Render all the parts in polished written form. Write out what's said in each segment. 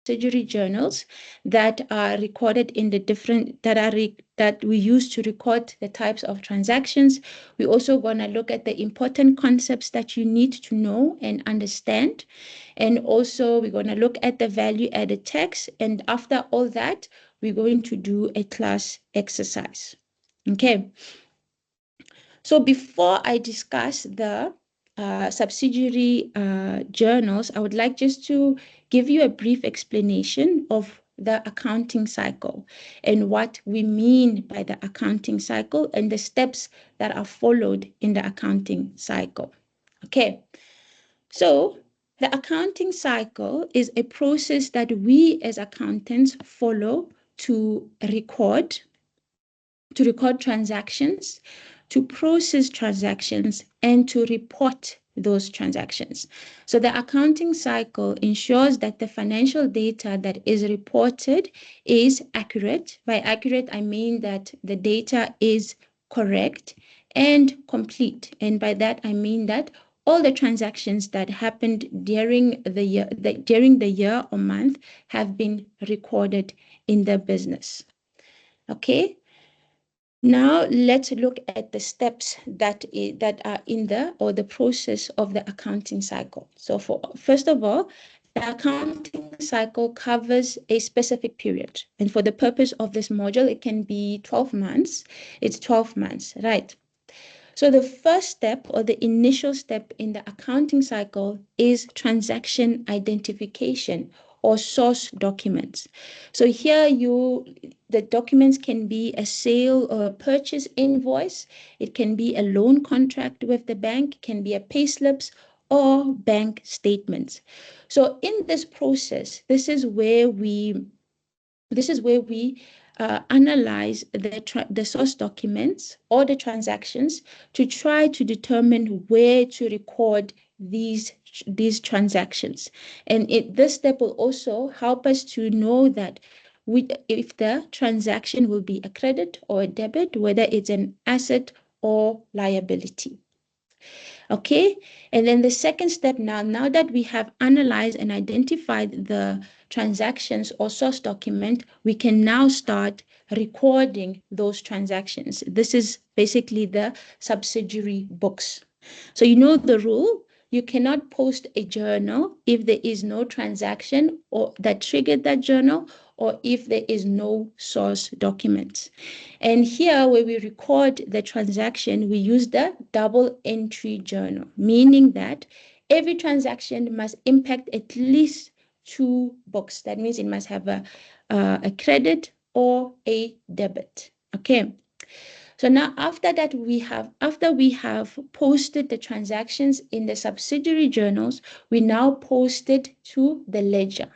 subsidiary journals that are recorded in the different that we use to record the types of transactions. We're also going to look at the important concepts that you need to know and understand. And also we're going to look at the value added tax. And after all that, we're going to do a class exercise. Okay. So before I discuss the subsidiary journals, I would like just to give you a brief explanation of the accounting cycle and what we mean by the accounting cycle and the steps that are followed in the accounting cycle. Okay, so the accounting cycle is a process that we as accountants follow to record transactions, to process transactions, and to report those transactions. So the accounting cycle ensures that the financial data that is reported is accurate. By accurate, I mean that the data is correct and complete. And by that, I mean that all the transactions that happened during the year or month have been recorded in the business. Okay. Now let's look at the steps that are in the process of the accounting cycle. So first of all, the accounting cycle covers a specific period. And for the purpose of this module, it can be 12 months. It's 12 months, right? So the first step or the initial step in the accounting cycle is transaction identification or source documents. So here the documents can be a sale or a purchase invoice. It can be a loan contract with the bank, it can be a payslips or bank statements. So in this process, this is where we analyze the source documents or the transactions to try to determine where to record these transactions. And this step will also help us to know that if the transaction will be a credit or a debit, whether it's an asset or liability. Okay, and then the second step now that we have analyzed and identified the transactions or source document, we can now start recording those transactions. This is basically the subsidiary books. So you know the rule, you cannot post a journal if there is no transaction or that triggered that journal, or if there is no source documents. And here where we record the transaction, we use the double entry journal, meaning that every transaction must impact at least 2 books. That means it must have a credit or a debit. Okay. So now after we have posted the transactions in the subsidiary journals, we now post it to the ledger.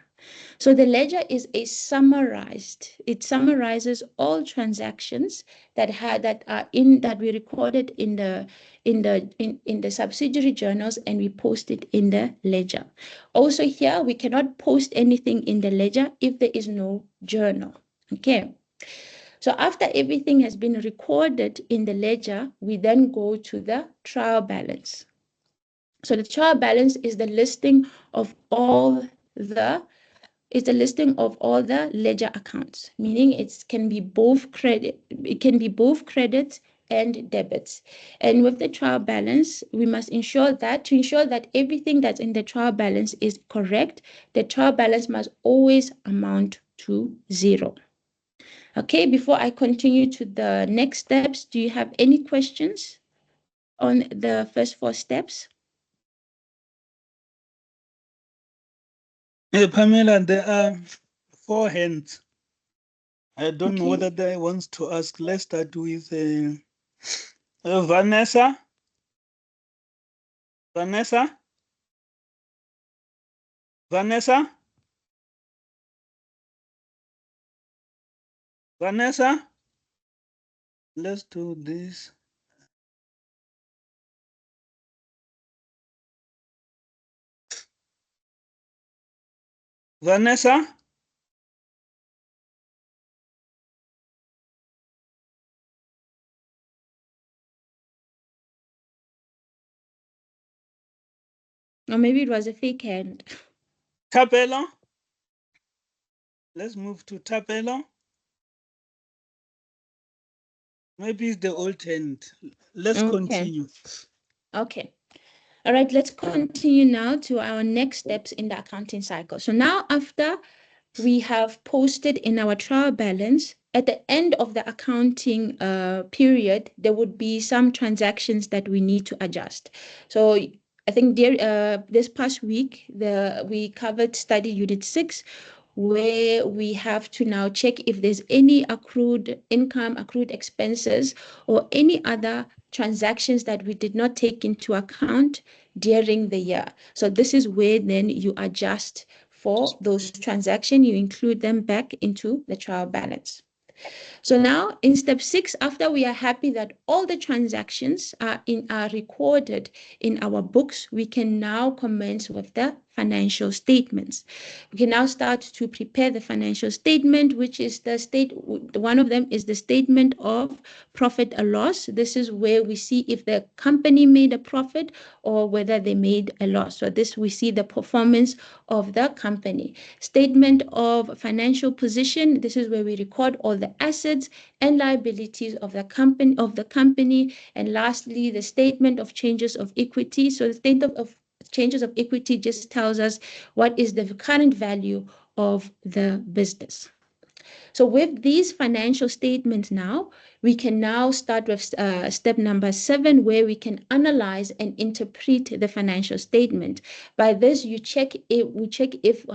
So the ledger is it summarizes all transactions that we recorded in the subsidiary journals, and we post it in the ledger. Also here, we cannot post anything in the ledger if there is no journal. Okay. So after everything has been recorded in the ledger, we then go to the trial balance. So the trial balance is the listing of all the ledger accounts, meaning it can be both credits and debits. And with the trial balance, we must ensure that everything that's in the trial balance is correct, the trial balance must always amount to 0. Okay, before I continue to the next steps, do you have any questions on the first 4 steps? Pamela, there are 4 hands. I don't know whether they wants to ask. Let's start with Vanessa. Vanessa? Vanessa? Vanessa? Let's do this. Vanessa? Or maybe it was a fake hand. Capella? Let's move to Tapelo. Maybe it's the alternate. Let's continue. Okay. All right, let's continue now to our next steps in the accounting cycle. So now after we have posted in our trial balance, at the end of the accounting period, there would be some transactions that we need to adjust. So I think this past week, we covered study unit 6, where we have to now check if there's any accrued income, accrued expenses, or any other transactions that we did not take into account during the year. So this is where then you adjust for those transactions, you include them back into the trial balance. So now in step 6, after we are happy that all the transactions are recorded in our books, we can now commence with the financial statements. We can now start to prepare the financial statement, which is one of them is the statement of profit or loss. This is where we see if the company made a profit or whether they made a loss. So this we see the performance of the company. Statement of financial position. This is where we record all the assets and liabilities of the company. And lastly, the statement of changes of equity. So the statement of changes of equity just tells us what is the current value of the business. So with these financial statements now, we can now start with step number 7, where we can analyze and interpret the financial statement. By this, we check if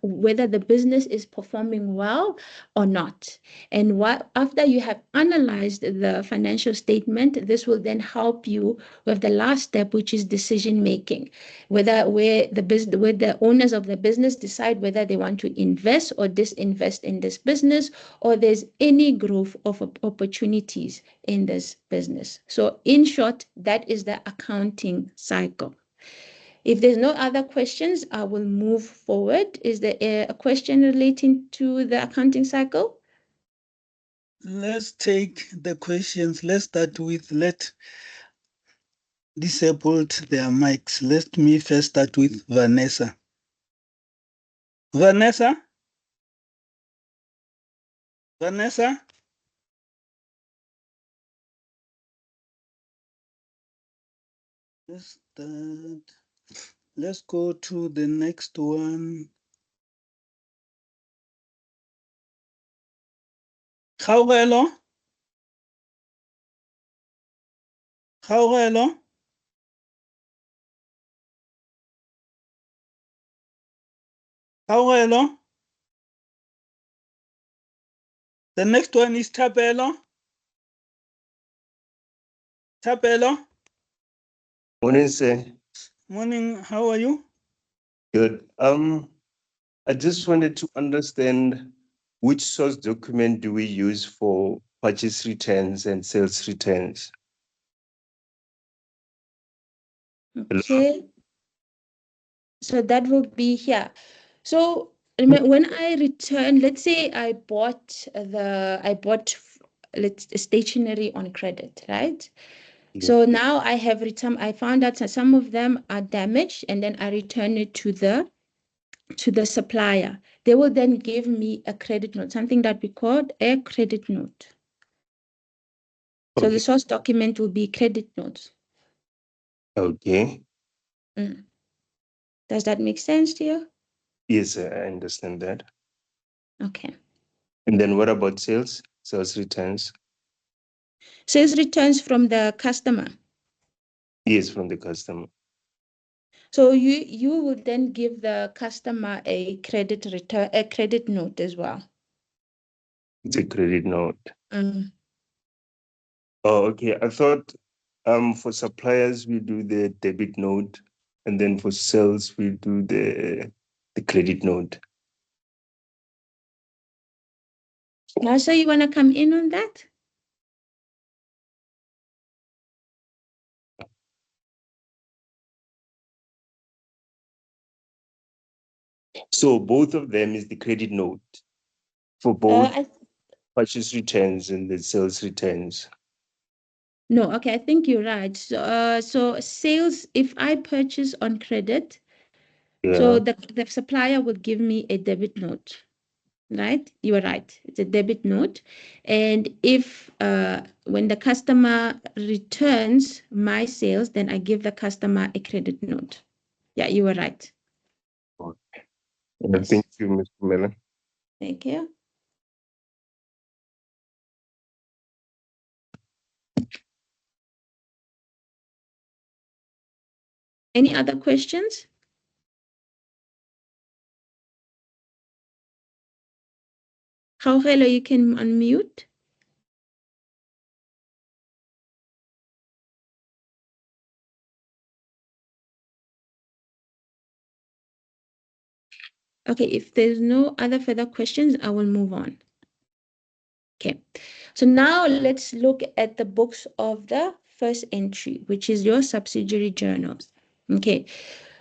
whether the business is performing well or not. And after you have analyzed the financial statement, this will then help you with the last step, which is decision making, where the owners of the business decide whether they want to invest or disinvest in this business, or there's any growth of opportunities in this business. So in short, that is the accounting cycle. If there's no other questions, I will move forward. Is there a question relating to the accounting cycle? Let's take the questions. Let's start with disabled their mics. Let me first start with Vanessa. Vanessa? Vanessa? Let's start. Let's go to the next one. Gaurelo? Gaurelo? Gaurelo? The next one is Tapelo. Tapelo? Morning, sir. Morning, how are you? Good. I just wanted to understand which source document do we use for purchase returns and sales returns? Okay. So that will be here. So when I return, let's say I bought stationery on credit, right? Yeah. So now I have returned, I found out that some of them are damaged, and then I return it to the supplier. They will then give me a credit note, something that we call a credit note. So the source document will be credit notes. Okay. Does that make sense to you? Yes, I understand that. Okay. And then what about sales returns? Sales returns from the customer. Yes, from the customer. So you will then give the customer a credit note as well. It's a credit note. Mm. Oh, okay. I thought for suppliers we do the debit note, and then for sales we do the credit note. Now, so you want to come in on that? So both of them is the credit note for both purchase returns and the sales returns. No, okay, I think you're right. So sales, if I purchase on credit, Yeah. so the supplier will give me a debit note. right? You are right. It's a debit note. And if when the customer returns my sales, then I give the customer a credit note. Yeah, you were right. Okay. Yes. Thank you, Mr. Miller. Thank you. Any other questions? Gaugelo, you can unmute. Okay, if there's no other further questions, I will move on. Okay, so now let's look at the books of the first entry, which is your subsidiary journals. Okay,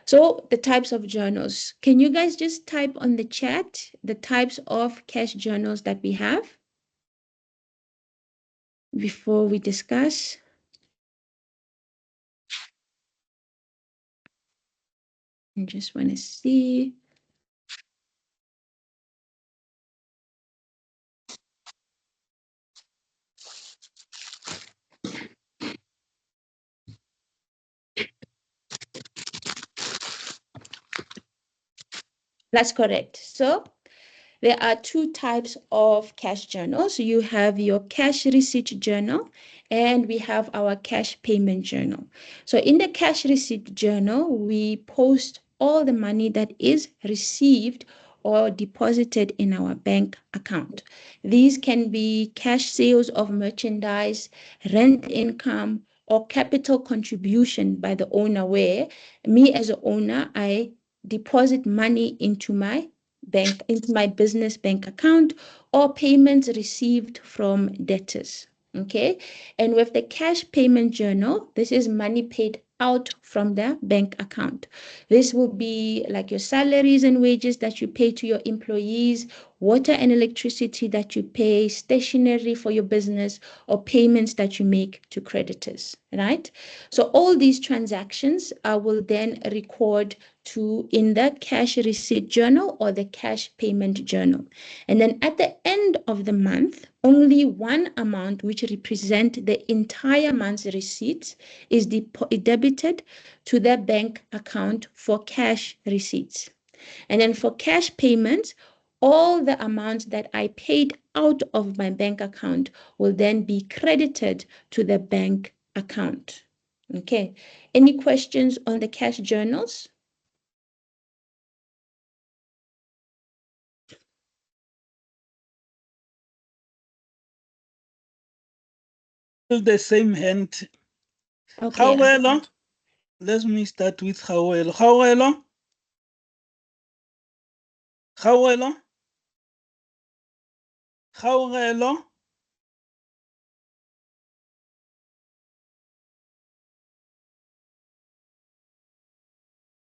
so the types of journals. Can you guys just type on the chat the types of cash journals that we have before we discuss? I just want to see. That's correct. So there are two types of cash journals. You have your cash receipt journal and we have our cash payment journal. So in the cash receipt journal, we post all the money that is received or deposited in our bank account. These can be cash sales of merchandise, rent income, or capital contribution by the owner, where me as an owner, I deposit money into my business bank account, or payments received from debtors. Okay, and with the cash payment journal, this is money paid out from the bank account. This will be like your salaries and wages that you pay to your employees, water and electricity that you pay, stationery for your business, or payments that you make to creditors, right? So all these transactions I will then record in the cash receipt journal or the cash payment journal. And then at the end of the month, only one amount, which represent the entire month's receipts, is debited to the bank account for cash receipts. And then for cash payments, all the amounts that I paid out of my bank account will then be credited to the bank account. Okay, any questions on the cash journals? Still the same hand. Okay. Gaugelo, let me start with Gaugelo. Gaugelo? Gaugelo? Gaugelo?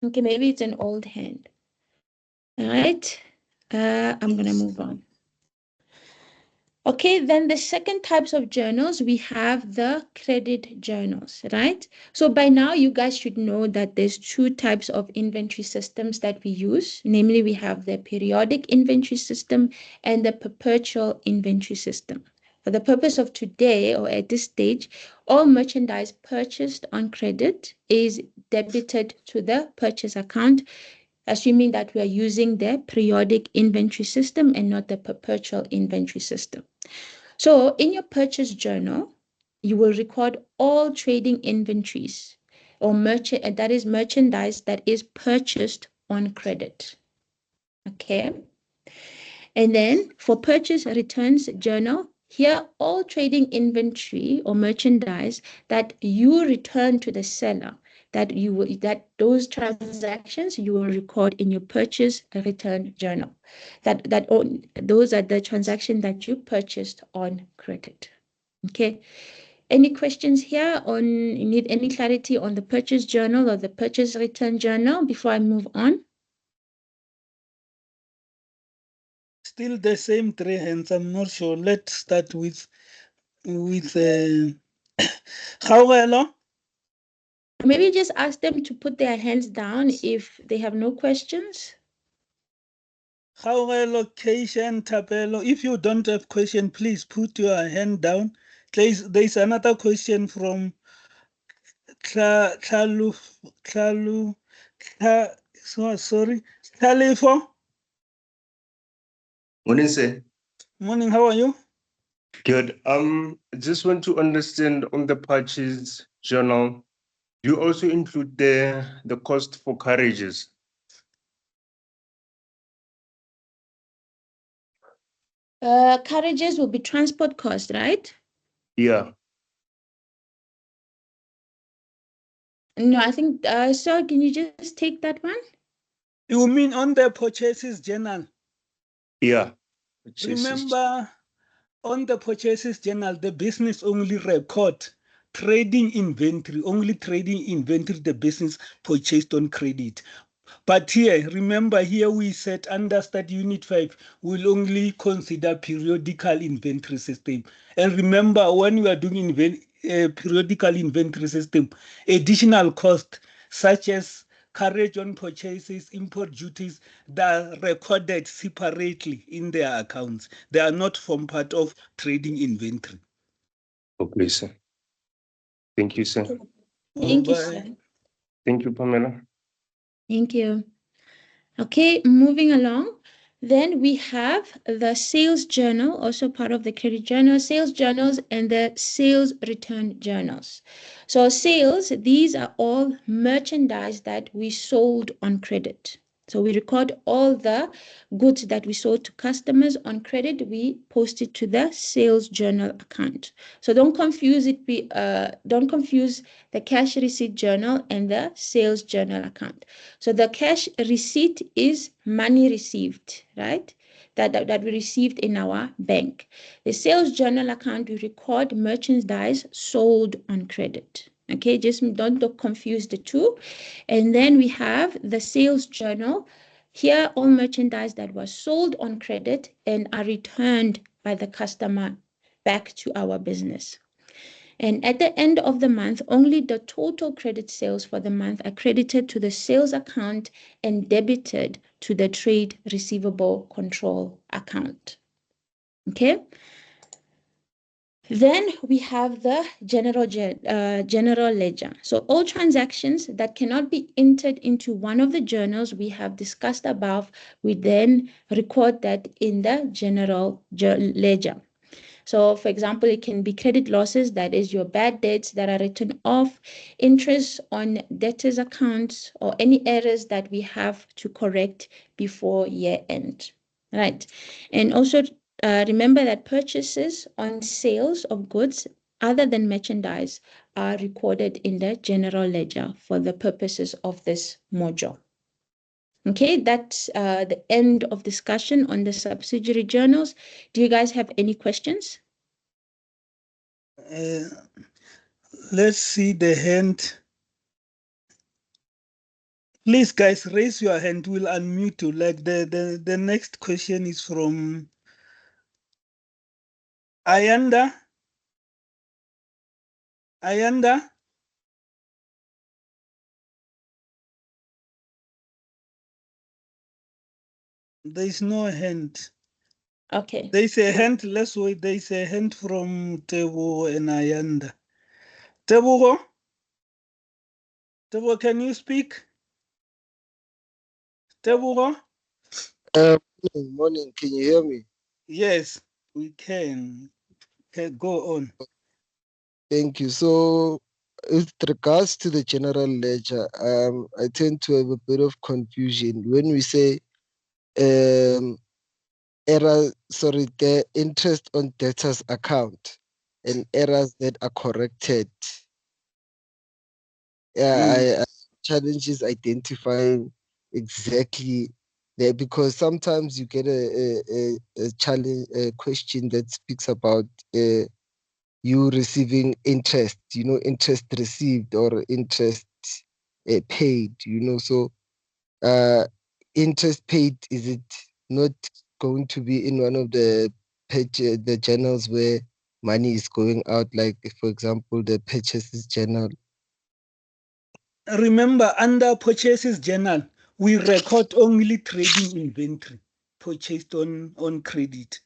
Okay, maybe it's an old hand. All right. I'm gonna move on. Okay, then the second types of journals, we have the credit journals, right? So by now you guys should know that there's two types of inventory systems that we use. Namely, we have the periodic inventory system and the perpetual inventory system. For the purpose of today or at this stage, all merchandise purchased on credit is debited to the purchase account, assuming that we are using the periodic inventory system and not the perpetual inventory system. So in your purchase journal, you will record all trading inventories or merchandise that is purchased on credit. Okay. And then for purchase returns journal, here all trading inventory or merchandise that you return to the seller, that those transactions you will record in your purchase return journal. Those are the transactions that you purchased on credit. Okay. Any questions here you need any clarity on the purchase journal or the purchase return journal before I move on? Still the same three hands. I'm not sure. Let's start with Gaugelo. Maybe just ask them to put their hands down if they have no questions. How location, Tabelo? If you don't have question, please put your hand down. There's another question from Tlalu, sorry, Talifo. Morning, sir. Morning, how are you? Good. I just want to understand on the purchase journal, do you also include the cost for carriages? Carriages will be transport cost, right? Yeah. No, I think, sir, can you just take that one? You mean on the purchases journal? Yeah. Remember, on the purchases journal, the business only record trading inventory, the business purchased on credit. But here, remember here we said under study unit 5, we'll only consider periodical inventory system. And remember, when we are doing periodical inventory system, additional cost such as carriage on purchases, import duties, they are recorded separately in their accounts. They are not form part of trading inventory. Okay, sir. Thank you, sir. Thank you, sir. Thank you, Pamela. Thank you. Okay, moving along. Then we have the sales journal, also part of the credit journal, sales journals, and the sales return journals. So sales, these are all merchandise that we sold on credit. So we record all the goods that we sold to customers on credit. We post it to the sales journal account. So don't confuse don't confuse the cash receipt journal and the sales journal account. So the cash receipt is money received, right? That we received in our bank. The sales journal account, we record merchandise sold on credit. Okay, just don't confuse the two. And then we have the sales journal. Here, all merchandise that was sold on credit and are returned by the customer back to our business. And at the end of the month, only the total credit sales for the month are credited to the sales account and debited to the trade receivable control account. Okay. Then we have the general ledger. So all transactions that cannot be entered into one of the journals we have discussed above, we then record that in the general ledger. So, for example, it can be credit losses, that is your bad debts that are written off, interest on debtors' accounts, or any errors that we have to correct before year end. Right. And also remember that purchases on sales of goods other than merchandise are recorded in the general ledger for the purposes of this module. Okay, that's the end of discussion on the subsidiary journals. Do you guys have any questions? Let's see the hand. Please, guys, raise your hand. We'll unmute you. Like the next question is from Ayanda. Ayanda. There's no hand. Okay. There's a hand. Let's wait. There's a hand from Tebo and Ayanda. Tebo, can you speak? Tebo? Morning. Can you hear me? Yes, we can. Okay, go on. Thank you. So, with regards to the general ledger, I tend to have a bit of confusion when we say the interest on debtors account and errors that are corrected. I challenges identifying exactly there, because sometimes you get a challenge, a question that speaks about you receiving interest, interest received or interest paid, so interest paid, is it not going to be in one of the the journals where money is going out, like, for example, the purchases journal? Remember, under purchases journal, we record only trading inventory. purchased on credit.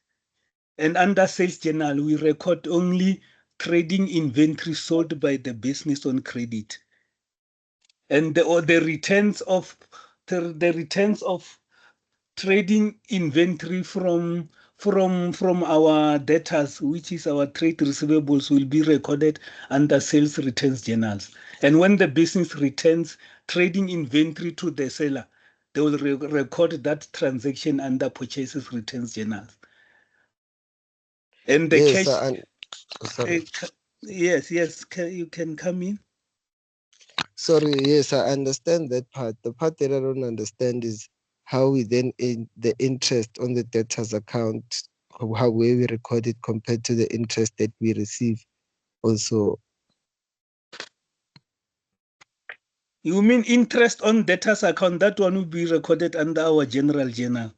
And under sales journal, we record only trading inventory sold by the business on credit. And the returns of trading inventory from our debtors, which is our trade receivables, will be recorded under sales returns journals. And when the business returns trading inventory to the seller, they will record that transaction under purchases returns journals. And the Yes, cash. sorry. Yes, you can come in. Sorry, yes, I understand that part. The part that I don't understand is how we then the interest on the debtors account, how we record it compared to the interest that we receive also. You mean interest on debtors account? That one will be recorded under our general journal.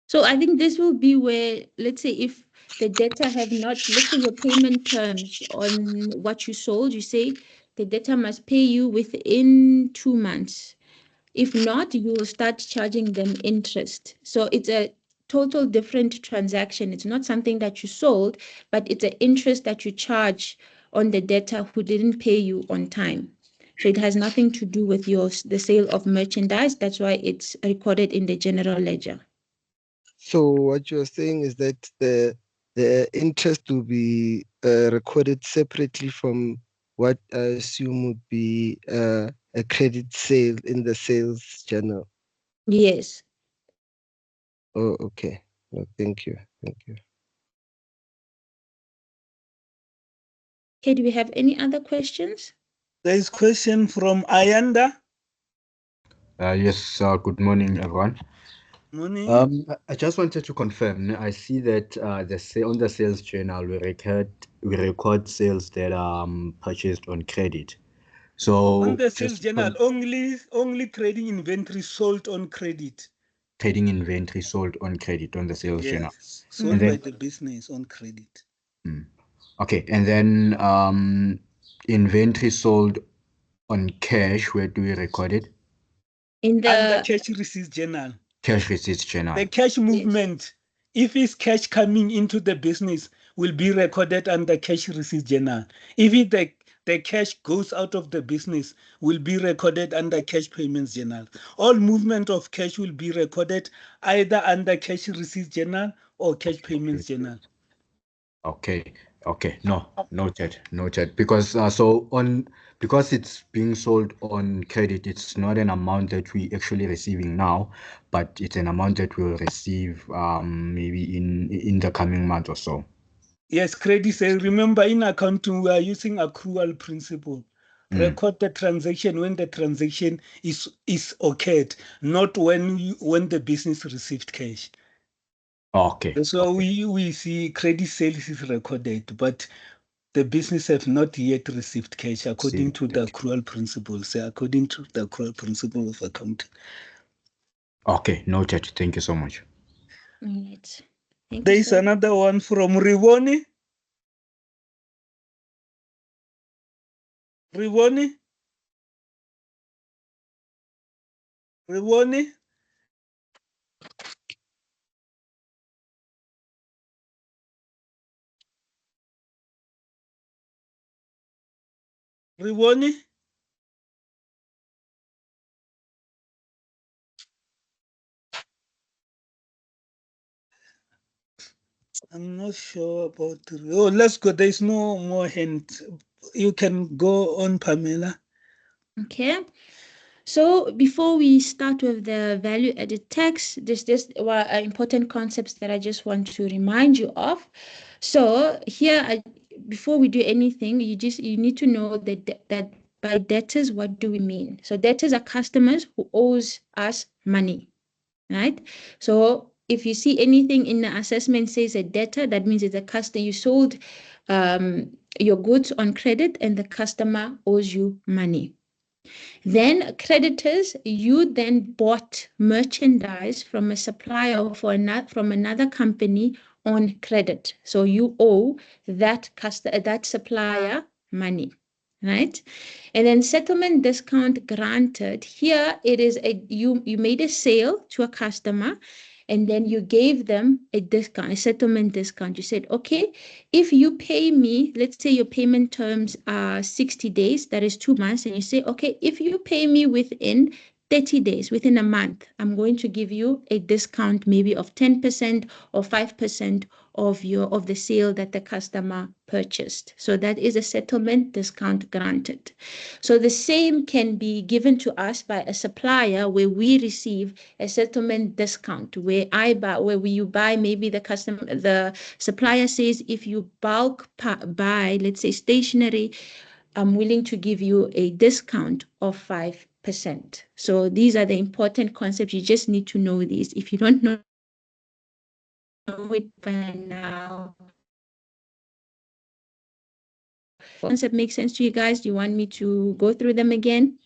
So I think this will be where, let's say, if the debtor have not, let's say your payment terms on what you sold, you say the debtor must pay you within 2 months. If not, you will start charging them interest. So it's a total different transaction. It's not something that you sold, but it's an interest that you charge on the debtor who didn't pay you on time. So it has nothing to do with the sale of merchandise. That's why it's recorded in the general ledger. So what you're saying is that the interest will be recorded separately from what I assume would be a credit sale in the sales journal. Yes. Oh, okay. No, thank you. Thank you. Okay, do we have any other questions? There is question from Ayanda. Yes, good morning, everyone. Morning. I just wanted to confirm. I see that on the sales journal we record sales that are purchased on credit. So On the sales just journal, only trading inventory sold on credit. trading inventory sold on credit on the sales journal. Yes, sold by the business on credit. Okay, and then inventory sold on cash. Where do we record it? In Under the cash receipts journal. Cash receipts journal. The cash movement, if it's cash coming into the business, will be recorded under cash receipts journal. If the cash goes out of the business, will be recorded under cash payments journal. All movement of cash will be recorded either under cash receipts journal or cash payments journal. Okay. No, noted. Because because it's being sold on credit, it's not an amount that we actually receiving now, but it's an amount that we'll receive maybe in the coming month or so. Yes, credit sale. Remember, in accounting, we are using accrual principle. Record the transaction when the transaction is occurred, not when the business received cash. Okay. So we see credit sales is recorded, but the business have not yet received cash according to the accrual principles. According to the accrual principle of accounting. Okay, noted. Thank you so much. right. Thank There you, is sir. another one from Rivoni. Rivoni. I'm not sure about. Oh, let's go. There's no more hint. You can go on, Pamela. Okay. So before we start with the value-added tax, there's just important concepts that I just want to remind you of. So here, before we do anything, you need to know that by debtors, what do we mean? So debtors are customers who owes us money, right? So if you see anything in the assessment says a debtor, that means it's a customer. You sold your goods on credit and the customer owes you money. Then creditors, you then bought merchandise from a supplier or from another company on credit. So you owe that supplier money. right? And then settlement discount granted. Here it is you made a sale to a customer, and then you gave them a discount, a settlement discount. You said, okay, if you pay me, let's say your payment terms are 60 days, that is 2 months, and you say, okay, if you pay me within 30 days, within a month, I'm going to give you a discount maybe of 10% or 5% of the sale that the customer purchased. So that is a settlement discount granted. So the same can be given to us by a supplier where we receive a settlement discount, where you buy, maybe the supplier says, if you bulk buy, let's say stationery, I'm willing to give you a discount of 5%. So these are the important concepts. You just need to know these. If you don't know it by now, concept makes sense to you guys? Do you want me to go through them again?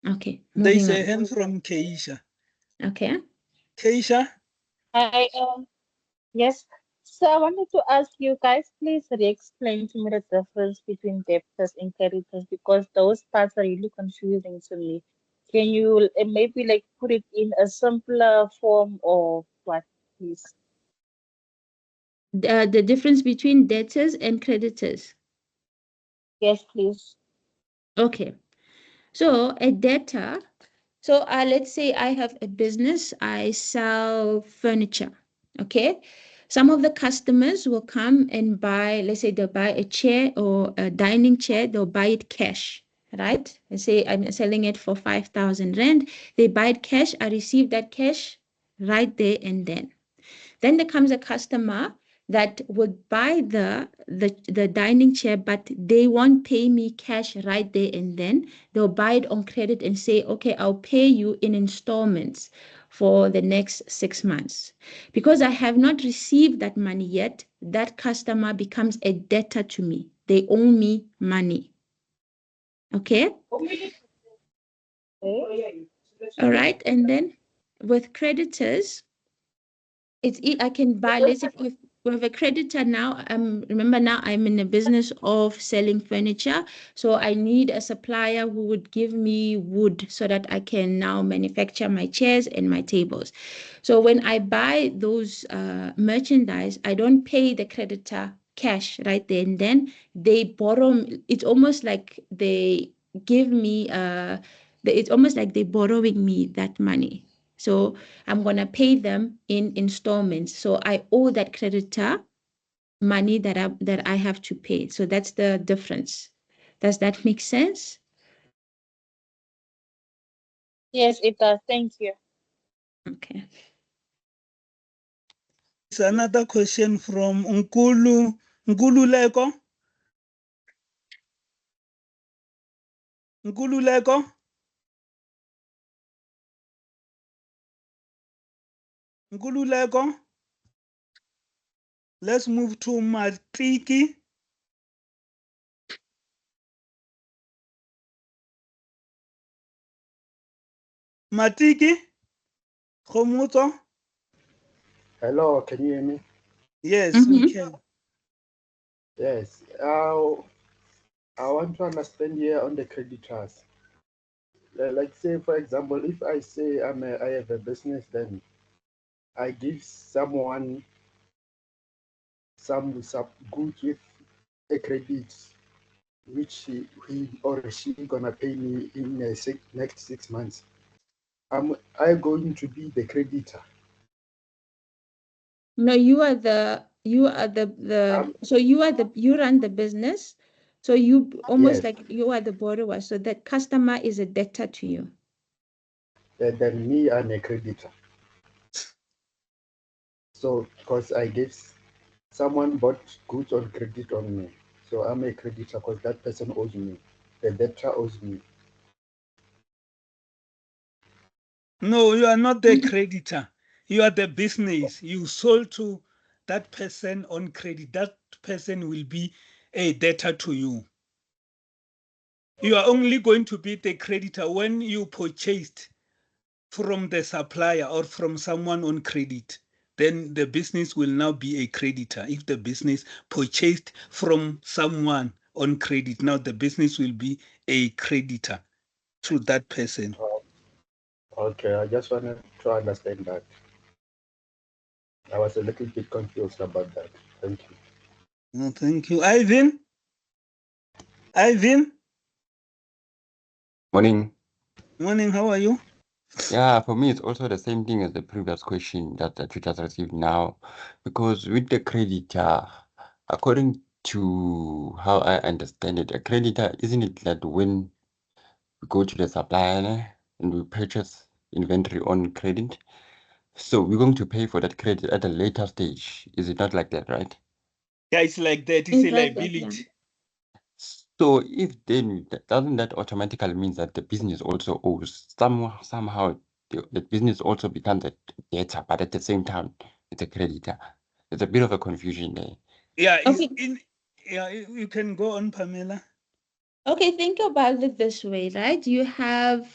Okay, There's moving a on. hand from Keisha. Okay. Keisha? Yes. So I wanted to ask you guys, please re-explain to me the difference between debtors and creditors, because those parts are really confusing to me. Can you maybe like put it in a simpler form or what, please? The difference between debtors and creditors. Yes, please. Okay. So a debtor, so let's say I have a business, I sell furniture. Okay. Some of the customers will come and buy, let's say they'll buy a chair or a dining chair, they'll buy it cash, right? And say I'm selling it for 5,000 Rand. They buy it cash, I receive that cash right there and then. Then there comes a customer that would buy the dining chair, but they won't pay me cash right there and then. They'll buy it on credit and say, okay, I'll pay you in installments for the next 6 months. Because I have not received that money yet, that customer becomes a debtor to me. They owe me money. Okay? Okay. All right. And then with creditors, I can buy, let's say if with a creditor now, remember now I'm in the business of selling furniture. So I need a supplier who would give me wood so that I can now manufacture my chairs and my tables. So when I buy those merchandise, I don't pay the creditor cash right there and then. They borrow, it's almost like they give me, it's almost like they're borrowing me that money. So I'm going to pay them in installments. So I owe that creditor money that I have to pay. So that's the difference. Does that make sense? Yes, it does. Thank you. Okay. It's another question from Nkulu Leko. Nkulu Leko. Nkulu Leko. Let's move to Matiki. Matiki. Khomuto. Hello, can you hear me? Yes, we Mhm. can. Yes. I want to understand here on the creditors. Like say, for example, if I say I have a business, then I give someone some goods with a credit, which he or she gonna pay me in the next 6 months. Am I going to be the creditor? No, you are the so you run the business. So you almost Yes. like you are the borrower. So that customer is a debtor to you. Then me, I'm a creditor. So because I gave someone bought goods on credit on me. So I'm a creditor because that person owes me. The debtor owes me. No, you are not the creditor. You are the business. You sold to that person on credit. That person will be a debtor to you. You are only going to be the creditor when you purchased from the supplier or from someone on credit. then the business will now be a creditor. If the business purchased from someone on credit, now the business will be a creditor to that person. Okay, I just wanted to understand that. I was a little bit confused about that. Thank you. No, thank you. Ivan? Ivan? Morning. Morning, how are you? Yeah, for me, it's also the same thing as the previous question that you just received now. Because with the creditor, according to how I understand it, a creditor, isn't it that when we go to the supplier and we purchase inventory on credit, so we're going to pay for that credit at a later stage? Is it not like that, right? Yeah, it's like that. It's It's a like that, liability. yeah. So if then, doesn't that automatically mean that the business also owes somehow the business also becomes a debtor, but at the same time it's a creditor? There's a bit of a confusion there. Yeah, Okay. yeah, you can go on, Pamela. Okay, think about it this way, right? You have,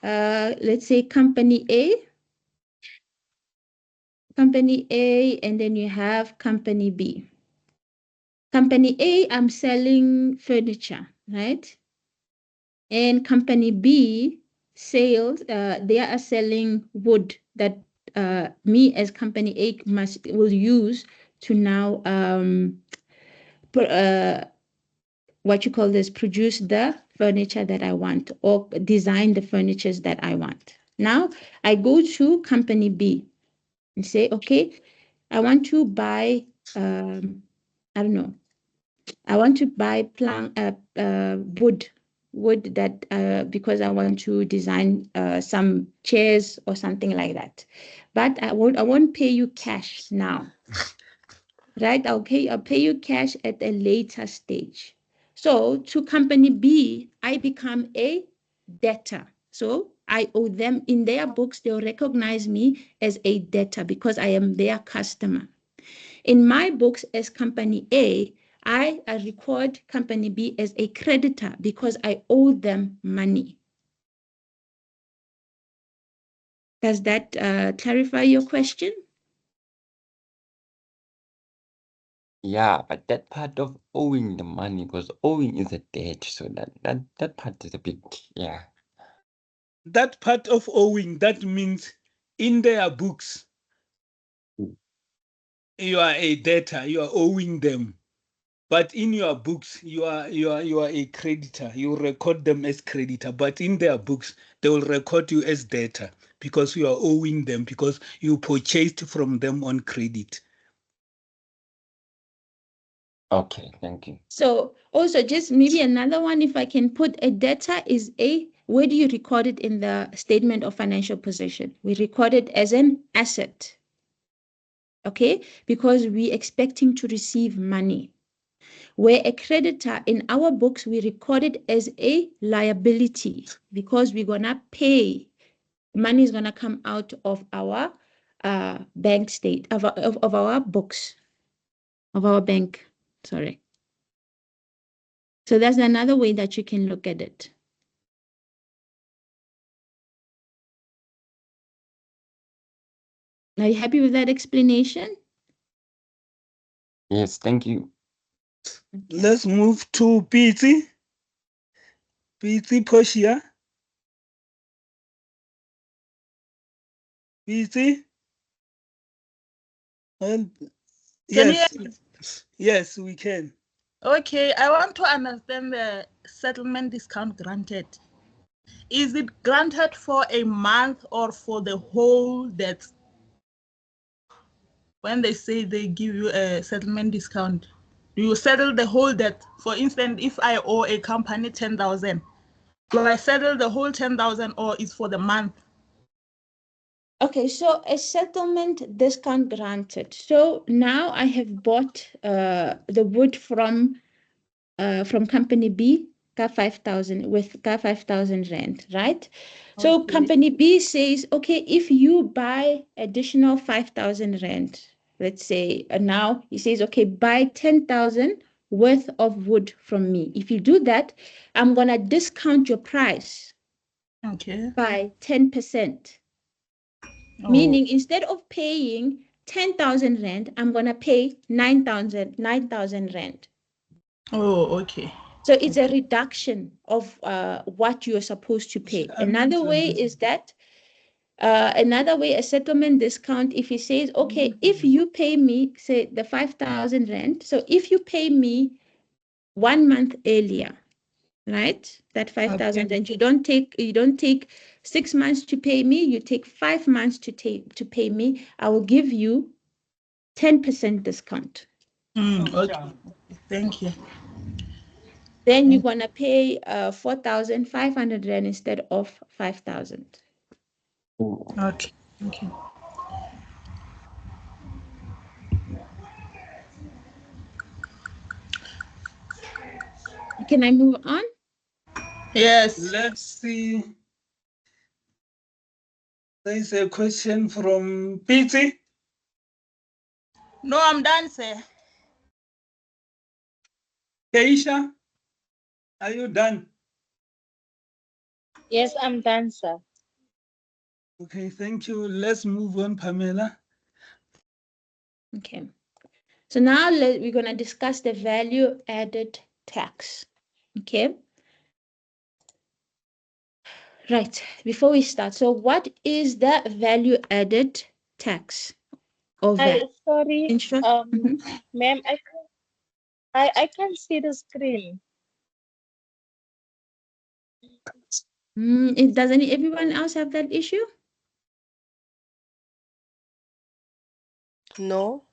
let's say, company A, and then you have company B. Company A, I'm selling furniture, right? And company B sales, they are selling wood that me as company A will use to now produce the furniture that I want or design the furnitures that I want. Now I go to company B and say, okay, I want to buy, I don't know, I want to buy wood that because I want to design some chairs or something like that. But I won't pay you cash now. Right? I'll pay you cash at a later stage. So to company B, I become a debtor. So I owe them in their books, they'll recognize me as a debtor because I am their customer. In my books as company A, I record company B as a creditor because I owe them money. Does that clarify your question? Yeah, but that part of owing the money, because owing is a debt, so that part is a bit, yeah. That part of owing, that means in their books, you are a debtor, you are owing them. But in your books, you are a creditor. You record them as creditor. But in their books, they will record you as debtor because you are owing them because you purchased from them on credit. Okay, thank you. So also just maybe another one, if I can put a debtor is where do you record it in the statement of financial position? We record it as an asset. Okay, because we're expecting to receive money. Where a creditor in our books, we record it as a liability because we're gonna pay. Money is gonna come out of our bank state of our books of our bank. Sorry. So that's another way that you can look at it. Are you happy with that explanation? Yes, thank you. Okay. Let's move to Piti. Piti Poshia. Piti. Well, yes. Yes, we can. Okay, I want to understand the settlement discount granted. Is it granted for a month or for the whole debt? When they say they give you a settlement discount, do you settle the whole debt? For instance, if I owe a company 10,000, do I settle the whole 10,000 or is for the month? Okay, so a settlement discount granted. So now I have bought the wood from company B, got 5,000 with got 5,000 rand, right? So Okay. company B says, okay, if you buy additional 5,000 rand, let's say, now he says, okay, buy 10,000 worth of wood from me. If you do that, I'm gonna discount your price Okay. by 10%. Oh. Meaning instead of paying 10,000 rand, I'm going to pay 9,000 rand. Oh, okay. So it's a reduction of what you're supposed to pay. Another way is that, another way, a settlement discount, if he says, okay, if you pay me, say the 5,000 rand, so if you pay me 1 month earlier, right, that 5,000 rand, you don't take 6 months to pay me, you take 5 months to pay me, I will give you 10% discount. Okay. Thank you. Then you're gonna pay 4,500 rand instead of 5,000. Okay. Thank you. Can I move on? Yes. Let's see. There's a question from Pete. No, I'm done, sir. Keisha, are you done? Yes, I'm done, sir. Okay, thank you. Let's move on, Pamela. Okay. So now we're gonna discuss the value added tax. Okay. Right. Before we start, so what is the value added tax or VAT? Sorry, In short, ma'am, I can't see the screen. Doesn't everyone else have that issue? No.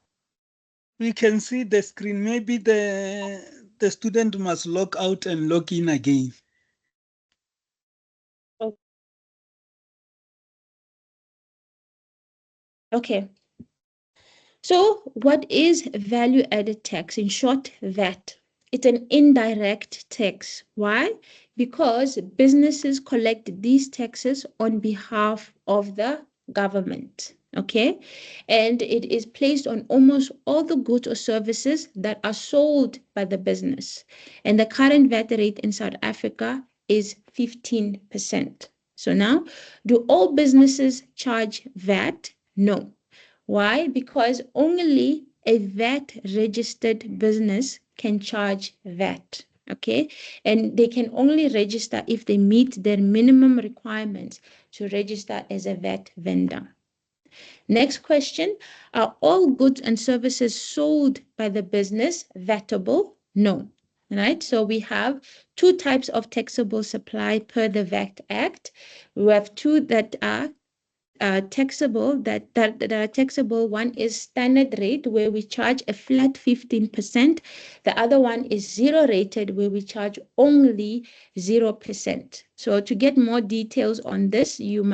We can see the screen. Maybe the student must log out and log in again. Okay. So what is value added tax? In short, VAT. It's an indirect tax. Why? Because businesses collect these taxes on behalf of the government. Okay. And it is placed on almost all the goods or services that are sold by the business. And the current VAT rate in South Africa is 15%. So now, do all businesses charge VAT? No. Why? Because only a VAT registered business can charge VAT. Okay. And they can only register if they meet their minimum requirements to register as a VAT vendor. Next question. Are all goods and services sold by the business VATable? No. Right. So we have two types of taxable supply per the VAT Act. We have two that are taxable, that are taxable. One is standard rate, where we charge a flat 15%. The other one is zero rated, where we charge only 0%. So to get more details on this, you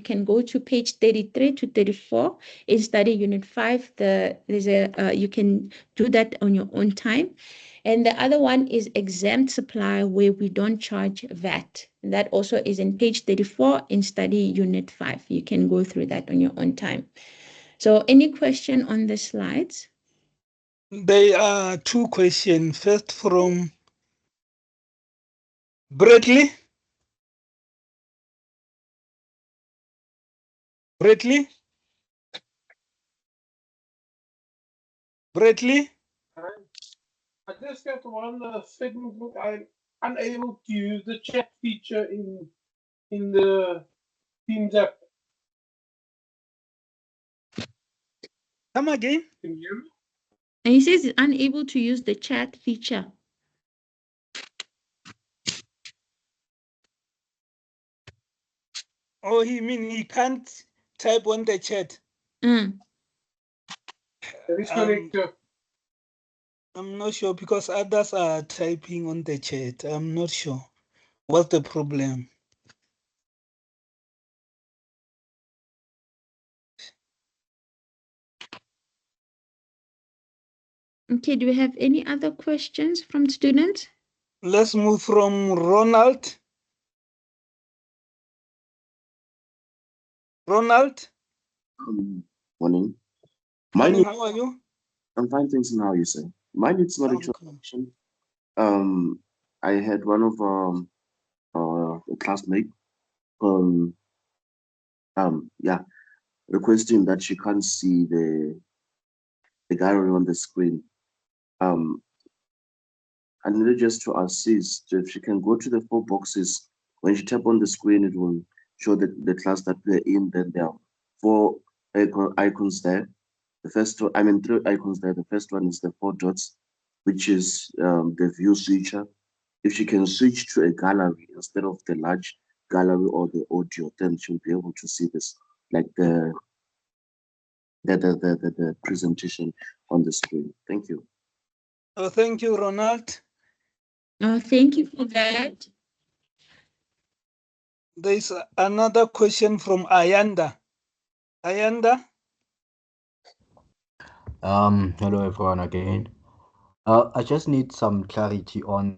can go to page 33 to 34 in study unit 5. You can do that on your own time. And the other one is exempt supply, where we don't charge VAT. And that also is in page 34 in study unit 5. You can go through that on your own time. So any question on the slides? There are two questions. First from Bradley. Bradley? Bradley? I just got one segment. Look, I'm unable to use the chat feature in the Teams app. Come again? Can you hear me? And he says he's unable to use the chat feature. Oh, he can't type on the chat. Mm. That is correct. I'm not sure, because others are typing on the chat. I'm not sure. What's the problem? Okay, do we have any other questions from students? Let's move from Ronald. Ronald? Morning. Morning, how are you? I'm fine, thanks. And how are you, sir? Mine, it's not a question. I had one of a classmate. Yeah, requesting that she can't see the gallery on the screen. I needed just to assist. If she can go to the 4 boxes, when she tap on the screen, it will show the class that we're in. Then there are 4 icons there. The first one, 3 icons there. The first one is the 4 dots, which is the view switcher. If she can switch to a gallery instead of the large gallery or the audio, then she'll be able to see this, like the presentation on the screen. Thank you. Oh, thank you, Ronald. Oh, thank you for that. There's another question from Ayanda. Ayanda? Hello everyone again. I just need some clarity on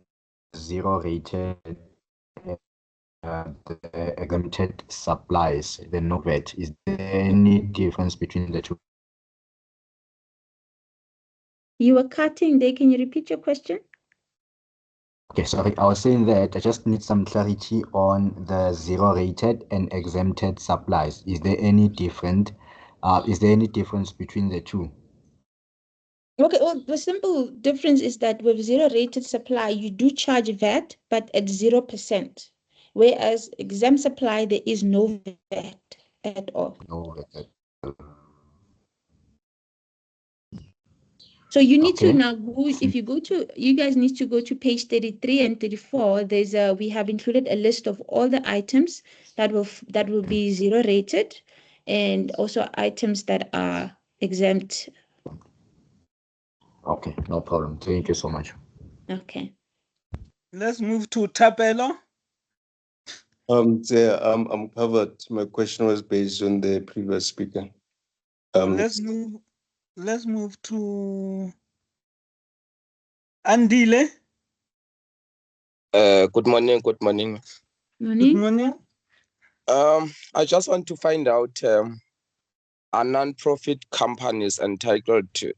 zero rated, the exempted supplies, the no VAT. Is there any difference between the two? You were cutting there. Can you repeat your question? Okay, sorry. I was saying that I just need some clarity on the zero rated and exempted supplies. Is there any difference between the two? Okay, well, the simple difference is that with zero rated supply, you do charge VAT, but at 0%. Whereas exempt supply, there is no VAT at all. No VAT. So you need to Okay. now go, if you go to, you guys need to go to page 33 and 34. We have included a list of all the items that will be zero rated, and also items that are exempt. Okay, no problem. Thank you so much. Okay. Let's move to Tapelo. I'm covered. My question was based on the previous speaker. Let's move to Andile. Good morning. Good morning. Good morning. I just want to find out, are non-profit companies entitled to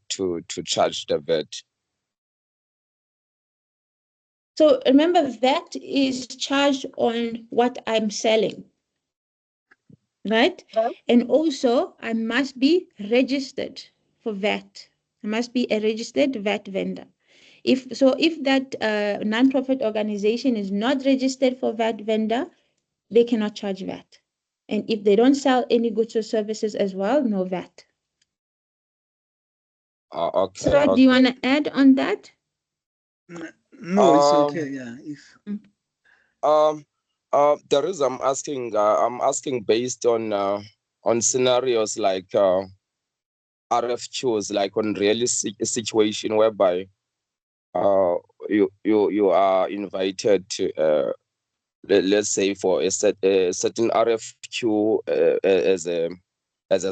charge the VAT? So remember, VAT is charged on what I'm selling, right? And also, I must be registered for VAT. I must be a registered VAT vendor. If that non-profit organization is not registered for VAT vendor, they cannot charge VAT. And if they don't sell any goods or services as well, no VAT. Okay. So do you want to add on that? No, it's okay. Yeah. The reason I'm asking based on scenarios like RFQs, like on realistic situation whereby you are invited to let's say for a certain RFQ as a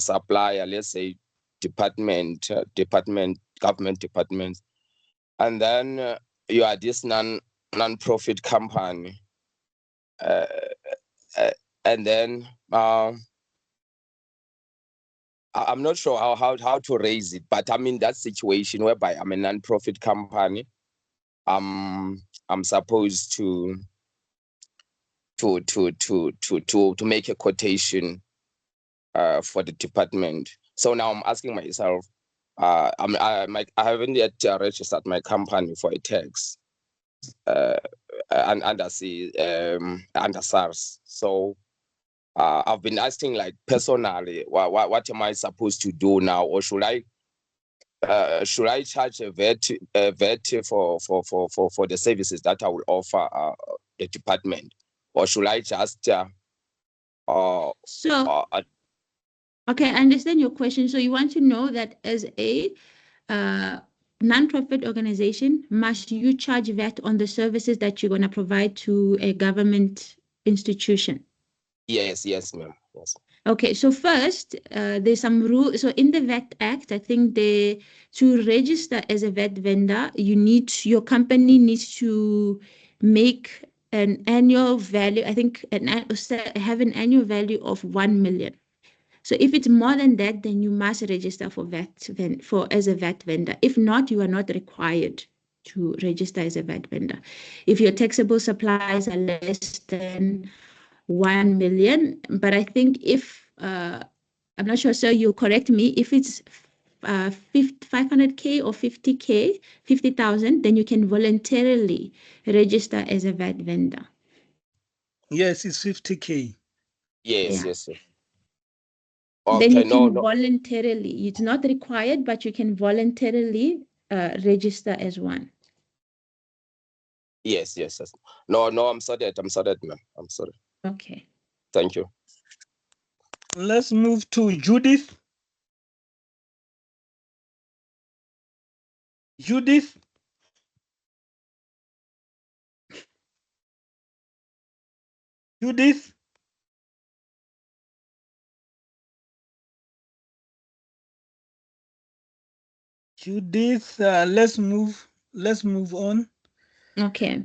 supplier, let's say government departments, and then you are this non-profit company, and then I'm not sure how to raise it, but I'm in that situation whereby I'm a non-profit company. I'm supposed to make a quotation for the department. So now I'm asking myself, I haven't yet registered my company for a tax and under SARS. So I've been asking, like, personally, what am I supposed to do now, or should I charge a VAT for the services that I will offer the department, or should I just okay, I understand your question. So you want to know that as a non-profit organization, must you charge VAT on the services that you're going to provide to a government institution? Yes, ma'am. Yes. Okay, so first, there's some rules. So in the VAT Act, I think to register as a VAT vendor, your company needs to make an annual value. I think have an annual value of 1 million. So if it's more than that, then you must register for as a VAT vendor. If not, you are not required to register as a VAT vendor. If your taxable supplies are less than 1 million, but I think if I'm not sure, sir, you'll correct me. If it's 500K or 50K, 50,000, then you can voluntarily register as a VAT vendor. Yes, it's 50K. Yes, Yeah. yes, yes. Then Okay, you no, can no. voluntarily, it's not required, but you can voluntarily register as one. Yes, yes, yes. No, no, I'm sorry, ma'am. I'm sorry. Okay. Thank you. Let's move to Judith. Judith. Judith. Judith, let's move on. Okay.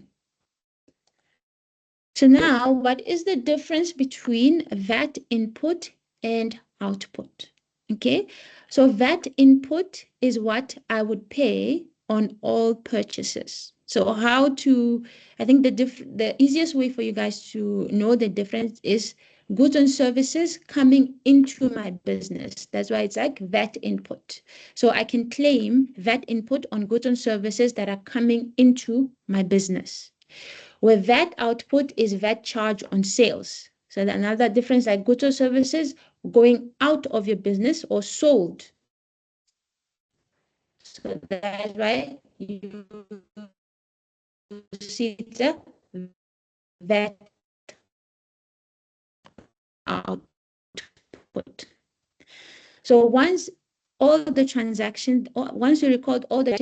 So now, what is the difference between VAT input and output? Okay, so VAT input is what I would pay on all purchases. So I think the easiest way for you guys to know the difference is goods and services coming into my business. That's why it's like VAT input. So I can claim VAT input on goods and services that are coming into my business. Where VAT output is VAT charge on sales. So another difference, like goods or services going out of your business or sold. So that's why you see the VAT output. So once all the transactions, once you record all the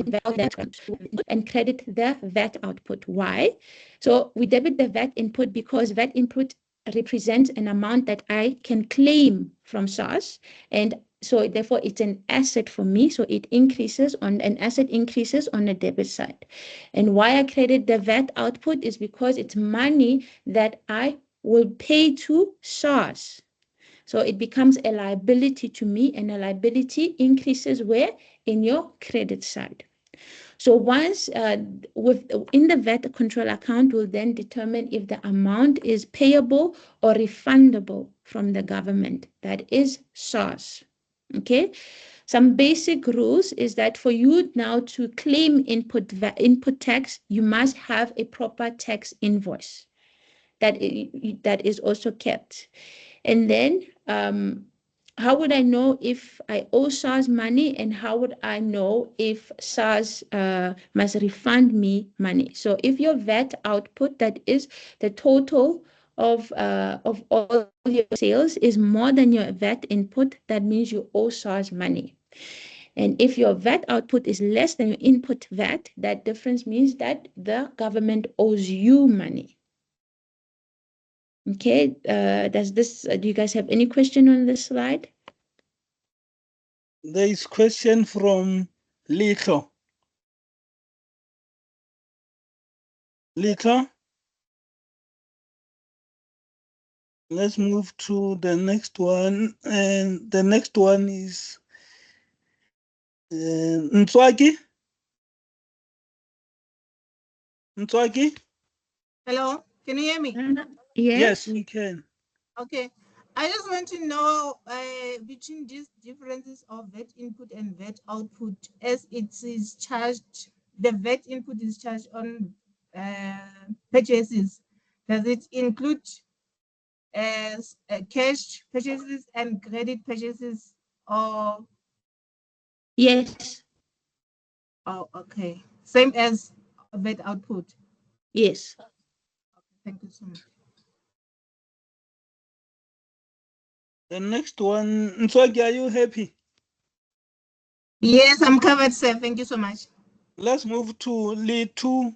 and credit the VAT output. Why? So we debit the VAT input because VAT input represents an amount that I can claim from SARS, and so therefore it's an asset for me. So it increases on an asset increases on the debit side. And why I credit the VAT output is because it's money that I will pay to SARS. So it becomes a liability to me, and a liability increases where? In your credit side. So once in the VAT control account will then determine if the amount is payable or refundable from the government. That is SARS. Okay. Some basic rules is that for you now to claim input tax, you must have a proper tax invoice that is also kept. And then how would I know if I owe SARS money, and how would I know if SARS must refund me money? So if your VAT output, that is the total of all your sales, is more than your VAT input, that means you owe SARS money. And if your VAT output is less than your input VAT, that difference means that the government owes you money. Okay, do you guys have any question on this slide? There is question from Lito. Lito? Let's move to the next one. And the next one is Ntswaki. Ntswaki? Hello, can you hear me? Yes, we can. Okay, I just want to know between these differences of VAT input and VAT output, as it is charged, the VAT input is charged on purchases. Does it include cash purchases and credit purchases, or? Yes. Oh, okay. Same as VAT output. Yes. Okay, thank you so much. The next one, Ntswaki, are you happy? Yes, I'm covered, sir. Thank you so much. Let's move to Litu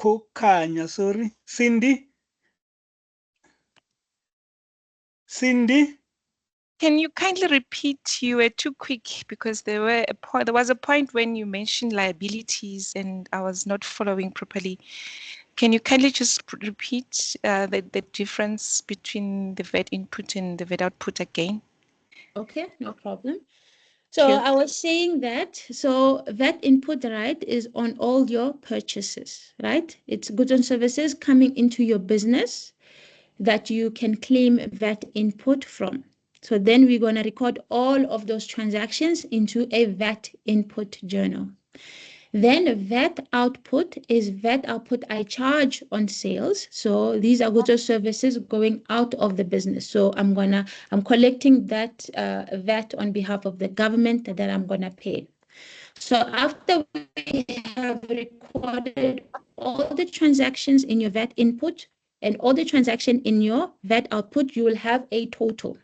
Kokanya, sorry. Cindy? Cindy? Can you kindly repeat? You were too quick because there was a point when you mentioned liabilities and I was not following properly. Can you kindly just repeat the difference between the VAT input and the VAT output again? Okay, no problem. So I was saying that, so VAT input, right, is on all your purchases, right? It's goods and services coming into your business that you can claim VAT input from. So then we're going to record all of those transactions into a VAT input journal. Then VAT output is VAT output I charge on sales. So these are goods or services going out of the business. So I'm collecting that VAT on behalf of the government that I'm gonna pay. So after we have recorded all the transactions in your VAT input and all the transaction in your VAT output, you will have a total.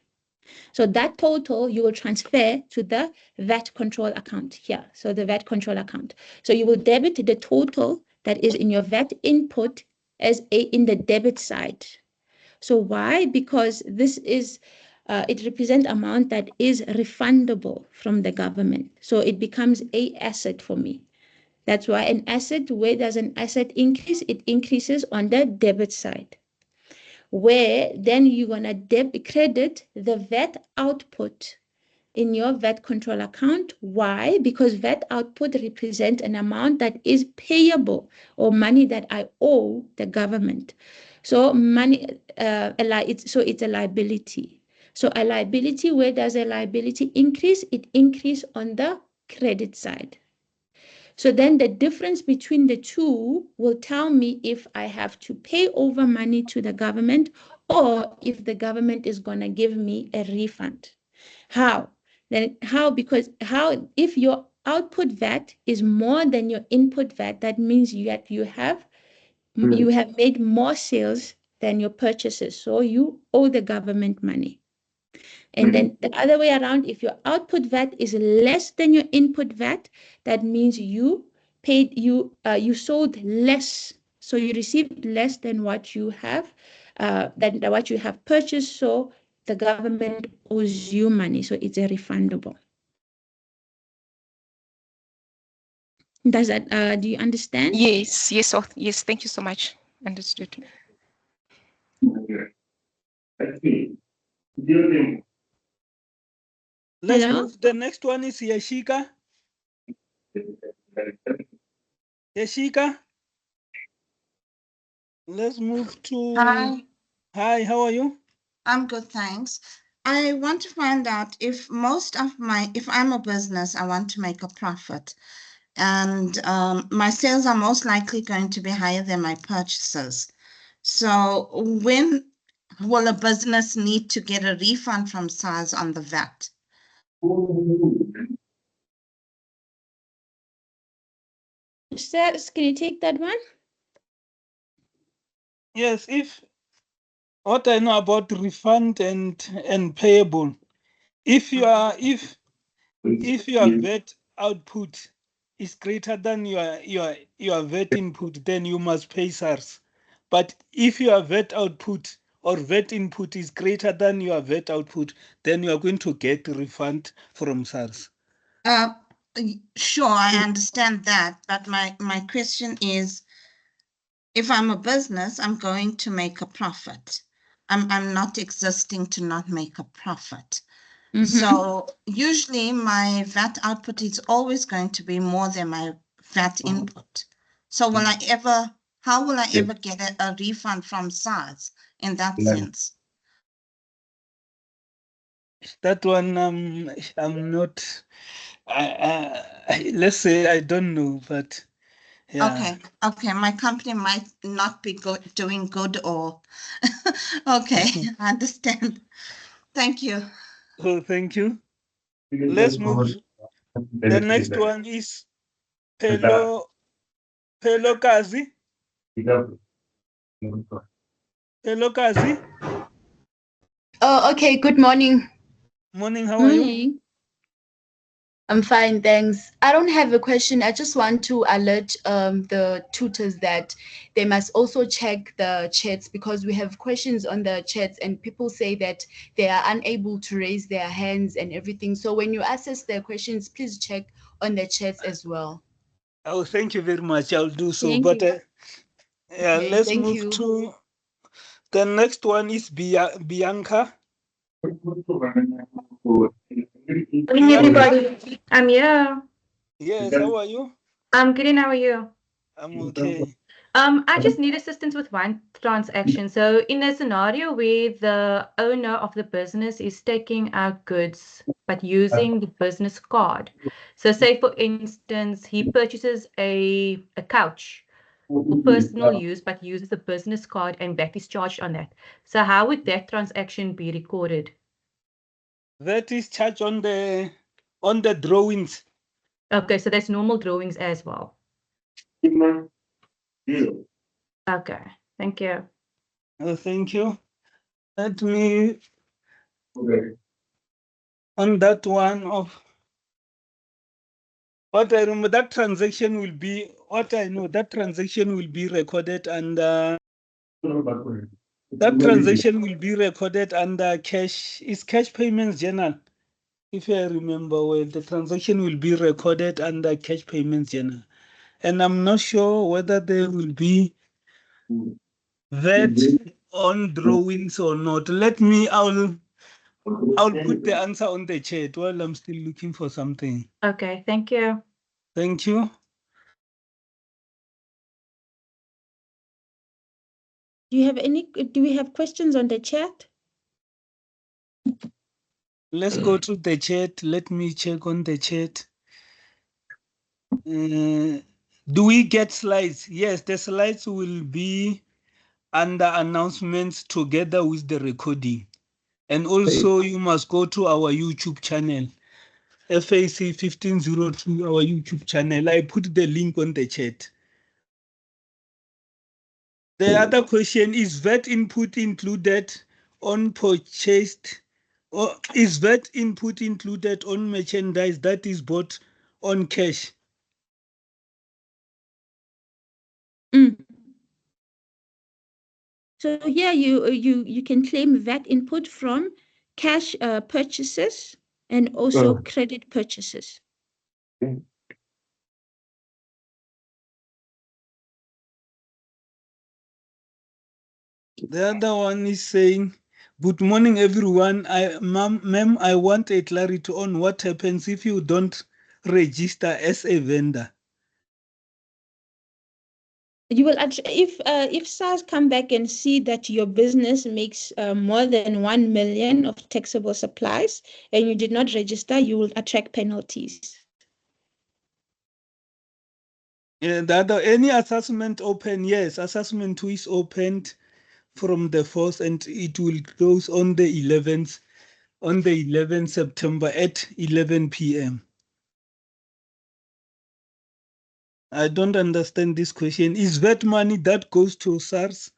So that total you will transfer to the VAT control account here. So the VAT control account. So you will debit the total that is in your VAT input as in the debit side. So why? Because this is it represents amount that is refundable from the government. So it becomes a asset for me. That's why an asset, where does an asset increase? It increases on the debit side, where then you're going to credit the VAT output in your VAT control account. Why? Because VAT output represents an amount that is payable or money that I owe the government. So money, it's a liability. So a liability, where does a liability increase? It increase on the credit side. So then the difference between the two will tell me if I have to pay over money to the government or if the government is going to give me a refund. How? Because if your output VAT is more than your input VAT, that means you have made more sales than your purchases. So you owe the government money. And then the other way around, if your output VAT is less than your input VAT, that means you sold less. So you received less than what you have purchased. So the government owes you money. So it's a refundable. Does that, do you understand? Yes, yes, oh, yes. Thank you so much. Understood. Let's Hello? move. The next one is Yashika. Yashika. Let's move to. Hi. Hi, how are you? I'm good, thanks. I want to find out if if I'm a business, I want to make a profit, and my sales are most likely going to be higher than my purchases. So when will a business need to get a refund from SARS on the VAT? Sir, can you take that one? Yes, what I know about refund and payable, if your VAT output is greater than your VAT input, then you must pay SARS. But if your VAT output or VAT input is greater than your VAT output, then you are going to get a refund from SARS. Sure, I understand that, but my question is, if I'm a business, I'm going to make a profit. I'm not existing to not make a profit. So usually my VAT output is always going to be more than my VAT input. So how will I ever get a refund from SARS in that sense? That one, I'm not. Let's say I don't know, but yeah. Okay. My company might not be doing good, or okay, I understand. Thank you. Oh, thank you. Let's move. The next one is Pelokazi. Pelokazi. Oh, okay. Good morning. Morning, how are you? I'm fine, thanks. I don't have a question. I just want to alert the tutors that they must also check the chats, because we have questions on the chats and people say that they are unable to raise their hands and everything. So when you access their questions, please check on the chats as well. Oh, thank you very much. I'll do so. Thank But you. Okay, let's thank move you. to the next one is Bianca. Morning, everybody. I'm here. Yes, how are you? I'm good, and how are you? I'm okay. I just need assistance with one transaction. So in a scenario where the owner of the business is taking out goods but using the business card. So say for instance, he purchases a couch for personal use but uses a business card and VAT is charged on that. So how would that transaction be recorded? That is charged on the drawings. Okay, so that's normal drawings as well. Okay, thank you. Thank you. Let me, on that one of, what I remember, that transaction will be, what I know, that transaction will be recorded under, that transaction will be recorded under cash, is cash payments journal. If I remember well, the transaction will be recorded under cash payments journal. And I'm not sure whether there will be that on drawings or not. Let me, I'll put the answer on the chat while I'm still looking for something. Okay, thank you. Thank you. Do we have questions on the chat? Let's go to the chat. Let me check on the chat. Do we get slides? Yes, the slides will be under announcements together with the recording. And also you must go to our YouTube channel, FAC1502, our YouTube channel. I put the link on the chat. The other question, is VAT input included on purchased, or is VAT input included on merchandise that is bought on cash? So yeah, you can claim VAT input from cash purchases and also credit purchases. The other one is saying, good morning, everyone. Ma'am, I want a clarity on what happens if you don't register as a vendor. You will if SARS come back and see that your business makes more than 1 million of taxable supplies and you did not register, you will attract penalties. Yeah, the other, any assessment open? Yes, assessment 2 is opened from the 4th and it will close on the 11th, on the 11th September at 11 p.m. I don't understand this question. Is that money that goes to SARS?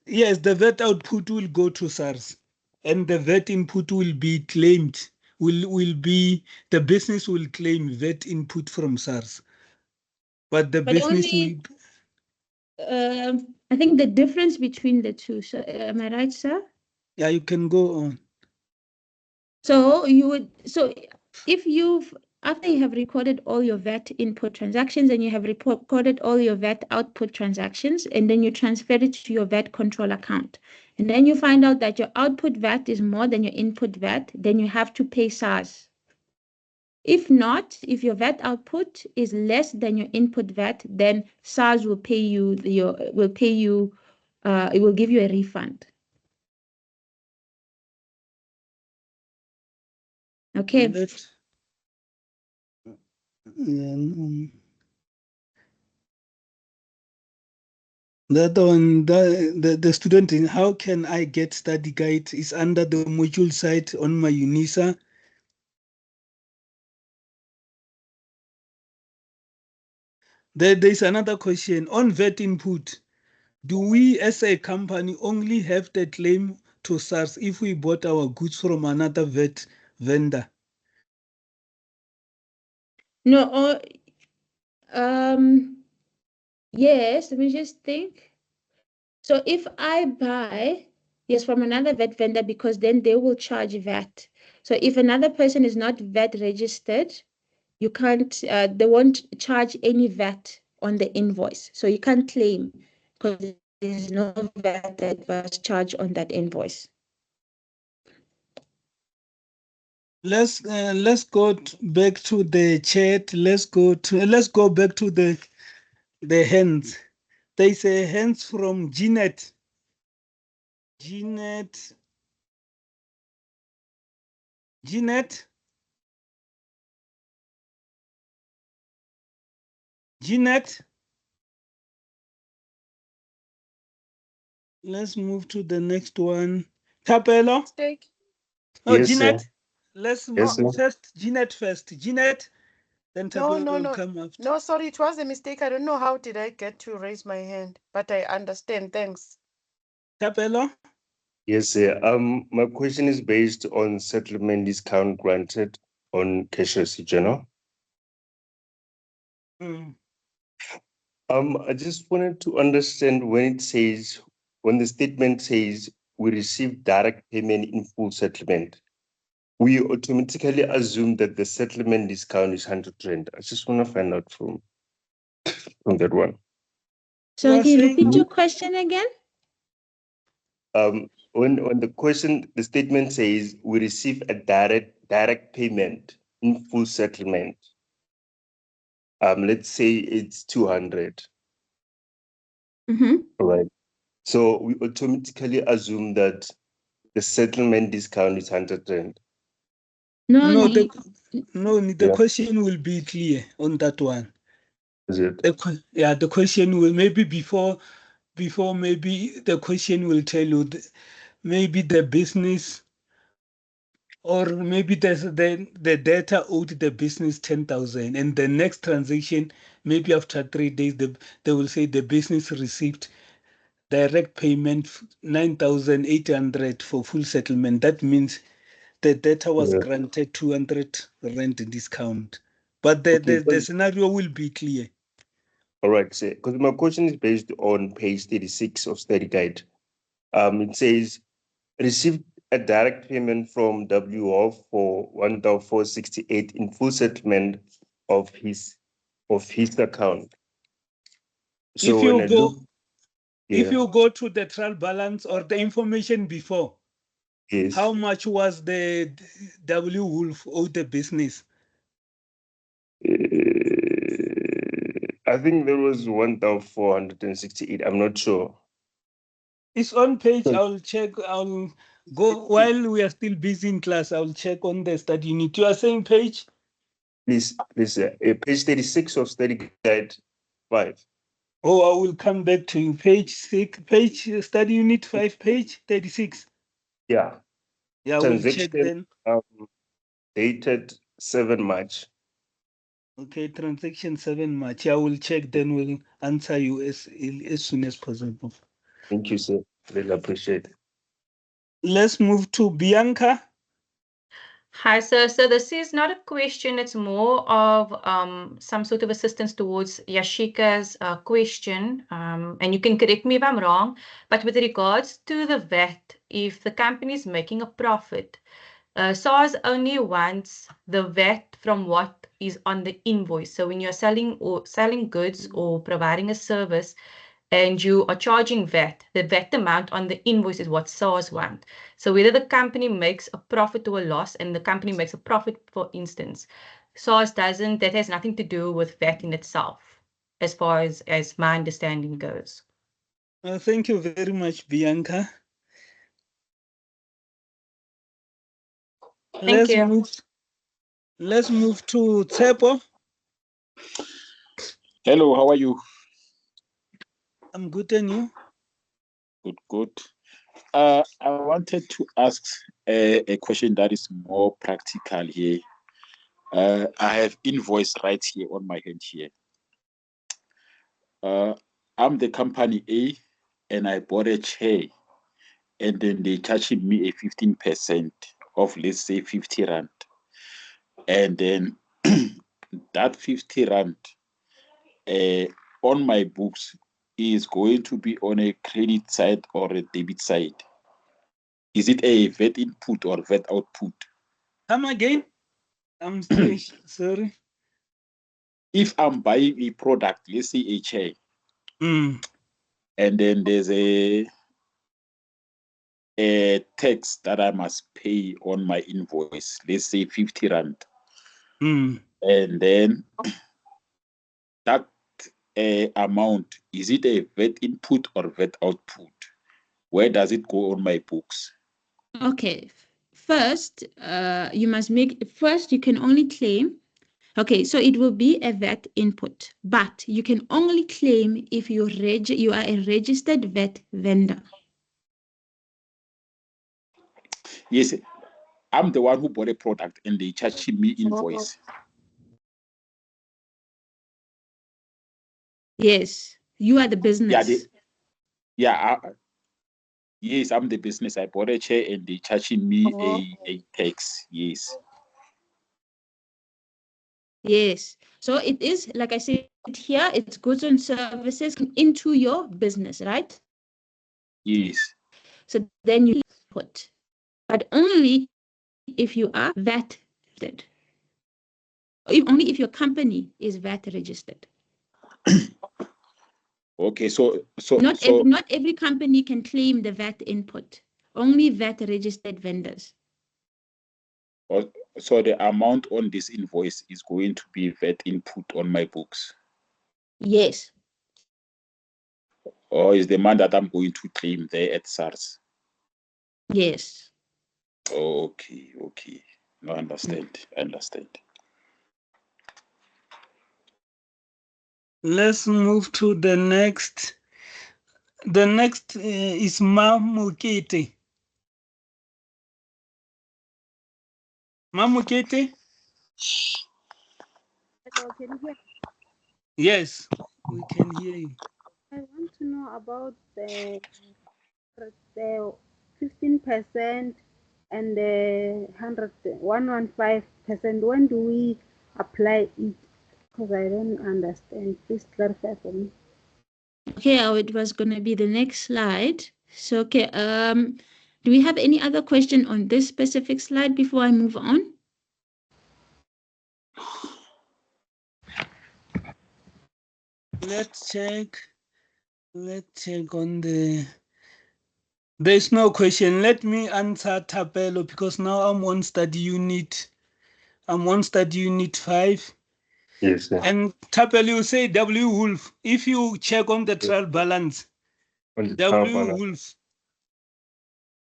Yes, the VAT output will go to SARS and the VAT input will be claimed, will be, the business will claim VAT input from SARS. But the business only, I think the difference between the two, so am I right, sir? Yeah, you can go on. So if after you have recorded all your VAT input transactions and you have recorded all your VAT output transactions, and then you transfer it to your VAT control account, and then you find out that your output VAT is more than your input VAT, then you have to pay SARS. If not, if your VAT output is less than your input VAT, then SARS will pay you it will give you a refund. Okay. The other one, the student in how can I get study guide is under the module site on my UNISA. There's another question on VAT input. Do we as a company only have the claim to SARS if we bought our goods from another VAT vendor? No, yes, let me just think. So if I buy, yes, from another VAT vendor, because then they will charge VAT. So if another person is not VAT registered, you can't, they won't charge any VAT on the invoice. So you can't claim because there's no VAT that was charged on that invoice. Let's go back to the chat. Let's go back to the hands. They say hands from Jeanette. Jeanette. Jeanette. Jeanette. Let's move to the next one. Tapelo. Oh, Yes, Jeanette. sir. Let's Yes, sir. first Jeanette first. Jeanette. Then Tapelo will come after. No, sorry, it was a mistake. I don't know how did I get to raise my hand, but I understand. Thanks. Tapelo. Yes, sir. My question is based on settlement discount granted on cash receipt journal. I just wanted to understand when the statement says we receive direct payment in full settlement, we automatically assume that the settlement discount is 100 rand. I just want to find out from that one. So can you repeat your question again? When the statement says we receive a direct payment in full settlement, let's say it's 200. Right. So we automatically assume that the settlement discount is 100 rand. No, the question will be clear on that one. Is it? The question will maybe before maybe the question will tell you maybe the business or maybe the data owed the business 10,000 and the next transaction maybe after 3 days they will say the business received direct payment 9,800 for full settlement. That means the data was granted 200 rand discount, but the scenario will be clear. All right, sir. Because my question is based on page 36 of study guide. It says received a direct payment from WOF for 1,468 in full settlement of his account. So if you go to the trial balance or the information before, yes, how much was the W Wolf owed the business? I think there was 1,468. I'm not sure. It's on page. I'll check. I'll go while we are still busy in class. I'll check on the study unit. You are saying page? Please, page 36 of study guide 5. Oh, I will come back to you. Page 6, page study unit 5, page 36. Yeah. Yeah, we'll check then. Dated 7 March. Okay, transaction 7 March. I will check then. We'll answer you as soon as possible. Thank you, sir. Really appreciate it. Let's move to Bianca. Hi, sir. So this is not a question, it's more of some sort of assistance towards Yashika's question. And you can correct me if I'm wrong, but with regards to the VAT, if the company is making a profit, SARS only wants the VAT from what is on the invoice. So when you're selling goods or providing a service, and you are charging VAT, the VAT amount on the invoice is what SARS want. So whether the company makes a profit or a loss, and the company makes a profit, for instance, SARS doesn't, that has nothing to do with VAT in itself, as far as my understanding goes. Thank you very much, Bianca. Thank you. Let's move to Tsepo. Hello, how are you? I'm good, and you? Good. I wanted to ask a question that is more practical here. I have invoice right here on my hand here. I'm the company A, and I bought a chair, and then they charging me a 15% of, let's say, 50 rand. And then that 50 rand on my books is going to be on a credit side or a debit side. Is it a VAT input or VAT output? Come again? I'm still sorry. If I'm buying a product, let's say a chair, and then there's a a tax that I must pay on my invoice, let's say 50 Rand. Mm. And then that amount, is it a VAT input or VAT output? Where does it go on my books? Okay. First, you can only claim. Okay, so it will be a VAT input, but you can only claim if you are a registered VAT vendor. Yes, I'm the one who bought a product and they charging me invoice. Yes, you are the business. Yes, I'm the business. I bought a chair and they charging me a tax. Yes. Yes. So it is, like I said here, it's goods and services into your business, right? Yes. So then you put, but only if you are VAT registered. Only if your company is VAT registered. Okay, so Not every company can claim the VAT input. Only VAT registered vendors. so the amount on this invoice is going to be VAT input on my books. Yes. Or is the amount that I'm going to claim there at SARS? Yes. Okay. No, I understand. Let's move to the next. The next is Mamukete. Mamukete? Hello, can you hear? Yes, we can hear you. I want to know about the 15% and the 115%. When do we apply it? Because I don't understand. Please clarify for me. Okay, it was going to be the next slide. So, okay, do we have any other question on this specific slide before I move on? Let's check on the. There's no question. Let me answer Tapelo because now I'm on study unit. I'm on study unit 5. Yes, sir. And Tapelo, you say W Wolf. If you check on the trial balance, On the trial W balance. Wolf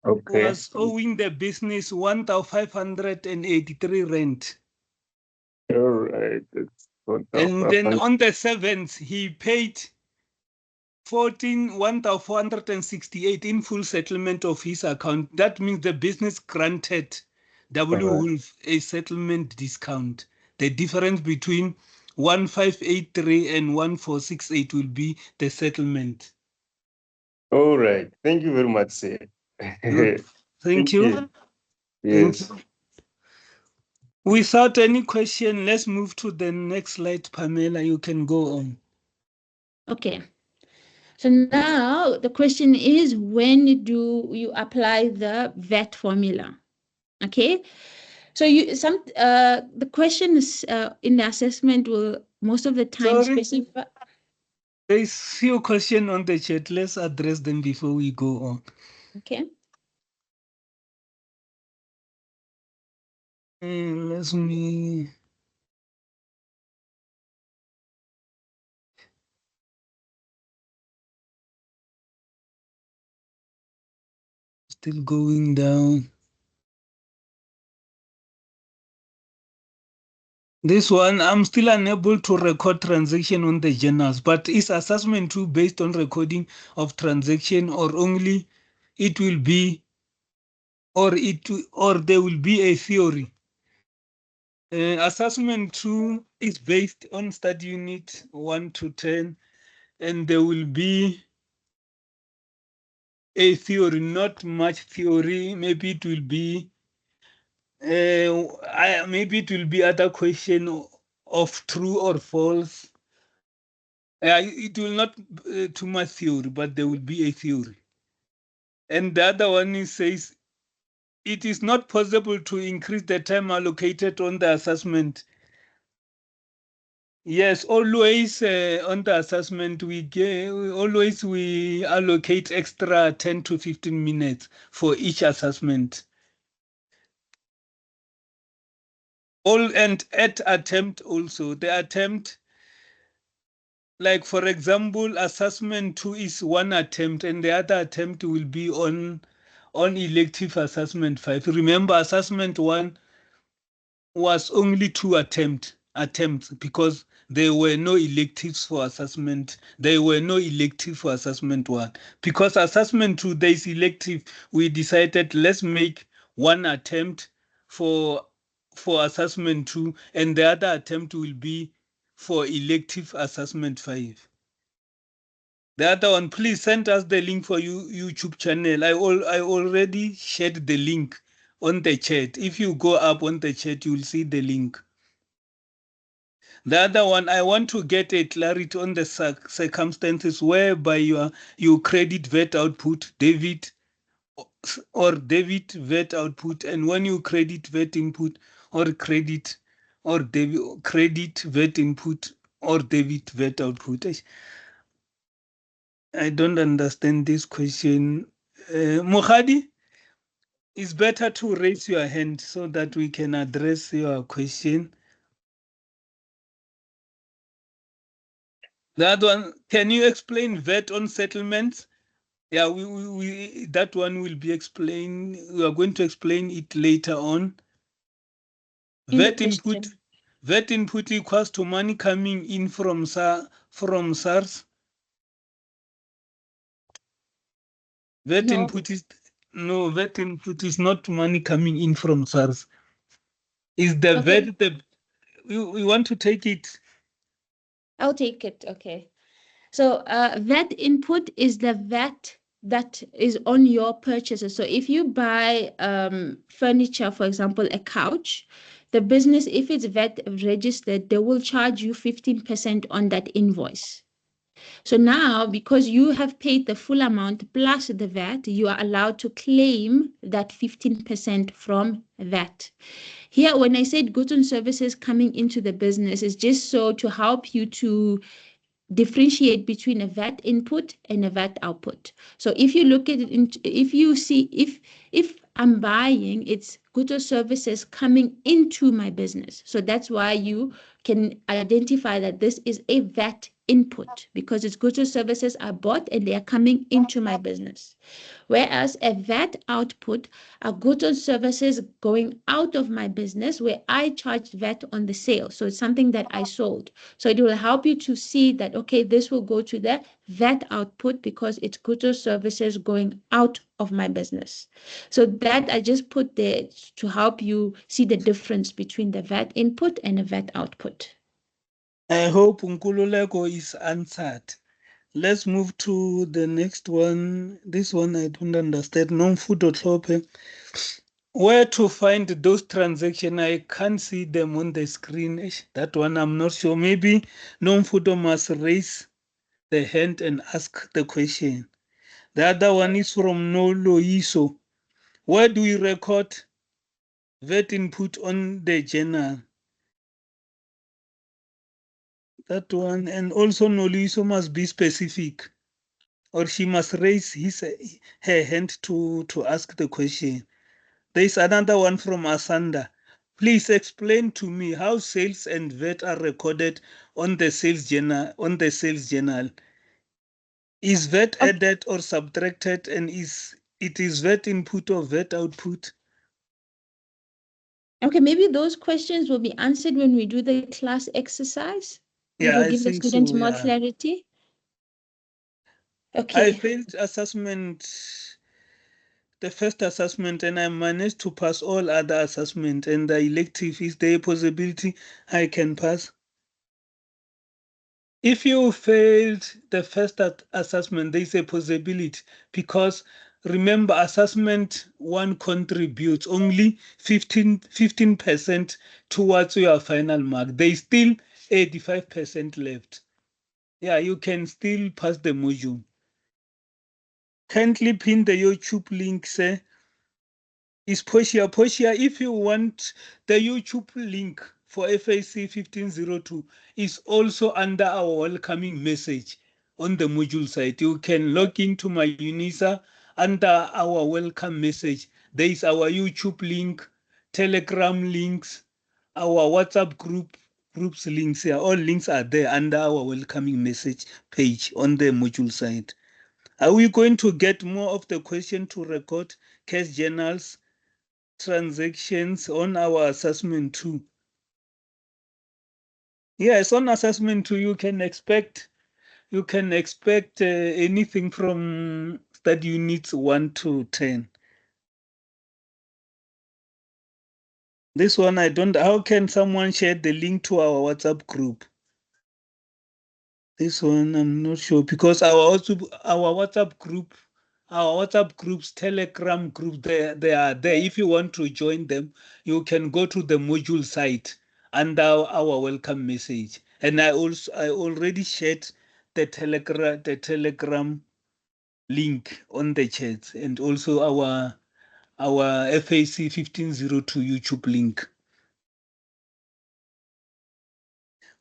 Okay. was owing the business 1,583 rand. All right. And then on the 7th, he paid 1,468 in full settlement of his account. That means the business granted W Wolf a settlement discount. The difference between 1,583 and 1,468 will be the settlement. All right. Thank you very much, sir. Thank you. Yes. Without any question, let's move to the next slide, Pamela. You can go on. Okay. So now the question is, when do you apply the VAT formula? Okay. So the question is in the assessment will most of the time specify. There's few questions on the chat. Let's address them before we go on. Okay. Let me. Still going down. This one, I'm still unable to record transaction on the journals, but is assessment 2 based on recording of transaction or only it will be, or there will be a theory? Assessment 2 is based on study unit 1 to 10, and there will be a theory, not much theory. Maybe it will be other question of true or false. It will not too much theory, but there will be a theory. And the other one says it is not possible to increase the time allocated on the assessment Yes, always on the assessment we allocate extra 10 to 15 minutes for each assessment. And at attempt also, the attempt, like for example, assessment 2 is one attempt and the other attempt will be on elective assessment 5. Remember, assessment 1 was only 2 attempts because there were no electives for assessment. There were no elective for assessment 1. Because assessment 2, there is elective, we decided let's make one attempt for assessment 2 and the other attempt will be for elective assessment 5. The other one, please send us the link for YouTube channel. I already shared the link on the chat. If you go up on the chat, you will see the link. The other one, I want to get a clarity on the circumstances whereby you credit VAT output, debit or debit VAT output, and when you credit VAT input or credit or debit credit VAT input or debit VAT output. I don't understand this question. Mohadi, it's better to raise your hand so that we can address your question. The other one, can you explain VAT on settlements? Yeah, we that one will be explained. We are going to explain it later on. VAT input equals to money coming in from SARS. VAT input is not money coming in from SARS. Is the VAT we want to take it? I'll take it. Okay. So VAT input is the VAT that is on your purchases. So if you buy furniture, for example, a couch, the business, if it's VAT registered, they will charge you 15% on that invoice. So now, because you have paid the full amount plus the VAT, you are allowed to claim that 15% from VAT. Here, when I said goods and services coming into the business, is just so to help you to differentiate between a VAT input and a VAT output. So if you look at it, if you see, if I'm buying, it's goods or services coming into my business. So that's why you can identify that this is a VAT input because it's goods or services I bought and they are coming into my business. Whereas a VAT output are goods or services going out of my business where I charged VAT on the sale. So it's something that I sold. So it will help you to see that, okay, this will go to the VAT output because it's goods or services going out of my business. So that I just put there to help you see the difference between the VAT input and a VAT output. I hope Nkululeko is answered. Let's move to the next one. This one I don't understand. Non-food.shop. Where to find those transactions? I can't see them on the screen. That one I'm not sure. Maybe non-food must raise the hand and ask the question. The other one is from Noloiso. Where do we record VAT input on the journal? That one, and also Noliso must be specific, or she must raise her hand to ask the question. There is another one from Asanda. Please explain to me how sales and VAT are recorded on the sales journal. Is VAT added or subtracted, and is VAT input or VAT output? Okay, maybe those questions will be answered when we do the class exercise. It Yeah, will I give the think students so. more Yeah. clarity. I Okay. failed assessment, the first assessment, and I managed to pass all other assessments. And the elective, is there a possibility I can pass? If you failed the first assessment, there is a possibility because remember, assessment 1 contributes only 15% towards your final mark. There is still 85% left. Yeah, you can still pass the module. Kindly pin the YouTube link, sir. Is Portia. If you want the YouTube link, for FAC 1502 is also under our welcoming message on the module site. You can log into my UNISA under our welcome message. There is our YouTube link, Telegram links, our WhatsApp groups links here. All links are there under our welcoming message page on the module site. Are we going to get more of the question to record cash journals, transactions on our assessment too? Yes, on assessment too, you can expect anything from study units 1 to 10. This one I don't. How can someone share the link to our WhatsApp group? This one I'm not sure because our WhatsApp groups, Telegram group, they are there. If you want to join them, you can go to the module site under our welcome message. And I already shared the Telegram link on the chat, and also our FAC 1502 YouTube link.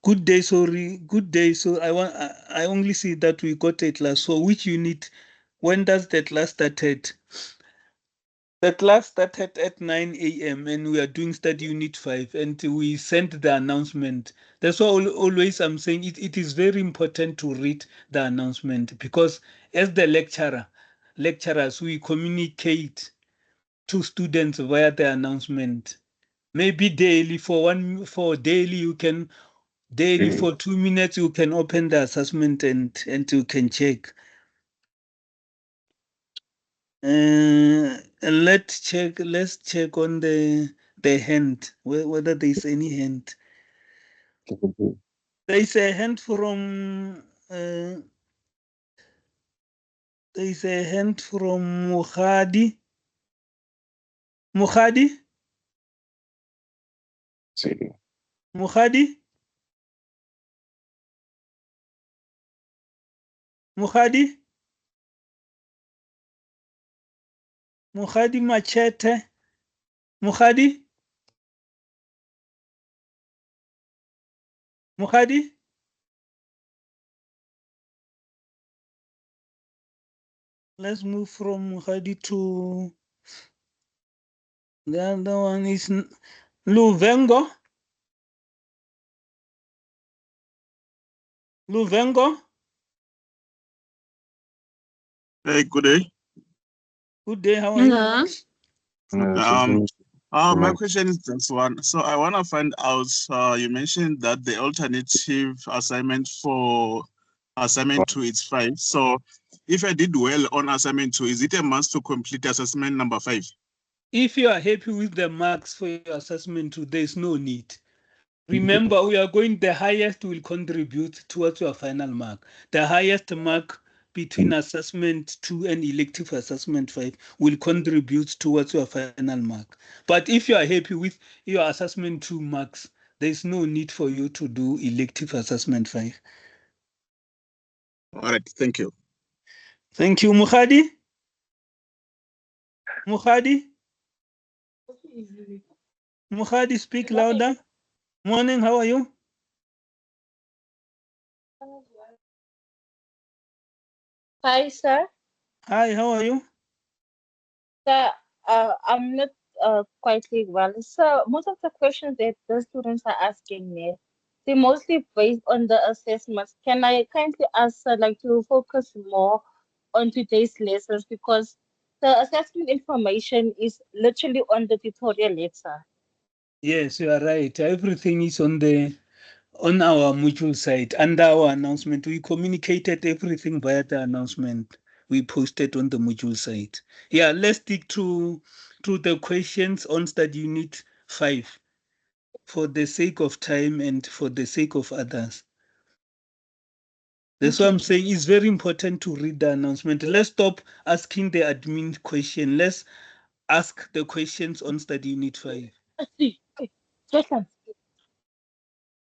Good day, sorry. Good day. So I only see that we got a class. So which unit? When does the class started? The class started at 9 a.m. and we are doing study unit 5 and we sent the announcement. That's why always I'm saying it is very important to read the announcement because as the lecturers, we communicate to students via the announcement. Maybe daily for daily you can daily for 2 minutes you can open the assessment and you can check. Let's check on the hand whether there is any hand. There is a hand from Mukhadi. Mukhadi? Mukhadi? Mukhadi? Mukhadi Machete? Mukhadi? Mukhadi? Let's move from Mukhadi to the other one is Luvengo. Luvengo? Hey, good day. Good day, how are you? My question is this one. So I want to find out, you mentioned that the alternative assignment for assignment 2 is 5. So if I did well on assignment 2, is it a must to complete assessment number 5? If you are happy with the marks for your assessment 2, there is no need. Remember, we are going, the highest will contribute towards your final mark. The highest mark between assessment 2 and elective assessment 5 will contribute towards your final mark. But if you are happy with your assessment 2 marks, there is no need for you to do elective assessment 5. All right, thank you. Thank you, Mukhadi. Mukhadi? Mukhadi, speak louder. Morning, how are you? Hi, sir. Hi, how are you? Sir, I'm not quite well. So most of the questions that the students are asking me, they're mostly based on the assessments. Can I kindly ask, sir, like to focus more on today's lessons because the assessment information is literally on the tutorial letter. Yes, you are right. Everything is on our module site under our announcement. We communicated everything via the announcement we posted on the module site. Yeah, let's stick to the questions on study unit 5 for the sake of time and for the sake of others. That's why I'm saying it's very important to read the announcement. Let's stop asking the admin question. Let's ask the questions on study unit 5. Okay.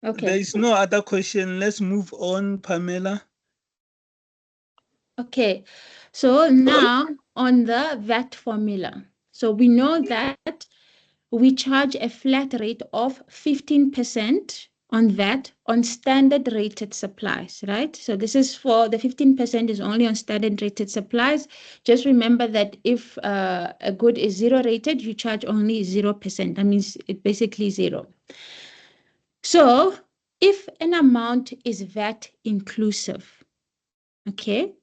There is no other question. Let's move on, Pamela. Okay, so now on the VAT formula. So we know that we charge a flat rate of 15% on VAT on standard rated supplies, right? So this is for the 15% is only on standard rated supplies. Just remember that if a good is 0 rated, you charge only 0%. That means it basically 0. So if an amount is VAT inclusive, okay,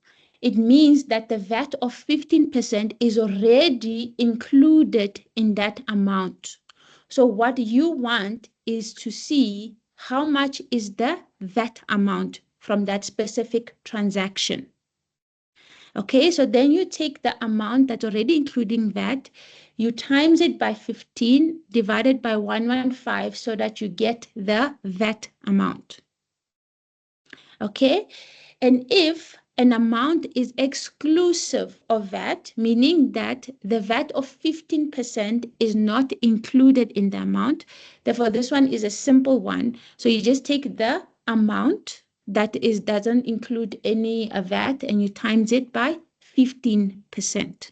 it means that the VAT of 15% is already included in that amount. So what you want is to see how much is the VAT amount from that specific transaction. Okay, so then you take the amount that's already including VAT, you times it by 15 divided by 115 so that you get the VAT amount. Okay, and if an amount is exclusive of VAT, meaning that the VAT of 15% is not included in the amount, therefore this one is a simple one. So you just take the amount that doesn't include any VAT and you times it by 15%.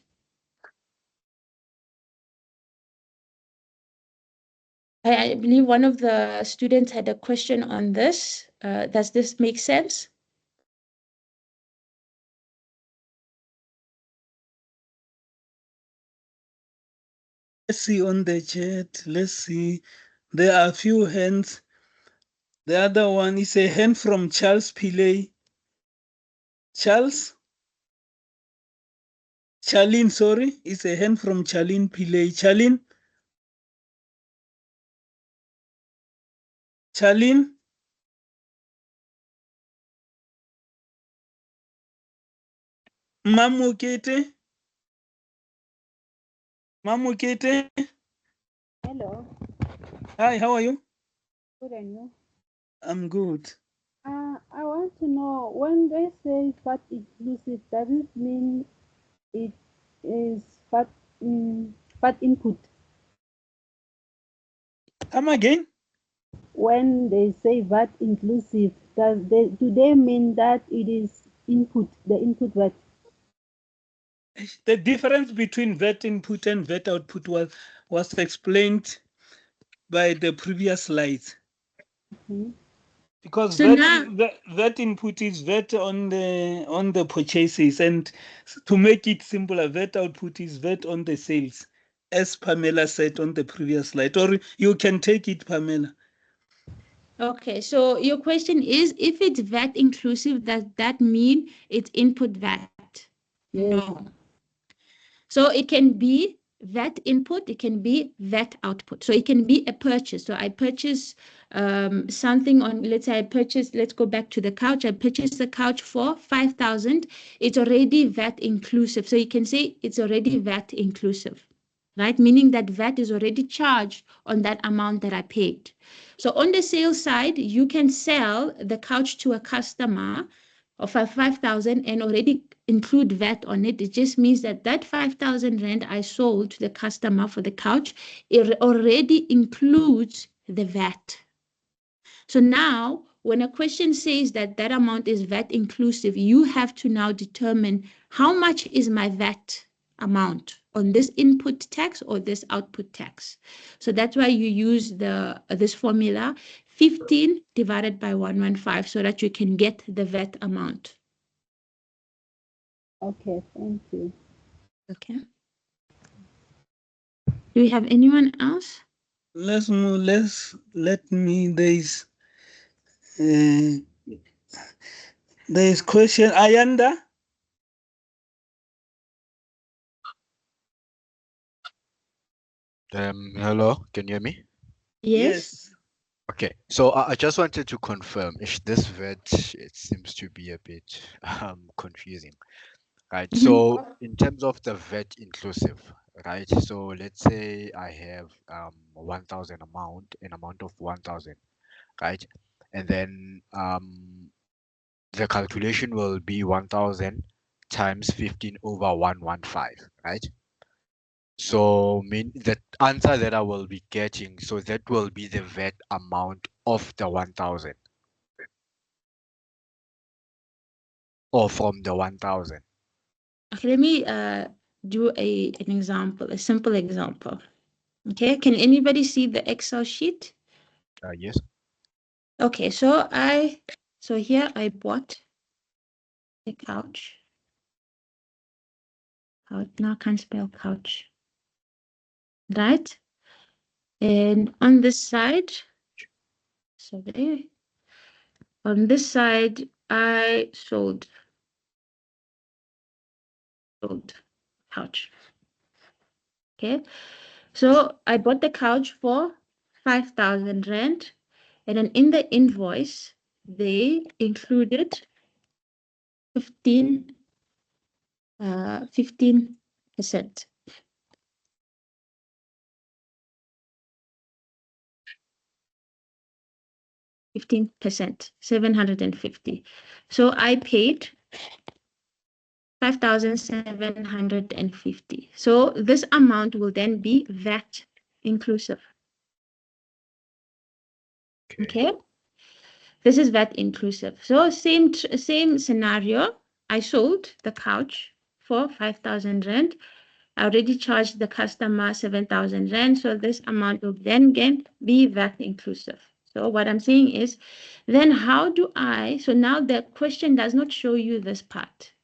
I believe one of the students had a question on this. Does this make sense? Let's see on the chat. Let's see. There are a few hands. The other one is a hand from Charles Pillay. Charlene, sorry. It's a hand from Charlene Pillay. Charlene? Mamukete? Hello, Hi, how are you? good and you? I'm good. I want to know when they say fat inclusive, does it mean it is fat input? Come again? When they say VAT inclusive, do they mean that it is input, the input VAT? The difference between VAT input and VAT output was explained by the previous slides. Mm-hmm. Because So now, VAT input is VAT on the purchases, and to make it simpler, VAT output is VAT on the sales, as Pamela said on the previous slide. Or you can take it, Pamela. okay, so your question is, if it's VAT inclusive, does that mean it's input VAT? Yes. No. So it can be VAT input, it can be VAT output. So it can be a purchase. So I purchase something on, let's say I purchase, let's go back to the couch. I purchased the couch for 5,000. It's already VAT inclusive. So you can say it's already VAT inclusive, right? Meaning that VAT is already charged on that amount that I paid. So on the sales side, you can sell the couch to a customer of 5,000 and already include VAT on it. It just means that that 5,000 rand I sold to the customer for the couch, it already includes the VAT. So now, when a question says that that amount is VAT inclusive, you have to now determine how much is my VAT amount on this input tax or this output tax. So that's why you use this formula, 15 divided by 115, so that you can get the VAT amount. Okay, thank you. Okay. Do we have anyone else? Let's move. There's question. Ayanda? Hello, can you hear me? Yes. Okay, so I just wanted to confirm if this VAT, it seems to be a bit confusing, right? So in terms of the VAT inclusive, right? So let's say I have 1,000 an amount of 1,000, right? And then the calculation will be 1,000 times 15 over 115, right? So mean the answer that I will be getting, so that will be the VAT amount of the 1,000 or from the 1,000. Okay, let me do an example, a simple example. Okay, can anybody see the Excel sheet? Yes. Okay, so here I bought a couch. Now I can't spell couch. Right? And on this side, sorry, on this side, I sold couch. Okay, so I bought the couch for 5,000 rand, and then in the invoice, they included 15%. 15%, 750. So I paid 5,750. So this amount will then be VAT inclusive. Okay. This is VAT inclusive. So same scenario. I sold the couch for 5,000 rand. I already charged the customer 7,000 rand. So this amount will then again be VAT inclusive. So what I'm saying is, then how do I, so now the question does not show you this part.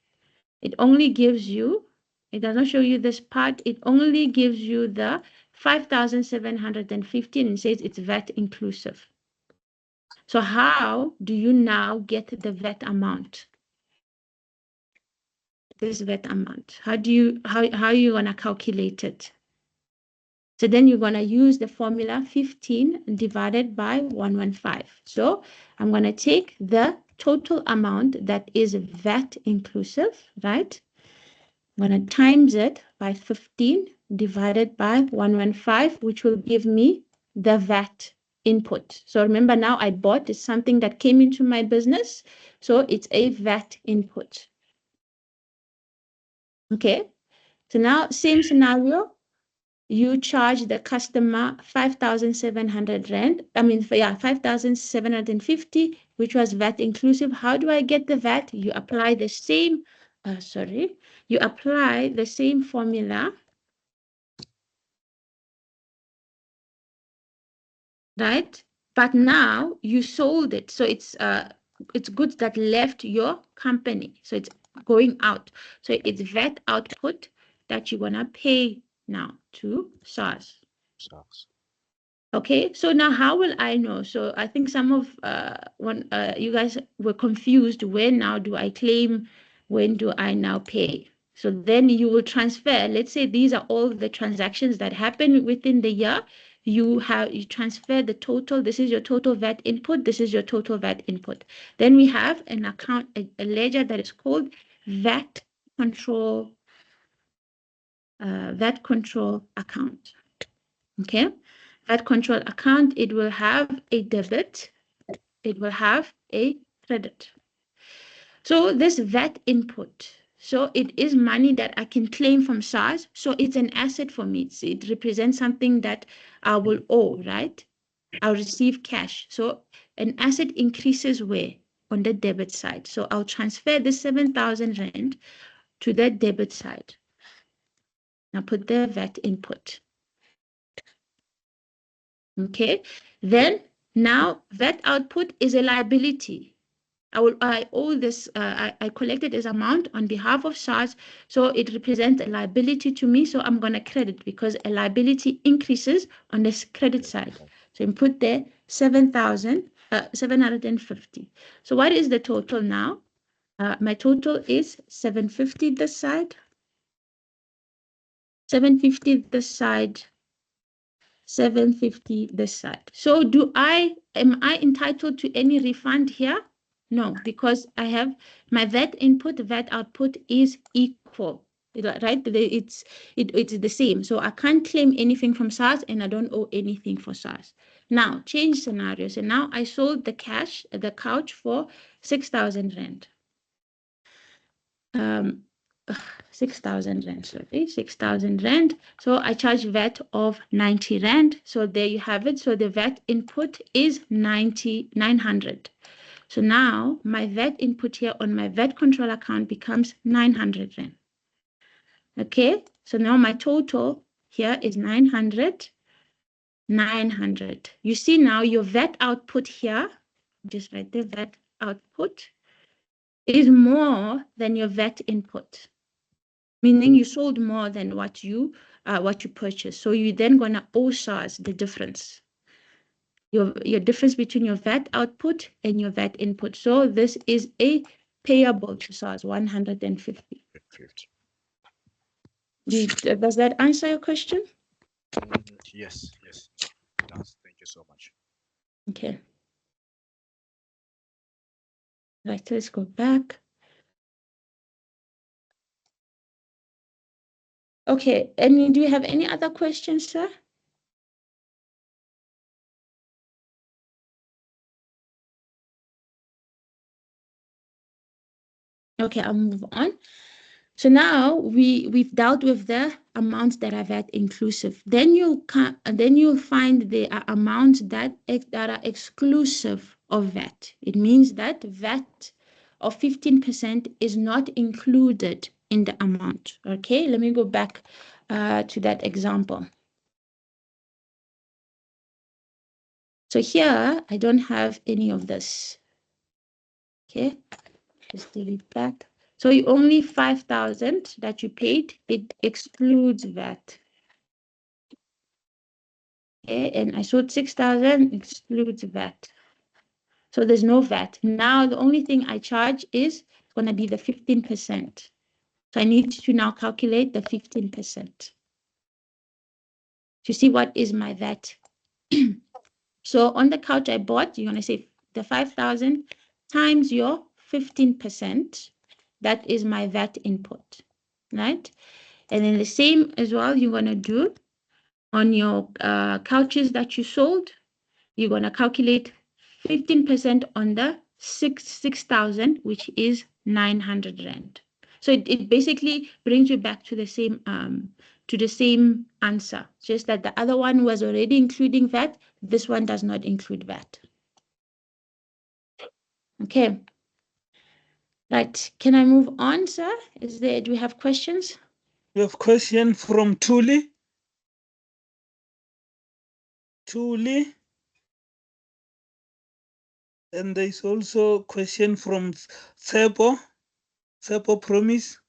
It only gives you, it does not show you this part. It only gives you the 5,750 and says it's VAT inclusive. So how do you now get the VAT amount? This VAT amount. How are you gonna calculate it? So then you're gonna use the formula 15 divided by 115. So I'm gonna take the total amount that is VAT inclusive, right? I'm going to times it by 15 divided by 115, which will give me the VAT input. So remember now I bought is something that came into my business. So it's a VAT input. Okay. So now same scenario. You charge the customer 5,700 rand. 5,750, which was VAT inclusive. How do I get the VAT? You apply the same, you apply the same formula, right? But now you sold it. So it's goods that left your company. So it's going out. So it's VAT output that you're gonna pay now to SARS. Okay, so now how will I know? So I think some of you guys were confused. When now do I claim? When do I now pay? So then you will transfer. Let's say these are all the transactions that happen within the year. You transfer the total. This is your total VAT input. This is your total VAT input. Then we have an account, a ledger that is called VAT control account. Okay, VAT control account, it will have a debit, it will have a credit. So this VAT input, so it is money that I can claim from SARS. So it's an asset for me. It represents something that I will owe, right? I'll receive cash. So an asset increases where? On the debit side. So I'll transfer the 7,000 rand to the debit side. Now put the VAT input. Okay, then now VAT output is a liability. I owe this, I collected this amount on behalf of SARS, so it represents a liability to me, so I'm going to credit because a liability increases on this credit side. So you put there 750. So what is the total now? My total is 750 this side, 750 this side, 750 this side. So am I entitled to any refund here? No, because I have my VAT input, VAT output is equal, right? It's the same. So I can't claim anything from SARS and I don't owe anything for SARS. Now, change scenario. So now I sold the couch for 6,000 rand. 6,000 rand, sorry, 6,000 rand. So I charge VAT of 90 rand. So there you have it. So the VAT input is 900. So now my VAT input here on my VAT control account becomes 900 rand. Okay, so now my total here is 900 900. You see now your VAT output here, just write the VAT output, is more than your VAT input, meaning you sold more than what you purchased. So you're then going to owe SARS the difference. Your difference between your VAT output and your VAT input. So this is a payable to SARS, 150. Does that answer your question? Yes, yes. It does. Thank you so much. Okay. Right, let's go back. Okay, do you have any other questions, sir? Okay, I'll move on. So now we've dealt with the amounts that are VAT inclusive. Then you'll find the amounts that are exclusive of VAT. It means that VAT of 15% is not included in the amount. Okay, let me go back to that example. So here I don't have any of this. Okay, just delete that. So you only 5,000 that you paid, it excludes VAT. Okay, and I sold 6,000, excludes VAT. So there's no VAT. Now the only thing I charge is going to be the 15%. So I need to now calculate the 15%. To see what is my VAT. So on the couch I bought, you're going to say the 5,000 times your 15%. That is my VAT input, right? And then the same as well, you're going to do on your couches that you sold. You're going to calculate 15% on the 6,000, which is 900 Rand. So it basically brings you back to the same answer, just that the other one was already including VAT. This one does not include VAT. Okay. Right. Can I move on, sir? Do we have questions? We have question from Tuli. Tuli. And there's also a question from Sebo. Sebo Promise.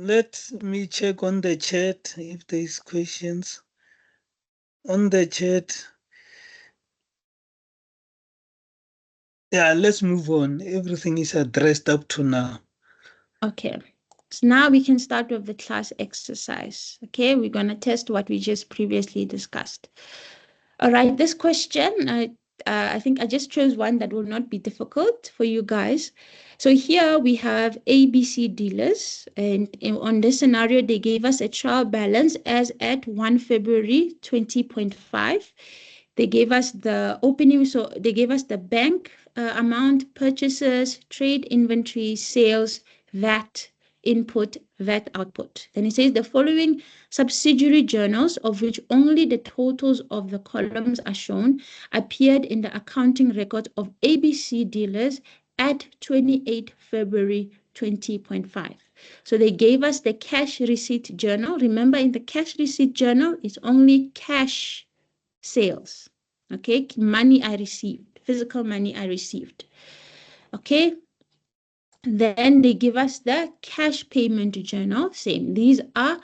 Let me check on the chat if there's questions. On the chat. Yeah, let's move on. Everything is addressed up to now. Okay. So now we can start with the class exercise. Okay, we're going to test what we just previously discussed. All right, this question, I think I just chose one that will not be difficult for you guys. So here we have ABC dealers, and on this scenario, they gave us a trial balance as at 1 February 20.5. They gave us the opening, so they gave us the bank amount, purchases, trade inventory, sales, VAT input, VAT output. Then it says the following subsidiary journals, of which only the totals of the columns are shown, appeared in the accounting records of ABC dealers at 28 February 20.5. So they gave us the cash receipt journal. Remember, in the cash receipt journal, it's only cash sales. Okay, money I received, physical money I received. Okay. Then they give us the cash payment journal. Same. These are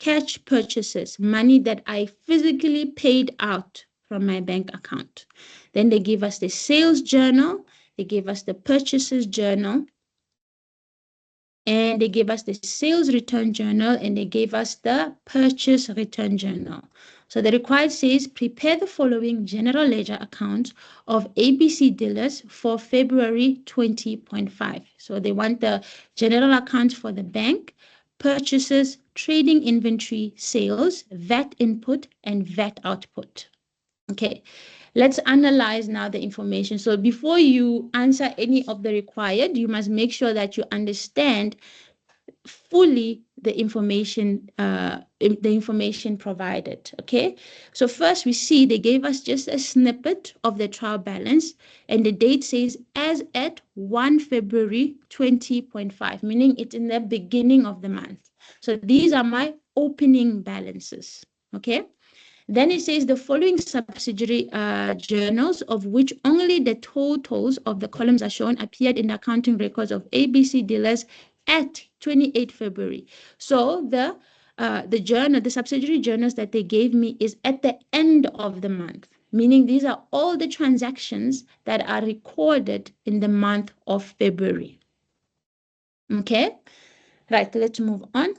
cash purchases, money that I physically paid out from my bank account. Then they give us the sales journal. They give us the purchases journal. And they gave us the sales return journal, and they gave us the purchase return journal. So the required says, prepare the following general ledger accounts of ABC dealers for February 20.5. So they want the general accounts for the bank, purchases, trading inventory, sales, VAT input, and VAT output. Okay, let's analyze now the information. So before you answer any of the required, you must make sure that you understand fully the information provided. Okay, so first we see they gave us just a snippet of the trial balance, and the date says as at 1 February 20.5, meaning it's in the beginning of the month. So these are my opening balances. Okay. Then it says the following subsidiary journals, of which only the totals of the columns are shown, appeared in the accounting records of ABC dealers at 28 February. So the journal, the subsidiary journals that they gave me is at the end of the month, meaning these are all the transactions that are recorded in the month of February. Okay, right, let's move on.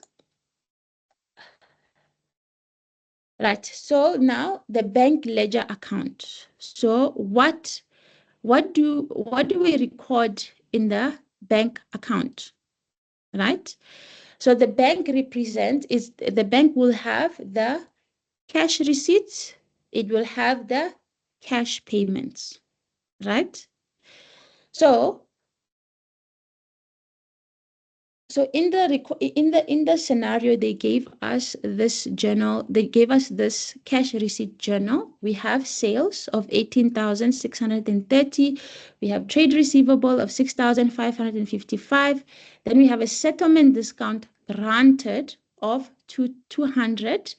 Right, so now the bank ledger account. So what do we record in the bank account? Right? So the bank the bank will have the cash receipts, it will have the cash payments, right? So in the scenario, they gave us this journal, they gave us this cash receipt journal. We have sales of 18,630. We have trade receivable of 6,555. Then we have a settlement discount granted of 200.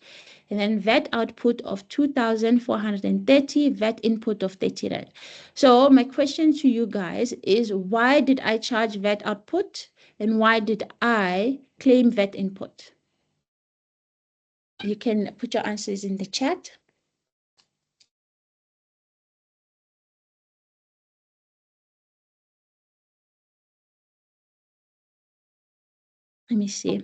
And then VAT output of 2,430, VAT input of 30 rand. So my question to you guys is, why did I charge VAT output? And why did I claim VAT input? You can put your answers in the chat. Let me see.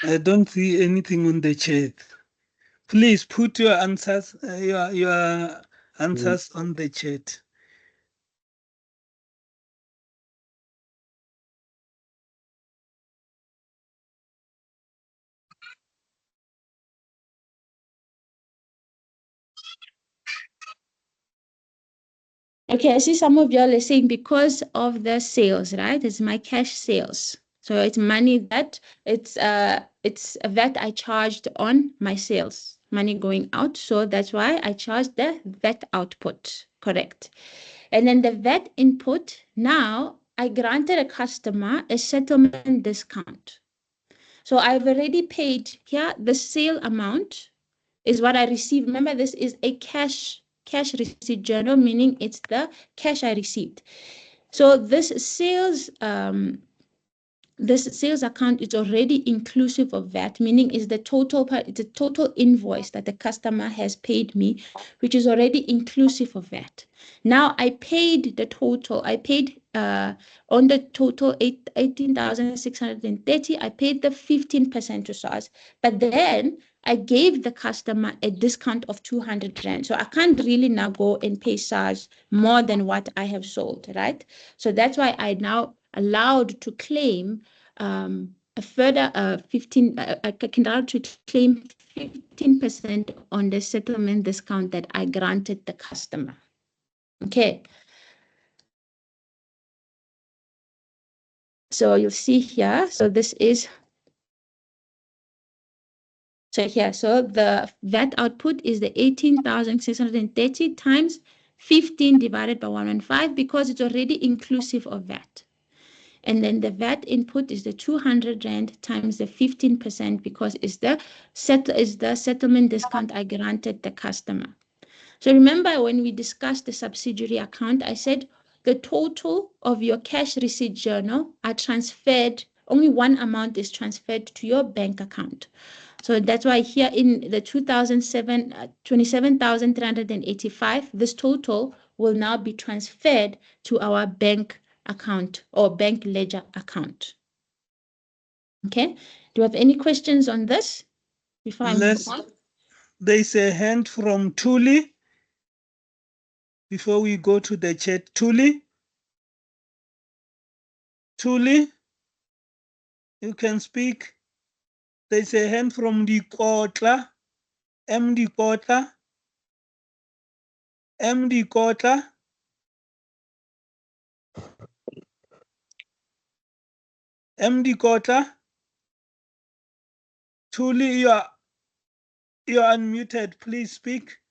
I don't see anything on the chat. Please put your answers, your answers on the chat. Okay, I see some of y'all are saying because of the sales, right? It's my cash sales. So it's money that it's a VAT I charged on my sales, money going out. So that's why I charged the VAT output, correct? And then the VAT input, now I granted a customer a settlement discount. So I've already paid here, the sale amount is what I received. Remember, this is a cash receipt journal, meaning it's the cash I received. So this sales account is already inclusive of VAT, meaning it's the total invoice that the customer has paid me, which is already inclusive of VAT. Now I paid the total. I paid on the total 18,630. I paid the 15% to SARS, but then I gave the customer a discount of 200 rand. So I can't really now go and pay SARS more than what I have sold, right? So that's why I now allowed to claim a further 15. I can allow to claim 15% on the settlement discount that I granted the customer. Okay. So you'll see here. So this is. So here, so the VAT output is the 18,630 times 15 divided by 115 because it's already inclusive of VAT. And then the VAT input is the 200 rand times the 15% because it's the settlement discount I granted the customer. So remember when we discussed the subsidiary account, I said the total of your cash receipt journal are transferred, only one amount is transferred to your bank account. So that's why here in the 27,385, this total will now be transferred to our bank account or bank ledger account. Okay. Do you have any questions on this before I move on? There's a hand from Tuli. Before we go to the chat, Tuli, you can speak. There's a hand from the Kotla, MD Kotla, MD Kotla. MD Kotla. Tuli, you're unmuted. Please speak.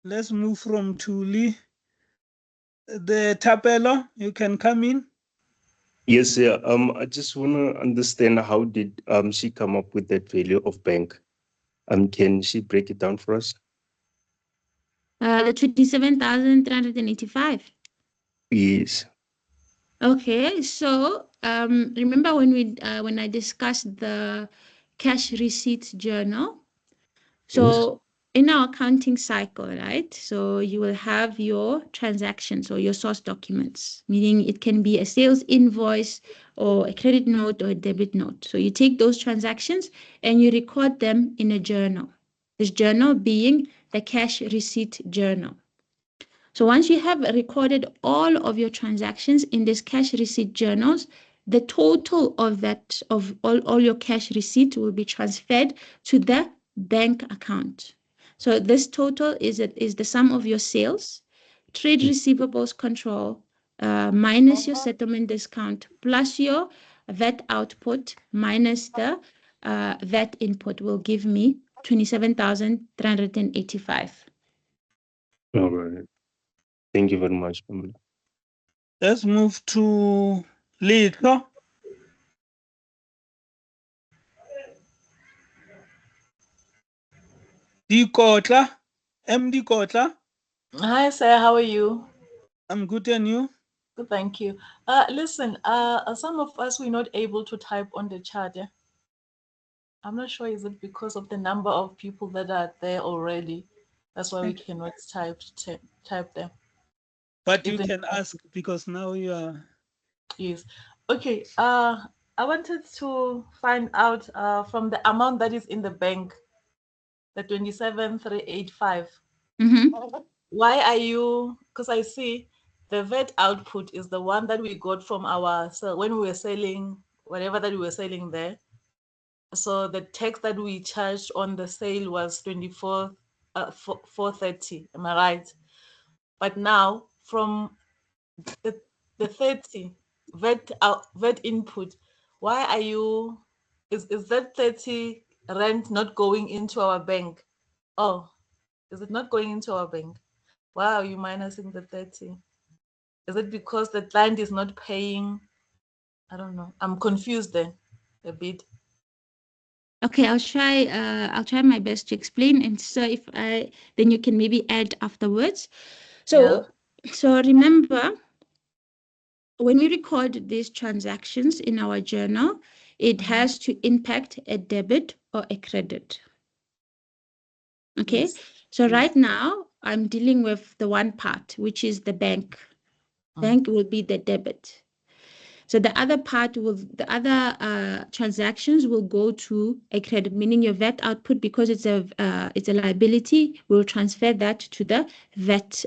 Let's move from Tuli. The Tapelo, you can come in. Yes, sir. I just want to understand how did she come up with that value of bank? Can she break it down for us? The 27,385. Yes. Okay, so remember when I discussed the cash receipts journal? So in our accounting cycle, right? So you will have your transactions or your source documents, meaning it can be a sales invoice or a credit note or a debit note. So you take those transactions and you record them in a journal. This journal being the cash receipt journal. So once you have recorded all of your transactions in this cash receipt journals, the total of that of all your cash receipt will be transferred to the bank account. So this total is the sum of your sales, trade receivables control, minus your settlement discount, plus your VAT output, minus the VAT input will give me 27,385. All right. Thank you very much, Pamela. Let's move to Lito. Dikotla, MD Kotla. Hi, sir. How are you? I'm good, and you? Good, thank you. Listen, some of us we're not able to type on the chat. Yeah? I'm not sure, is it because of the number of people that are there already? That's why we cannot type them. But you can ask because now you are. Yes. Okay. I wanted to find out from the amount that is in the bank, the 27,385. Why are you? Because I see the VAT output is the one that we got from our sale when we were selling whatever that we were selling there. So the tax that we charged on the sale was 430. Am I right? But now from the 30 VAT input, why are you? Is that 30 rent not going into our bank? Oh, is it not going into our bank? Why are you minusing the 30? Is it because the client is not paying? I don't know. I'm confused there a bit. Okay, I'll try my best to explain, and so then you can maybe add afterwards. So remember, when we record these transactions in our journal, it has to impact a debit or a credit. Okay, so right now I'm dealing with the one part, which is the bank. Bank will be the debit. So the other transactions will go to a credit, meaning your VAT output, because it's a liability, will transfer that to the VAT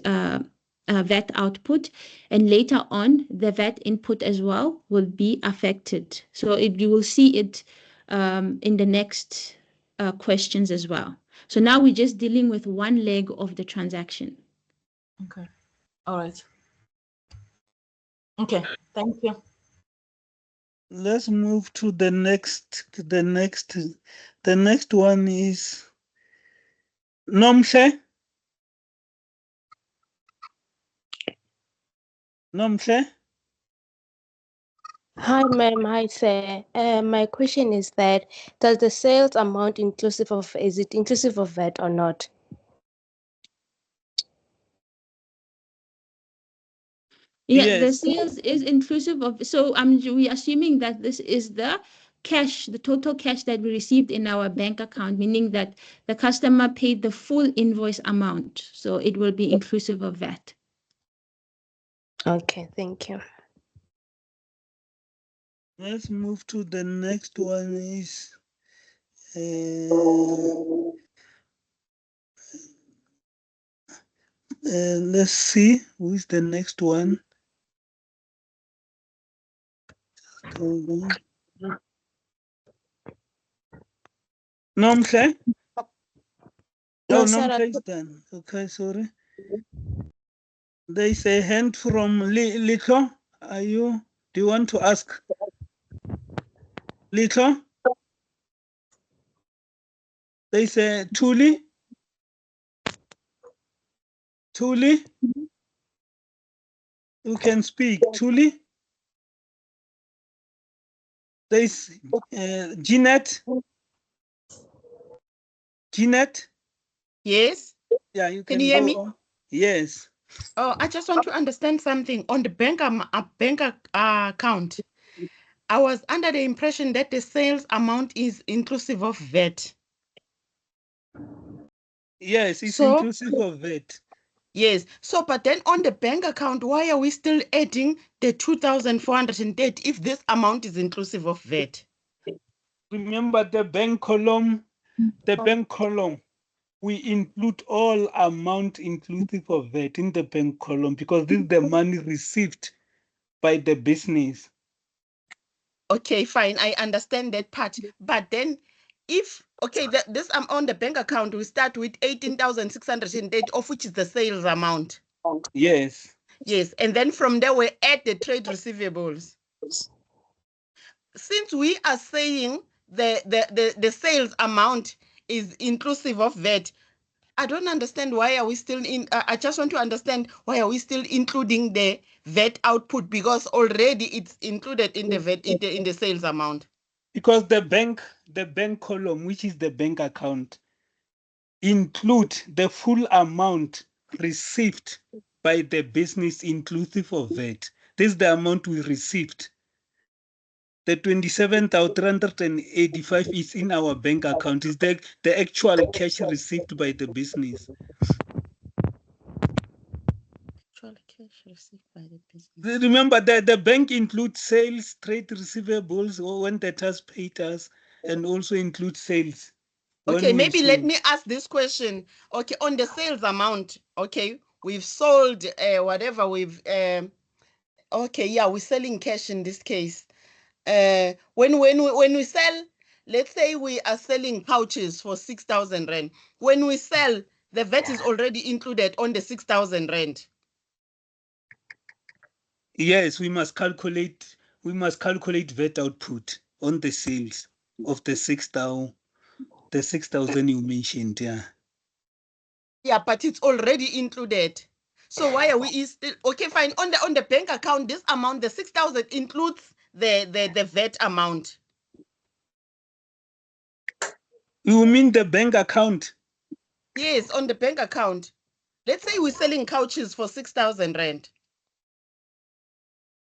output, and later on the VAT input as well will be affected. So you will see it in the next questions as well. So now we're just dealing with one leg of the transaction. Okay. All right. Okay. Thank you. Let's move to the next. The next one is Nomhle. Nomhle. Hi, ma'am. Hi, sir. My question is that does the sales amount is it inclusive of VAT or not? Yeah, the sales is inclusive of, so we assuming that this is the cash, the total cash that we received in our bank account, meaning that the customer paid the full invoice amount. So it will be inclusive of that. Okay, thank you. Let's move to the next one is let's see who is the next one. Nomhle? No, Oh, sir, Nomhle is done. Okay, sorry. There is a hand from Lito. Do you want to ask? Lito? There is a Tuli. Tuli? You can speak. Tuli? There's Jeanette. Jeanette? Yes. Yeah, you Can can you hear go me? on. Yes. Oh, I just want to understand something on the bank account. I was under the impression that the sales amount is inclusive of VAT. Yes, it's So, inclusive of VAT. yes. So, but then on the bank account, why are we still adding the 2,430 if this amount is inclusive of VAT? Remember the bank column, we include all amount inclusive of VAT in the bank column because this is the money received by the business. Okay, fine. I understand that part. But then if, okay, this on the bank account, we start with 18,608, of which is the sales amount. Yes. Yes. And then from there, we add the trade receivables. Since we are saying the sales amount is inclusive of VAT, I don't understand why are we still in. I just want to understand why are we still including the VAT output, because already it's included in the VAT in the sales amount. Because the bank column, which is the bank account, include the full amount received by the business inclusive of VAT. This is the amount we received. The 27,385 is in our bank account. Is the actual cash received by the business. Actual cash received by the business. Remember that the bank includes sales, trade receivables, or when debtors paid us, and also includes sales. Okay, maybe let me ask this question. Okay, on the sales amount, okay, we've sold whatever we've okay, yeah, we're selling cash in this case. When we sell, let's say we are selling pouches for 6,000 rand. When we sell, the VAT is already included on the 6,000 rand. Yes, we must calculate VAT output on the sales of the 6,000 you mentioned, yeah. Yeah, but it's already included. So why are we still okay? Fine. On the bank account, this amount, the 6,000, includes the VAT amount. You mean the bank account? Yes, on the bank account. Let's say we're selling couches for 6,000 rand.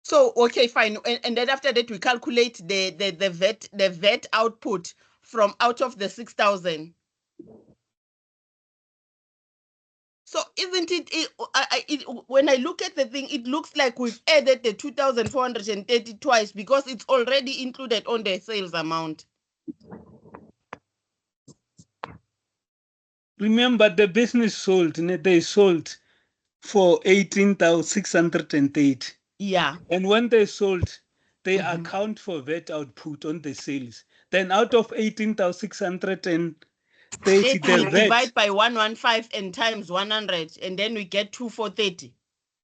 So okay, fine. And then after that, we calculate the VAT output from out of the 6,000. So isn't it, when I look at the thing, it looks like we've added the 2,430 twice because it's already included on the sales amount. Remember, the business sold, they sold for 18,608. Yeah. And when they sold, they account for VAT output on the sales. Then out of 18,630, We the VAT divide by 115 and times 100, and then we get 2,430.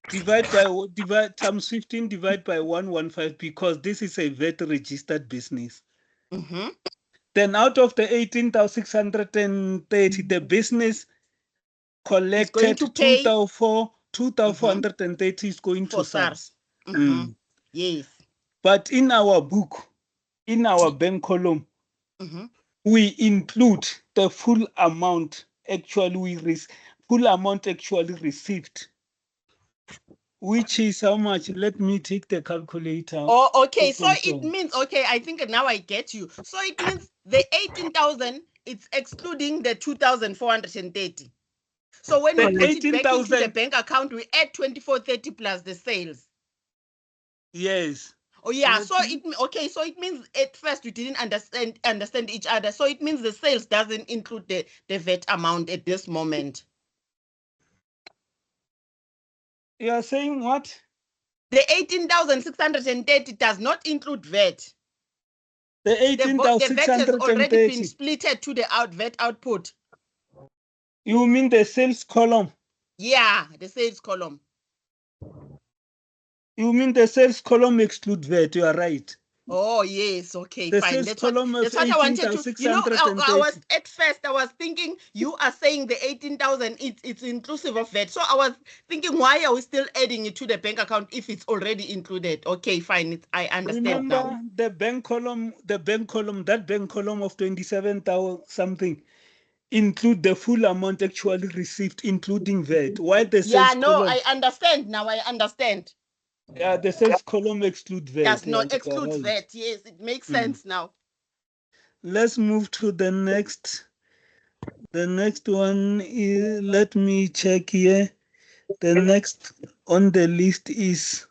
divide times 15 divide by 115 because this is a VAT registered business. Then out of the 18,630, the business collected 2,430 is going to SARS. Yes. But in our book, in our bank column, we include the full amount actually received, which is how much? Let me take the calculator. Oh, okay. So it means, okay, I think now I get you. So it means the 18,000, it's excluding the 2,430. So when we put it back into the bank account, we add 2,430 plus the sales. Yes. Oh yeah. So it okay. So it means at first we didn't understand each other. So it means the sales doesn't include the VAT amount at this moment. You are saying what? The 18,630 does not include VAT. The The VAT has already been 18,630. splitted to the VAT output. You mean the sales column? Yeah, the sales column. You mean the sales column exclude VAT? You are right. Oh yes, okay, The fine. sales That's what column of I wanted to. You know, I was 18,630. at first I was thinking you are saying the 18,000 it's inclusive of that. So I was thinking, why are we still adding it to the bank account if it's already included? Okay, fine. I understand now. Remember the bank column, that bank column of 27,000 something include the full amount actually received, including VAT. While the Yeah, sales no, column, I understand now. I understand. yeah, the sales column exclude VAT. Yes, no, Yeah, you are excludes right. VAT. Yes, it makes sense now. Let's move to the next. The next one is, let me check here. The next on the list is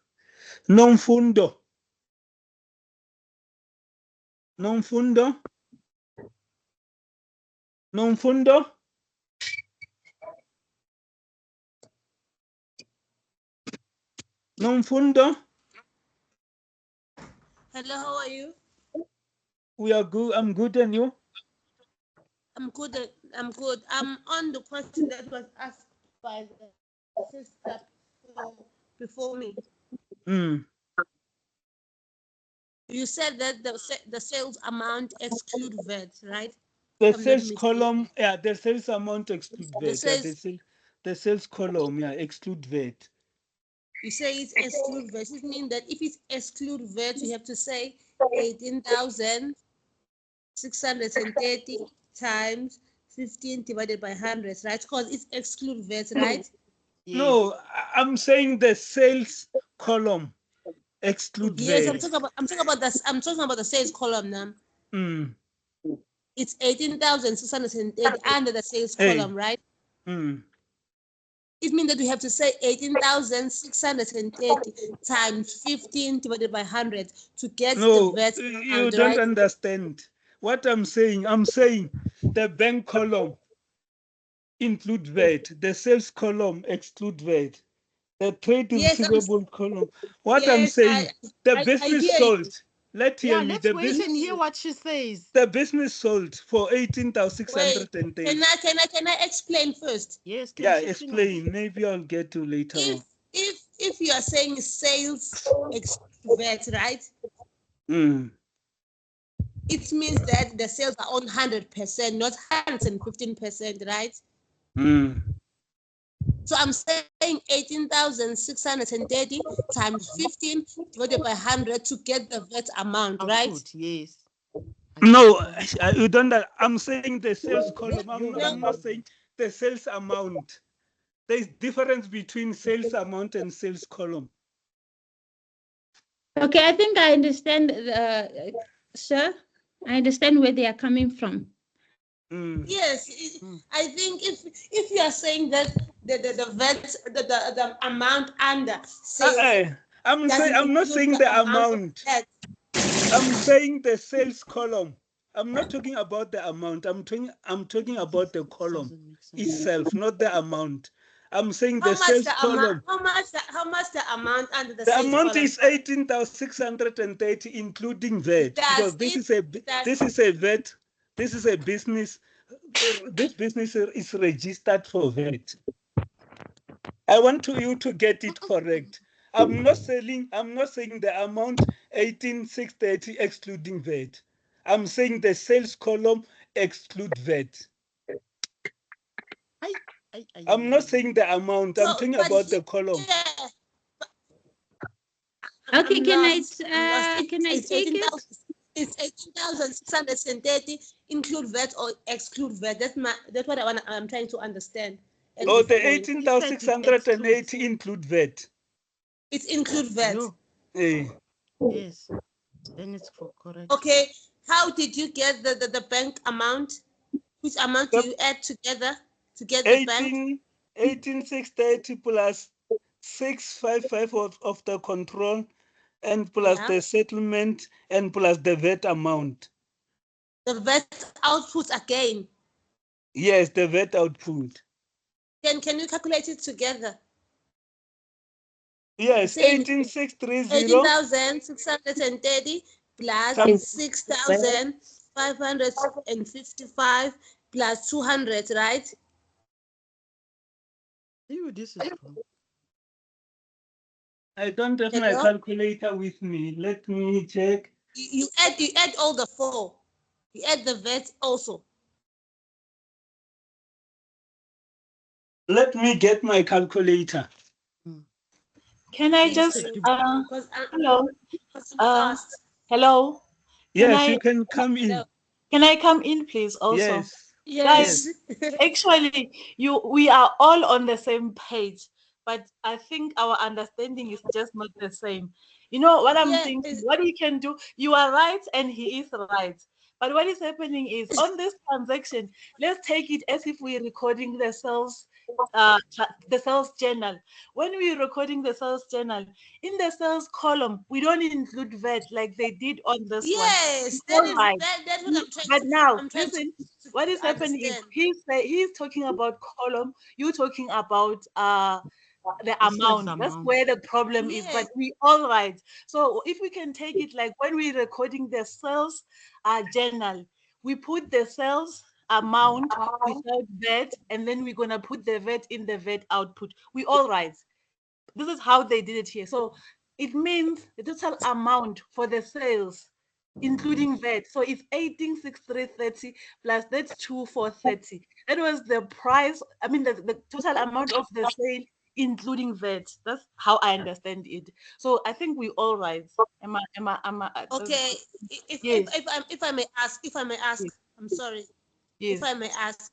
non-fundo. Non-fundo. Non-fundo. Non-fundo. Hello, how are you? We are good. I'm good, and you? I'm good. I'm good. I'm on the question that was asked by the sister before me. You said that the sales amount exclude VAT, right? The If I'm not sales mistaken. column, yeah, the sales amount exclude The VAT. Yeah, sales, the sales column, yeah, exclude VAT. you say it's exclude VAT. It means that if it's exclude VAT, you have to say 18,630 times 15 divided by 100, right? Because it's exclude VAT, right? No, I'm saying the sales column exclude Yes, VAT. I'm talking about this. I'm talking about the sales column now. Mm. It's 18,630 under the sales Hey. column, right? Mm. It means that we have to say 18,630 times 15 divided by 100 to get No, the VAT you amount, don't right? understand what I'm saying. I'm saying the bank column include VAT. The sales column exclude VAT. The trade Yes, receivable column. What I'm yes, saying, the I business hear sold. you. Hear me. Let's wait and hear what she says. The business sold for Wait, 18,630. can I explain first? Yes, Yeah, explain. Maybe I'll get to later on. If you are saying sales exclude VAT, right? It means that the sales are on 100%, not 115%, right? So I'm saying 18,630 times 15 divided by 100 to get the VAT amount, right? Yes. No, you don't. I'm saying the sales column. I'm not saying the sales amount. There's difference between sales amount and sales column. Okay, I think I understand, sir. I understand where they are coming from. Yes, I think if you are saying that the VAT the amount under sales, I'm not saying the amount. I'm saying the sales column. I'm not talking about the amount. I'm talking about the column itself, not the amount. I'm saying the sales column. How much the amount under the The sales amount column? is 18,630, including VAT, because this is a VAT. This is a business. This business is registered for VAT. I want you to get it correct. I'm not saying the amount 18,630 excluding VAT. I'm saying the sales column exclude VAT. I'm not saying the amount. I'm talking about the column. Okay, can I It's take it? It's 18,630 include VAT or exclude VAT. That's what I'm trying to understand. Oh, the 18,680 include VAT. It include VAT. Yes, then it's correct. Okay, how did you get the bank amount? Which amount do you add together to get the bank? 18,630 plus 655 of the control, and plus the settlement, and plus the VAT amount. The VAT output again. Yes, the VAT output. Can you calculate it together? Yes, 18,630. 18,630 plus 6,555 plus 200, right? This is wrong. I don't have my calculator with me. Let me check. You add all the four. You add the VAT also. Let me get my calculator. Can I Please just do. hello? Hello? Yes, you can come in. Can I come in, please? Also, Yes. guys, actually, we are all on the same page, but I think our understanding is just not the same. You know what I'm thinking? What he can do? You are right, and he is right. But what is happening is on this transaction, let's take it as if we're recording the sales journal. When we're recording the sales journal, in the sales column, we don't include VAT like they did on this one. Yes, All that's right. what I'm trying But to. now, I'm trying listen, to what is happening is he's talking about column, you're talking about the amount. That's where the problem is. But we all right. So if we can take it like when we're recording the sales journal, we put the sales amount without VAT, and then we're gonna put the VAT in the VAT output. We all right. This is how they did it here. So it means the total amount for the sales, including VAT. So it's 18,630 plus that's 2,430. That was the price. I mean, the total amount of the sale, including VAT. That's how I understand it. So I think we all right. Am I Okay. Yes. If I may ask, I'm sorry. Yes. If I may ask,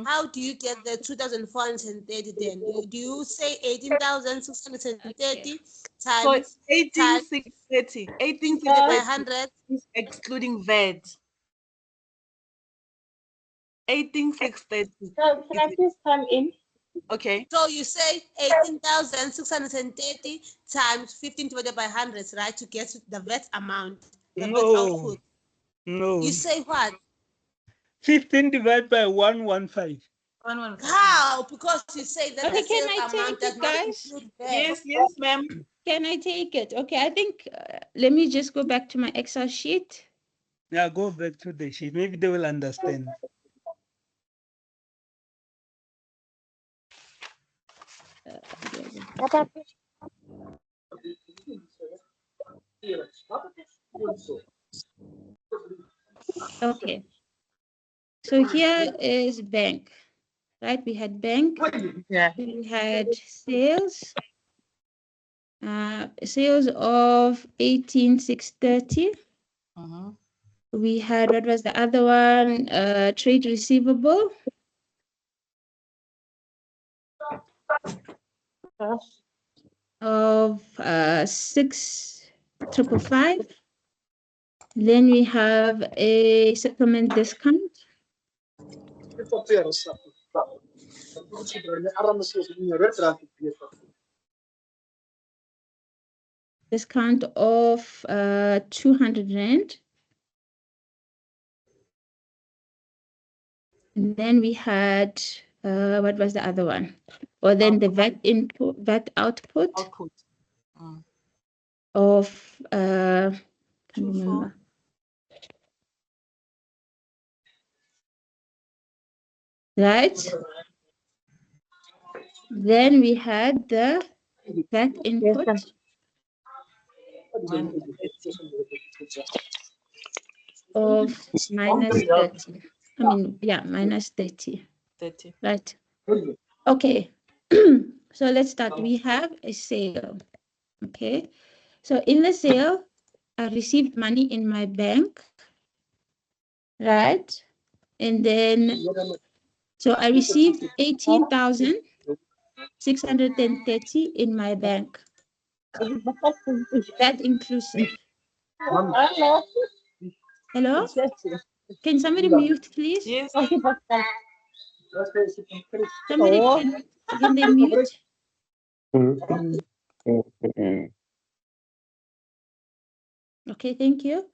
how do you get the 2,430 then? Do you say 18,630 So times 18,630. 18,630 by 100 is excluding VAT. 18,630. So can I please come in? Okay. So you say 18,630 times 15 divided by 100, right? To get the VAT amount, the VAT output. No. You say what? 15 divided by 115. How? Because you say that Okay, the can sales I amount take does it, not guys? include VAT. Yes, ma'am. Can I take it? Okay, I think let me just go back to my Excel sheet. Yeah, go back to the sheet. Maybe they will understand. Okay. So here is bank, right? We had bank. Yeah. We had sales. Sales of 18,630. We had, what was the other one? Trade receivable. Of 6,555. Then we have a settlement discount. Discount of 200 Rand. And then we had, what was the other one? Or then the VAT input, VAT output. Of, can't remember. Right? Then we had the VAT input. Of minus 30. I mean, yeah, minus 30. 30. Right. Okay. So let's start. We have a sale. Okay. So in the sale, I received money in my bank. Right. And then, so I received 18,630 in my bank. That inclusive. Hello? Can somebody mute, please? Yes. Somebody can they mute? Okay, thank you.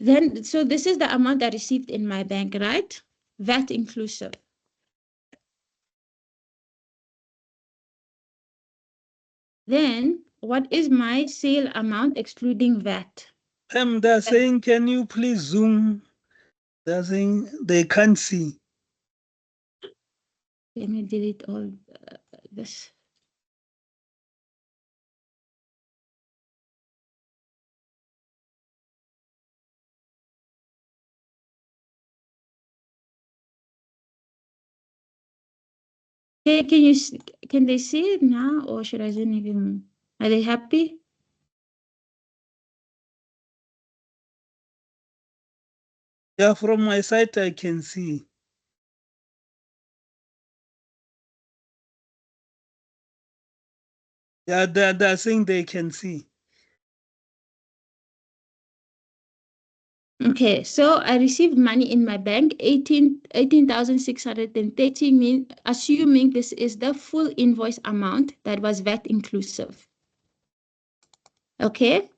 Then, so this is the amount I received in my bank, right? VAT inclusive. Then, what is my sale amount excluding VAT? They're saying, can you please zoom? They're saying they can't see. Let me delete all this. Okay, can they see it now, or should I zoom even? Are they happy? Yeah, from my side, I can see. Yeah, they're saying they can see. Okay, so I received money in my bank, 18,630, assuming this is the full invoice amount that was VAT inclusive. Okay,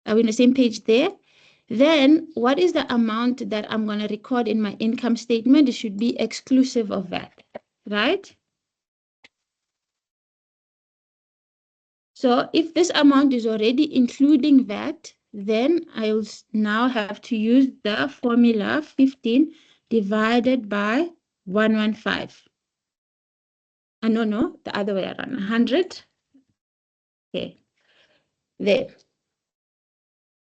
are we on the same page there? Then what is the amount that I'm going to record in my income statement? It should be exclusive of VAT, right? So if this amount is already including VAT, then I'll now have to use the formula 15 divided by 115. No, the other way around, 100. Okay, there.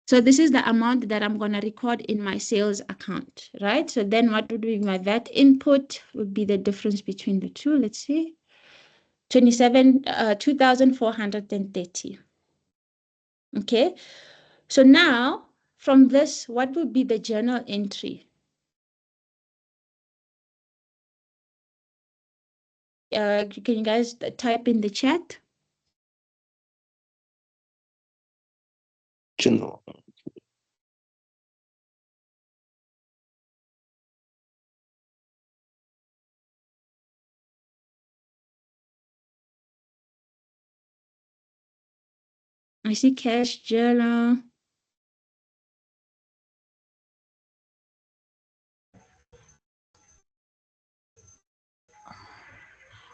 So this is the amount that I'm going to record in my sales account, right? So then what would be my VAT input would be the difference between the two. Let's see, 2,430. Okay, so now from this, what would be the journal entry? Can you guys type in the chat? Journal. I see cash journal.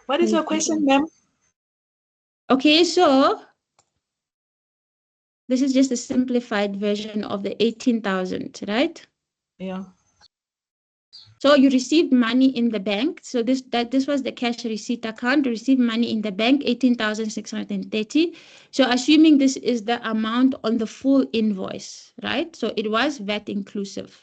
What is your question, ma'am? Okay, so this is just a simplified version of the 18,000, right? Yeah. So you received money in the bank. So this was the cash receipt account. You received money in the bank, 18,630. So assuming this is the amount on the full invoice, right? So it was VAT inclusive.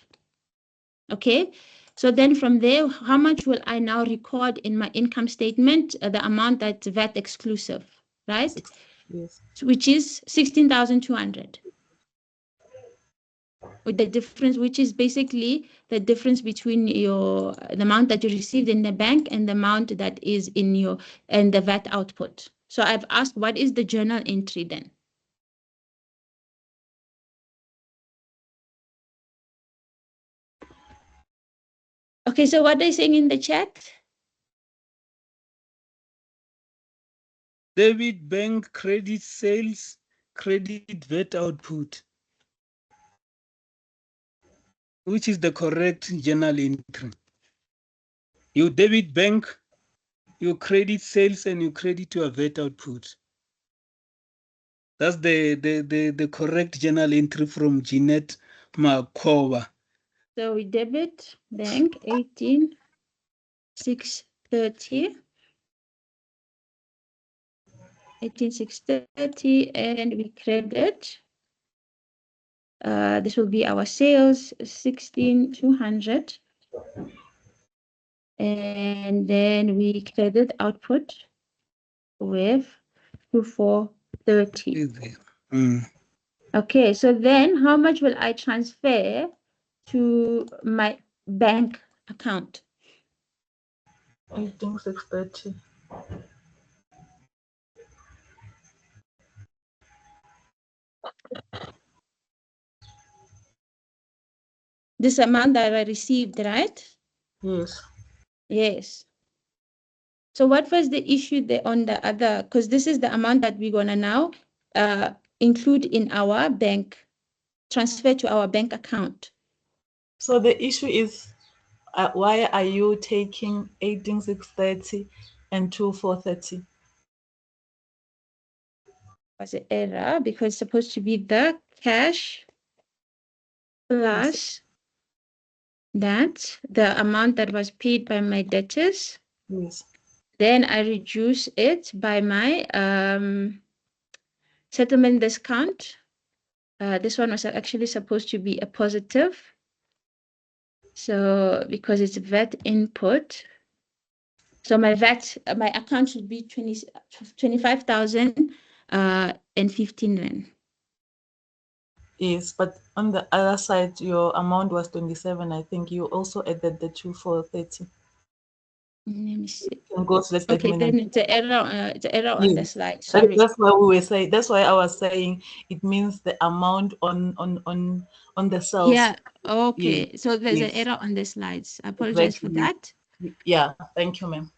Okay. So then from there, how much will I now record in my income statement? The amount that's VAT exclusive, right? Yes. Which is 16,200. With the difference, which is basically the difference between the amount that you received in the bank and the amount that is in the VAT output. So I've asked, what is the journal entry then? Okay, so what are they saying in the chat? Debit bank credit sales, credit VAT output. Which is the correct journal entry? You debit bank, you credit sales, and you credit your VAT output. That's the correct journal entry from Jeanette Makova. So we debit bank 18,630. 18,630, and we credit. This will be our sales, 16,200. And then we credit output with 2,430. Okay, so then how much will I transfer to my bank account? 18,630. This amount that I received, right? Yes. Yes. So what was the issue there on the other? Because this is the amount that we're gonna now include in our bank, transfer to our bank account. So the issue is, why are you taking 18,630 and 2,430? Was an error because it's supposed to be the cash plus that the amount that was paid by my debtors. Yes. Then I reduce it by my settlement discount. This one was actually supposed to be a positive. So because it's VAT input, So my VAT, my account should be 25,015 rand. Yes, but on the other side, your amount was 27. I think you also added the 2 for 30. Let me see. You can go to the Okay, statement. then it's an error. It's an error on the Yes. slide. Sorry. That's why we were saying. That's why I was saying it means the amount on the cells. Yeah. Okay. Yes. So there's an Yes. error on the slides. I apologize for Exactly. that. Yeah. Thank you, ma'am.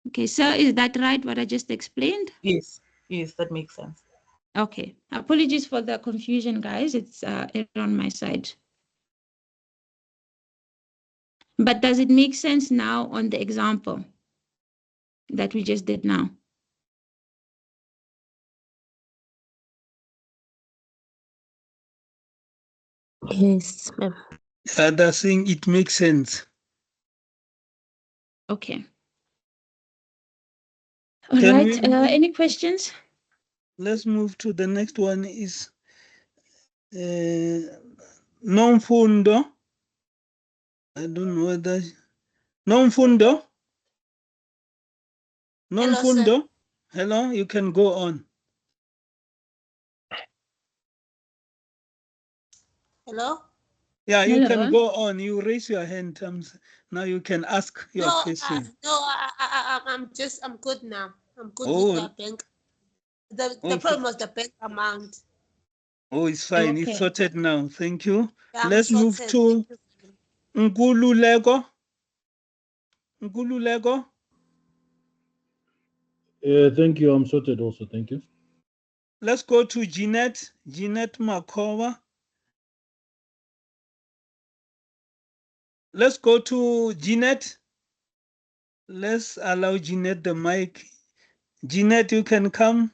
Okay. So is that right? What I just explained? Yes. Yes, that makes sense. Okay. Apologies for the confusion, guys. It's error on my side. But does it make sense now on the example that we just did now? Yes, ma'am. They're saying it makes sense. Okay. All Can right. we Any questions? let's move to the next one is non-fundo. I don't know whether non-fundo. Non-fundo. Hello, you can go on. Hello? Yeah, you can Hello. go on. You raise your hand. Now you can ask your No, question. I'm good now. I'm good Oh. with the bank. The Okay. problem was the bank amount. Oh, it's fine. It's Okay. sorted now. Thank you. Yeah, Let's move to Nkululeko. Nkululeko. Thank you. I'm sorted also. Thank you. Let's go to Jeanette. Jeanette Makova. Let's go to Jeanette. Let's allow Jeanette the mic. Jeanette, you can come.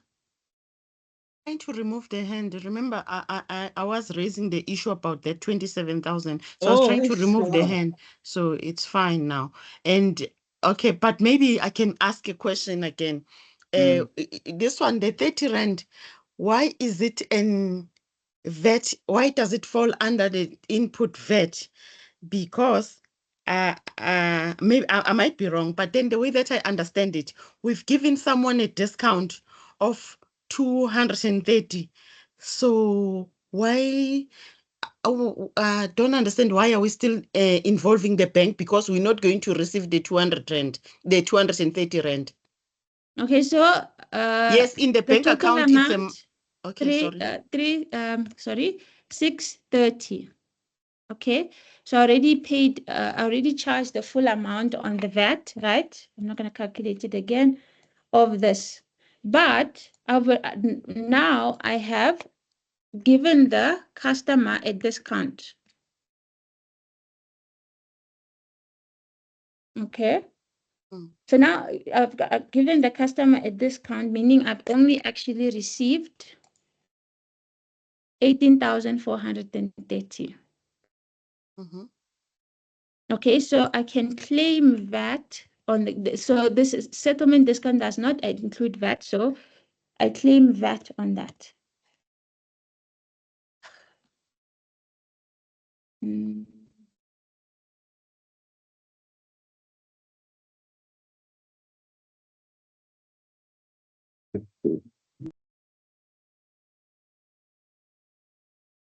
Trying to remove the hand. Remember, I was raising the issue about that 27,000. So I was trying to remove the hand. So it's fine now. And okay, but maybe I can ask a question again. This one, the 30 rand, why is it an VAT? Why does it fall under the input VAT? Because maybe I might be wrong, but then the way that I understand it, we've given someone a discount of 230. So why? Don't understand why are we still involving the bank, because we're not going to receive the 200 rand, the 230 rand. Okay, so yes, in the bank total account amount, it's okay. sorry, 630. Okay, so I already paid, I already charged the full amount on the VAT, right? I'm not going to calculate it again of this, but now I have given the customer a discount. Okay. So now I've given the customer a discount, meaning I've only actually received 18,430. Okay, so I can claim VAT on so this is settlement discount does not include VAT, so I claim VAT on that.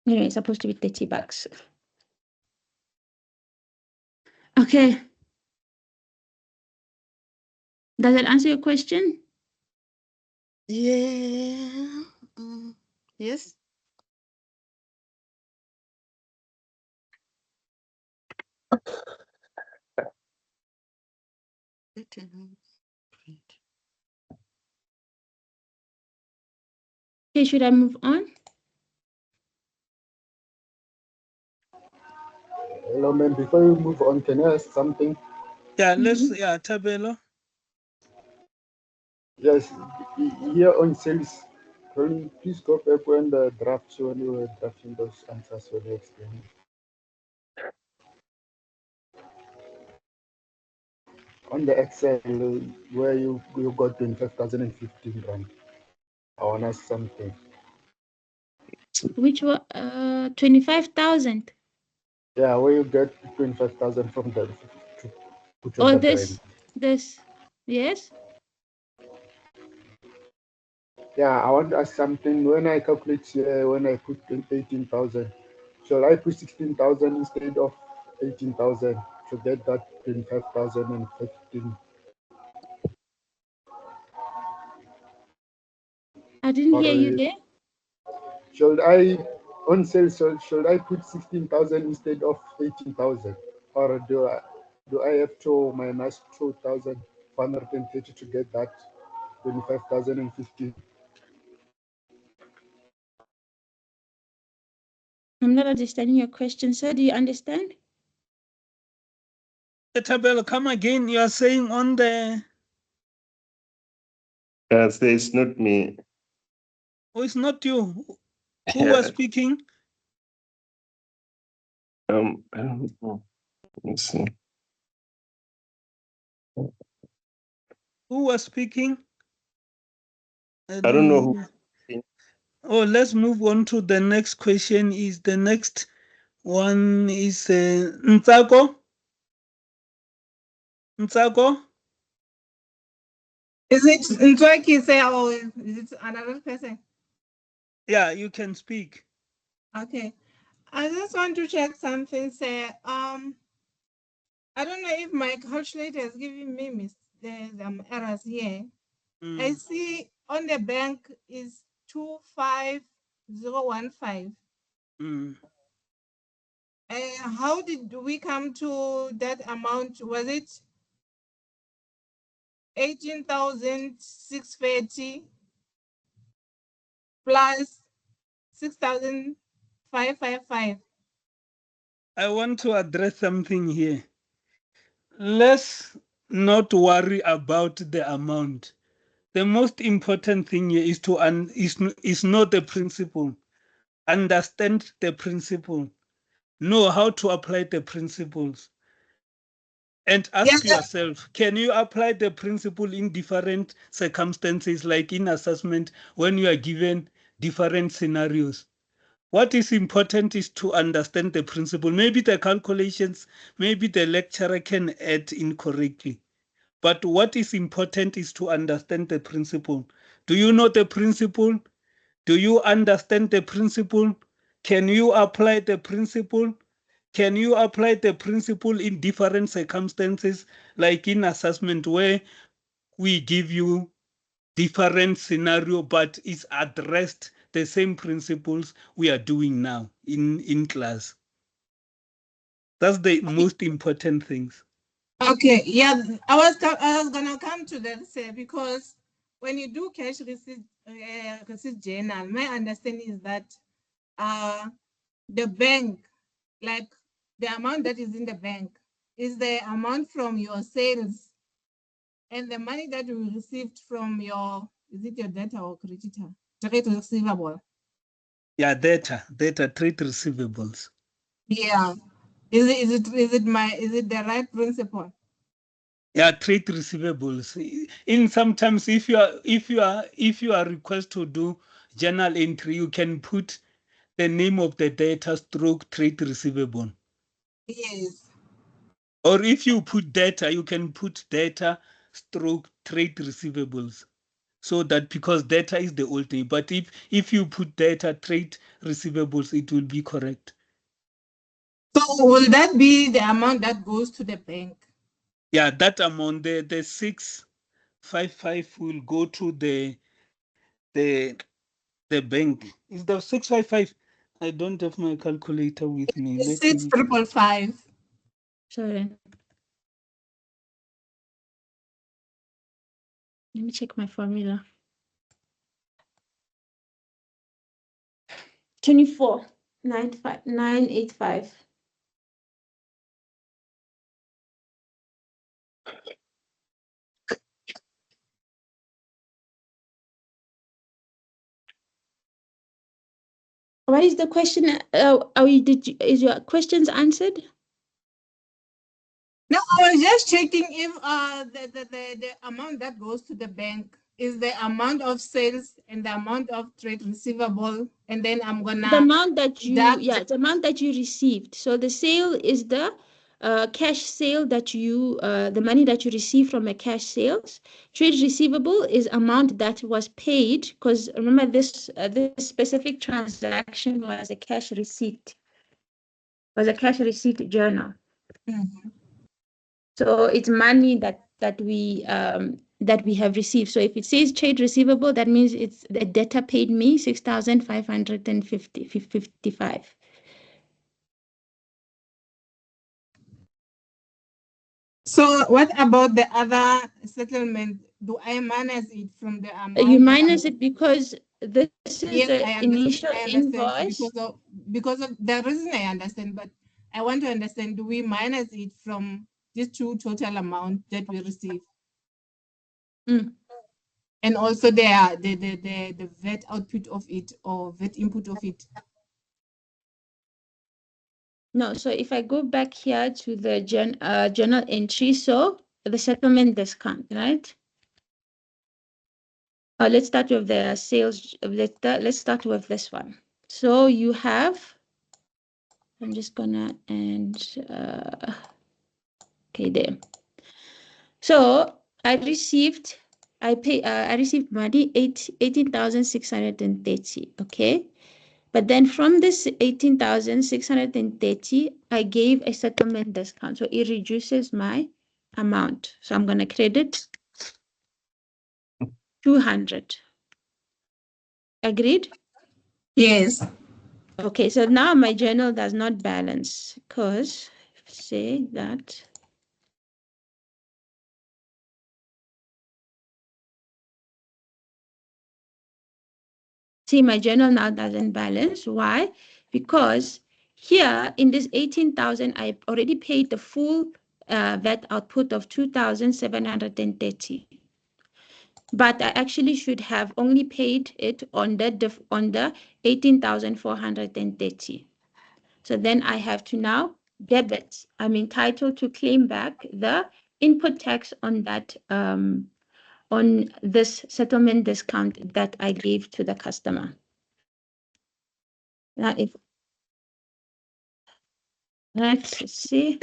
Anyway, it's supposed to be 30 bucks. Okay. Does that answer your question? Yeah. Yes. Okay, should I move on? Hello, ma'am. Before you move on, can I ask something? Yeah, yeah, Tabelo. Yes, here on sales, can you please go back when the drafts, when you were drafting those answers, when you explained? On the Excel, where you got 25,015 rand. I want to ask something. Which one? 25,000. Yeah, where you get 25,000 from the Oh, this. Yes. Yeah, I want to ask something. When I calculate when I put 18,000, shall I put 16,000 instead of 18,000 to get that 25,015? I didn't hear you Or there. should I on sale? Should I put 16,000 instead of 18,000, or do I have to minus 2,430 to get that 25,015? I'm not understanding your question, sir. Do you understand? Tabelo, come again. You are saying on the. It's not me. Oh, it's not you. Who was speaking? I don't know. Let's see. Who was speaking? I don't know who. Oh, let's move on to the next question. Is the next one is Ntsako? Ntsako? Is it Ntweki say or is it another person? Yeah, you can speak. Okay. I just want to check something. Say, I don't know if my calculator is giving me errors here. I see on the bank is 25015. How did we come to that amount? Was it 18,630 plus 6,555? I want to address something here. Let's not worry about the amount. The most important thing here is to is not the principle. Understand the principle. Know how to apply the principles. And ask yourself, can you apply the principle in different circumstances, like in assessment, when you are given different scenarios? What is important is to understand the principle. Maybe the calculations, maybe the lecturer can add incorrectly. But what is important is to understand the principle. Do you know the principle? Do you understand the principle? Can you apply the principle? Can you apply the principle in different circumstances, like in assessment where we give you different scenario, but it's addressed the same principles we are doing now in class? That's the most important things. Okay, yeah, I was gonna come to that, say, because when you do cash receipt journal, my understanding is that the bank, like the amount that is in the bank, is the amount from your sales, and the money that you received from your, is it your debtor or creditor? Trade receivable. Yeah, data, trade receivables. Yeah, is it the right principle? Yeah, trade receivables. In sometimes if you are requested to do journal entry, you can put the name of the data stroke trade receivable. Yes. Or if you put data, you can put data stroke trade receivables. So that, because data is the old name, but if you put data trade receivables, it will be correct. So will that be the amount that goes to the bank? Yeah, that amount, the 655 will go to the bank. Is the 655? I don't have my calculator with me. It's 6,555. Sorry. Let me check my formula. 24,985. What is the question? Is your questions answered? No, I was just checking if the amount that goes to the bank is the amount of sales and the amount of trade receivable, and then I'm gonna the amount that you the amount that you received. So the sale is the cash sale that you, the money that you receive from a cash sales. Trade receivable is amount that was paid, because remember this specific transaction was a cash receipt, journal. So it's money that we have received. So if it says trade receivable, that means it's the debtor paid me 6,555. So what about the other settlement? Do I minus it from the amount? You minus it because this is yes, the initial I understand. invoice. Because of the reason I understand, but I want to understand, do we minus it from this two total amount that we receive? And also the VAT output of it or VAT input of it? No, so if I go back here to the journal entry, so the settlement discount, right? Let's start with the sales. Let's start with this one. So you have, I'm just gonna okay, there. So I received money 18,630. Okay. But then from this 18,630, I gave a settlement discount. So it reduces my amount. So I'm going to credit 200. Agreed? Yes. Okay, so now my journal does not balance because say that. See, my journal now doesn't balance. Why? Because here in this 18,000, I already paid the full VAT output of 2,730. But I actually should have only paid it on the 18,430. So then I have to now debit. I'm entitled to claim back the input tax on that on this settlement discount that I gave to the customer. Now, let's see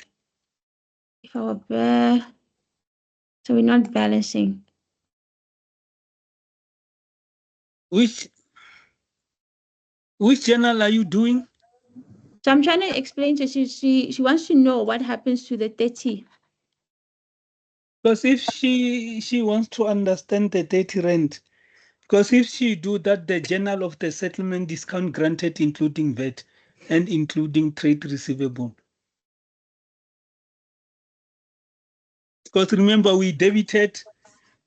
if our so we're not balancing. Which journal are you doing? So I'm trying to explain to she wants to know what happens to the 30. Because if she wants to understand the 30 rand, because if she do that, the journal of the settlement discount granted, including VAT and including trade receivable. Because remember, we debited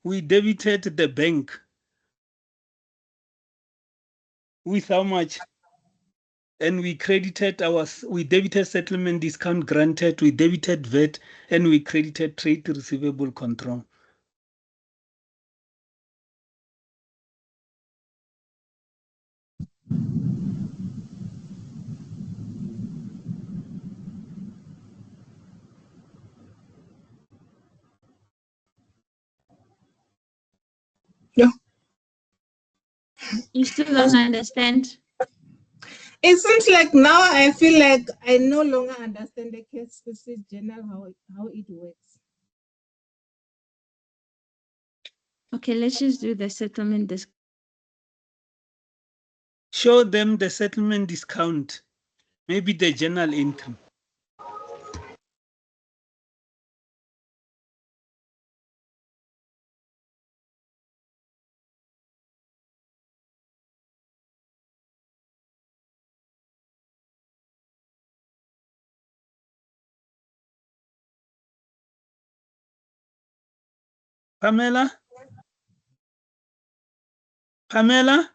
the bank with how much? And we debited settlement discount granted, we debited VAT, and we credited trade receivable control. Yeah. You still don't understand? It seems like now I feel like I no longer understand the case specific journal, how it works. Okay, let's just do the settlement discount. Show them the settlement discount, maybe the journal entry. Pamela? Pamela?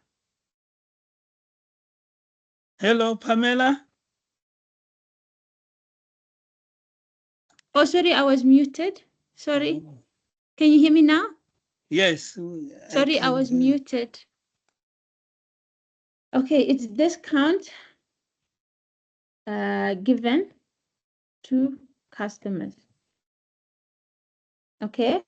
Hello, Pamela? Oh, sorry, I was muted. Sorry. Can you hear me now? Yes. Sorry, I was muted. Okay, it's discount given to customers. Okay.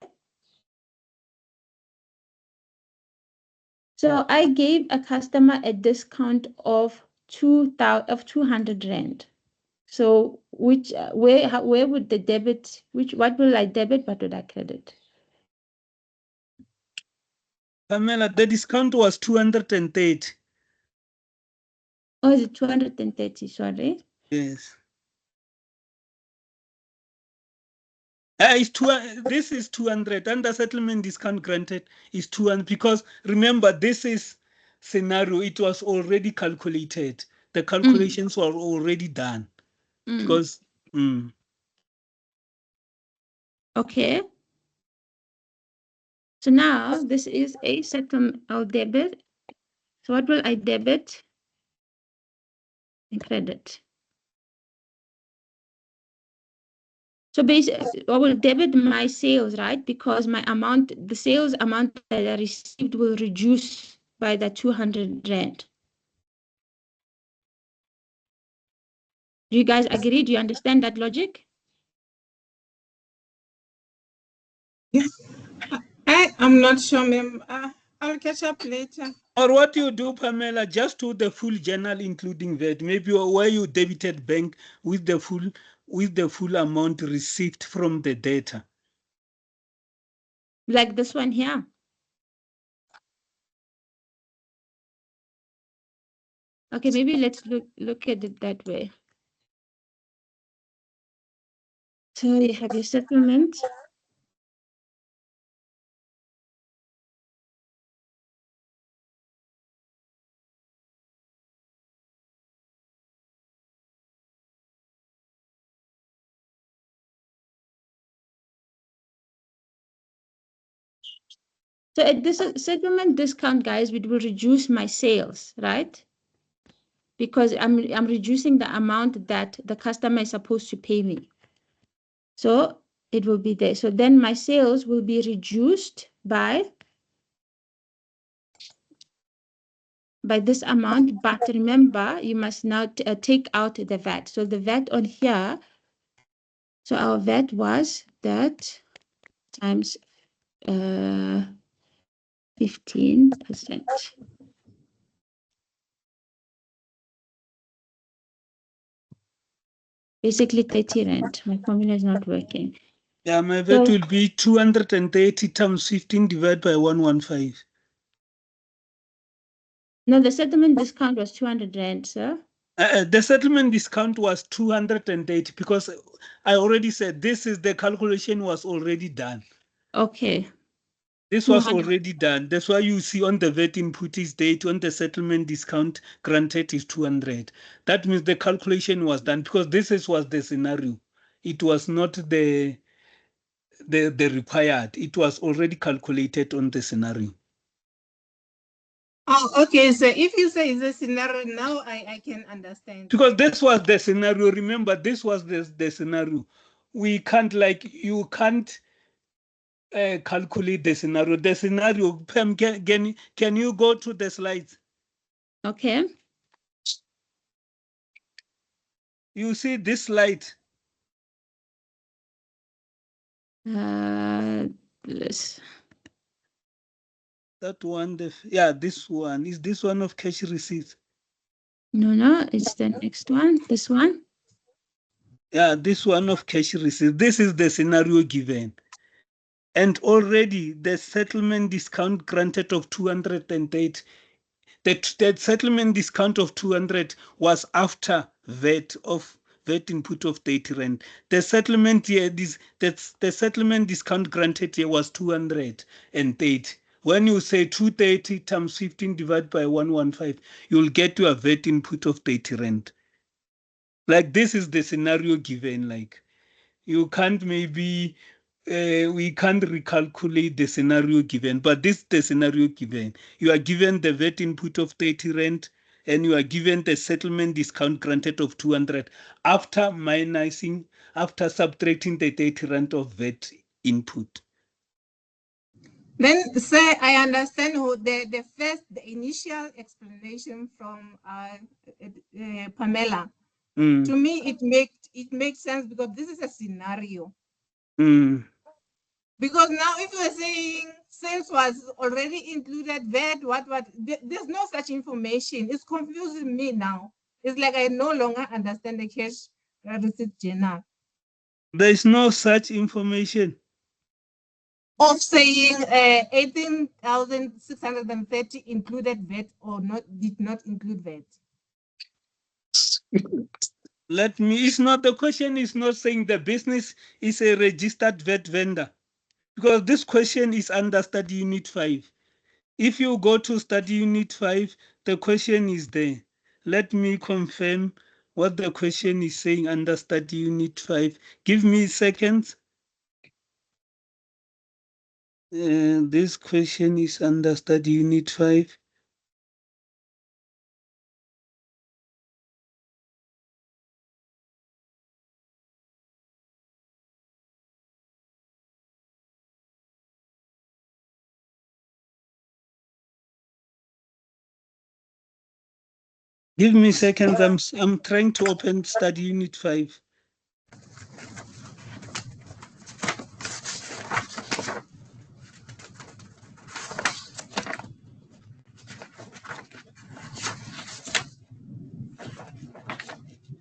So I gave a customer a discount of 200 rand. So where would the debit, what will I debit, what would I credit? Pamela, the discount was 230. Oh, is it 230? Sorry. Yes. This is 200, and the settlement discount granted is 200, because remember, this is scenario, it was already calculated. The calculations were already done. Because Okay. So now this is a settlement. I'll debit. So what will I debit and credit? So basically, I will debit my sales, right? Because my amount, the sales amount that I received will reduce by the 200 rand. Do you guys agree? Do you understand that logic? I'm not sure, ma'am. I'll catch up later. Or what you do, Pamela, just do the full journal including that. Maybe where you debited bank with the full amount received from the data. Like this one here. Okay, maybe let's look at it that way. So you have your settlement. So at this settlement discount, guys, it will reduce my sales, right? Because I'm reducing the amount that the customer is supposed to pay me. So it will be there. So then my sales will be reduced by this amount. But remember, you must now take out the VAT. So the VAT on here, so our VAT was that times 15%. Basically 30 rand. My formula is not working. Yeah, my VAT will be 230 times 15 divided by 115. No, the settlement discount was 200 rand, sir. The settlement discount was 280 because I already said this is the calculation was already done. Okay. This was already done. That's why you see on the VAT input is date, on the settlement discount granted is 200. That means the calculation was done because this was the scenario. It was not the required. It was already calculated on the scenario. Oh, okay. So if you say it's a scenario now, I can understand. Because this was the scenario. Remember, this was the scenario. We can't you can't calculate the scenario. The scenario, Pam, can you go to the slides? Okay. You see this slide? This. That one, this one. Is this one of cash receipts? No, it's the next one. This one. Yeah, this one of cash receipts. This is the scenario given. And already the settlement discount granted of 208. The settlement discount of 200 was after VAT input of 30 rand. The settlement here, the settlement discount granted here was 230. When you say 230 times 15 divided by 115, you'll get your VAT input of 30 rand. Like this is the scenario given. Like you can't maybe we can't recalculate the scenario given, but this is the scenario given. You are given the VAT input of 30 rand and you are given the settlement discount granted of 200 after subtracting the 30 rand of VAT input. Then, sir, I understand the initial explanation from Pamela. To me, it makes sense because this is a scenario. Because now, if you are saying sales was already included, VAT, there's no such information. It's confusing me now. It's like I no longer understand the cash receipt journal There is no such information. of saying 18,630 included VAT or not, did not include VAT? Let me, it's not, the question is not saying the business is a registered VAT vendor, because this question is under study unit 5. If you go to study unit 5, the question is there. Let me confirm what the question is saying under study unit 5. Give me seconds. This question is under study unit 5. Give me seconds. I'm trying to open study unit 5.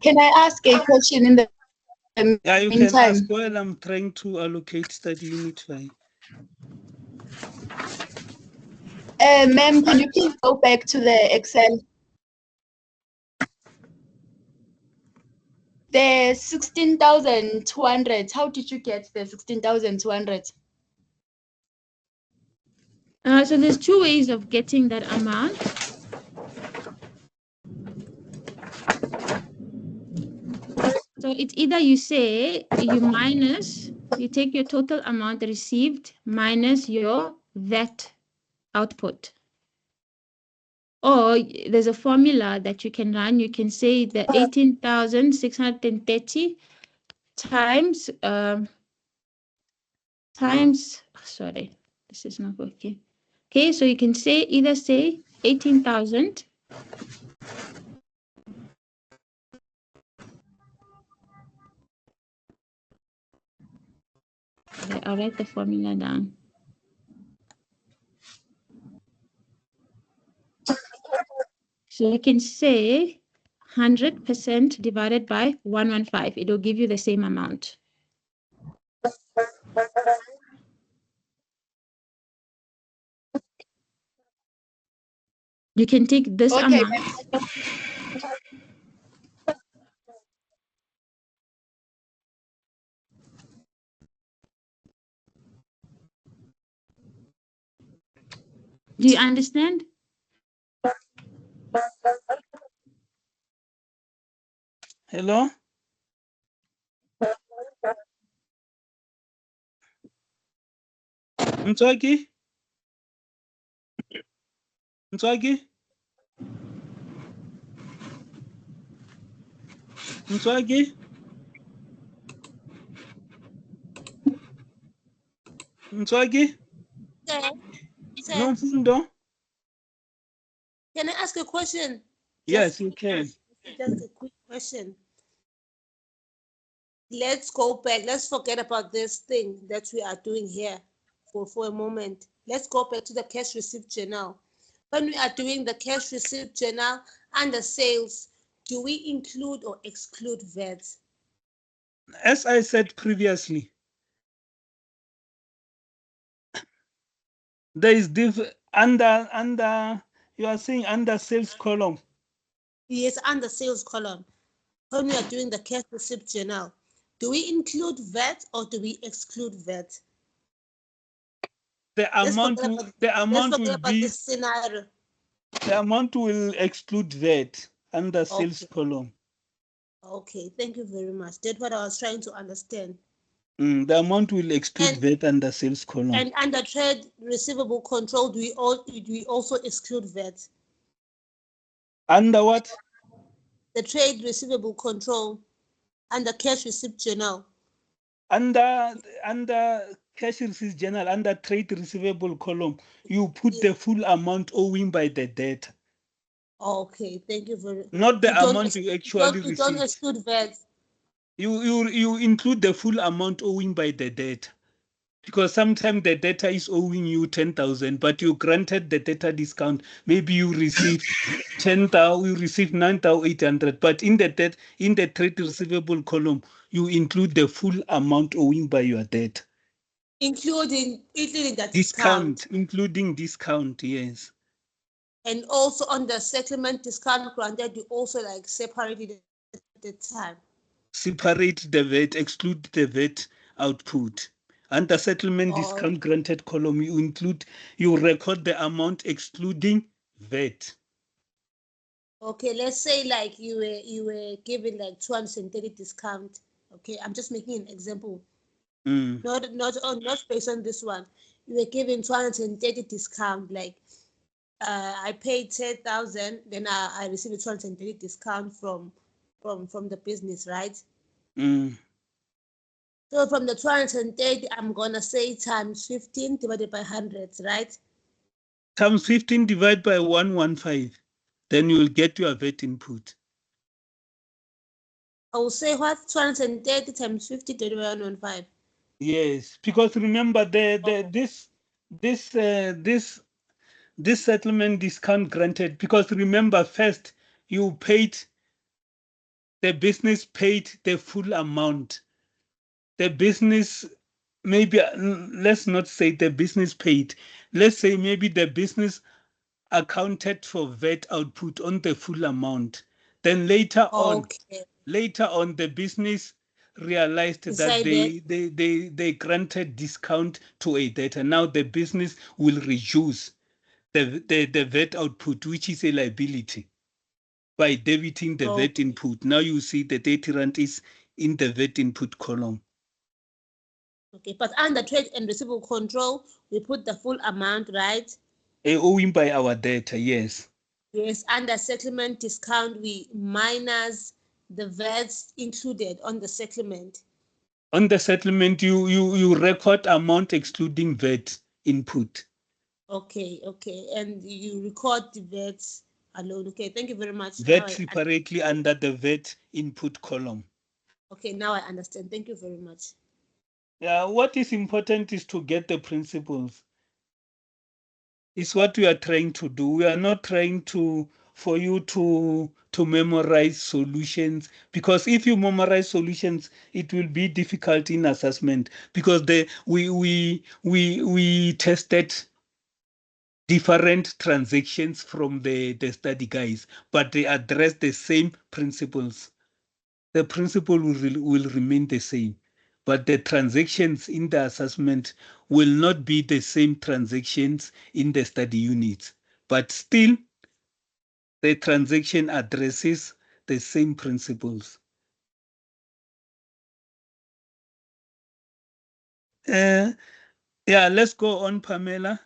Can I ask a question in the Yeah, you meantime? can ask while I'm trying to allocate study unit 5. Ma'am, can you please go back to the Excel? The 16,200, how did you get the 16,200? So there's two ways of getting that amount. So it's either you say you take your total amount received minus your VAT output. Or there's a formula that you can run. You can say the 18,630 times, sorry, this is not working. Okay, so you can either say 18,000 I'll write the formula down. So you can say 100% divided by 115. It will give you the same amount. You can take this amount. Do you understand? Hello? Mtswaki? Mtswaki? Mtswaki? Mtswaki? No, Mfundo? Can I ask a question? Yes, you can. Just a quick question. Let's go back. Let's forget about this thing that we are doing here for a moment. Let's go back to the cash receipt journal. When we are doing the cash receipt journal under sales, do we include or exclude VAT? As I said previously, there is under you are saying under sales column. Yes, under sales column. When we are doing the cash receipt journal, do we include VAT or do we exclude VAT? The amount will be this scenario. The amount will exclude VAT under sales column. Okay, thank you very much. That's what I was trying to understand. The amount will exclude VAT under sales column. And under trade receivable control, do we also exclude VAT? Under what? The trade receivable control under cash receipt journal. Under cash receipt journal, under trade receivable column, you put the full amount owing by the debtor. Okay, thank you very much. Not the amount you actually You don't received. exclude VAT. You include the full amount owing by the debtor. Because sometimes the debtor is owing you 10,000, but you granted the debtor discount. Maybe you receive 10,000, you receive 9,800, but in the trade receivable column, you include the full amount owing by your debt. Including that Discount, including discount, yes. And also on the settlement discount granted, you also like separated it at the time. Separate the VAT, exclude the VAT output. Under settlement discount granted column, you record the amount excluding VAT. Okay, let's say like you were given like 230 discount. Okay, I'm just making an example. Not based on this one. You were given 230 discount, like I paid 10,000, then I received a 230 discount from the business, right? So from the 230, I'm gonna say times 15 divided by 100, right? Times 15 divided by 115, then you will get your VAT input. I will say what? 230 times 50 divided by 115. Yes, because remember this settlement discount granted, because remember first the business paid the full amount. The business, maybe let's not say the business paid. Let's say maybe the business accounted for VAT output on the full amount. Then later on the business realized that they granted discount to a debtor. Now the business will reduce the VAT output, which is a liability, by debiting the VAT input. Now you see the 30 rand is in the VAT input column. Okay, but under trade and receivable control, we put the full amount, right? Owing by our debtor, yes. Yes, under settlement discount, we minus the VATs included on the settlement. On the settlement, you record amount excluding VAT input. Okay, and you record the VATs alone. Okay, thank you very much. VAT separately under the VAT input column. Okay, now I understand. Thank you very much. Yeah, what is important is to get the principles. It's what we are trying to do. We are not trying for you to memorize solutions, because if you memorize solutions, it will be difficult in assessment, because we tested different transactions from the study guides, but they address the same principles. The principle will remain the same, but the transactions in the assessment will not be the same transactions in the study units. But still, the transaction addresses the same principles. Yeah, let's go on, Pamela.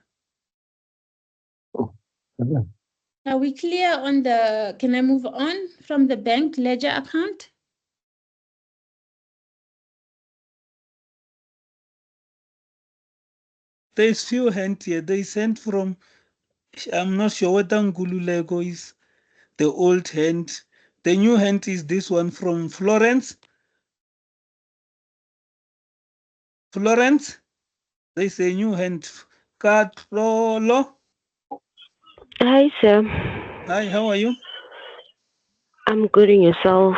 Are we clear on can I move on from the bank ledger account? There's few hands here. They sent from, I'm not sure what Ngululego is, the old hand. The new hand is this one from Florence. Florence, they say new hand. Katlolo. Hi, sir. Hi, how are you? I'm good, and yourself?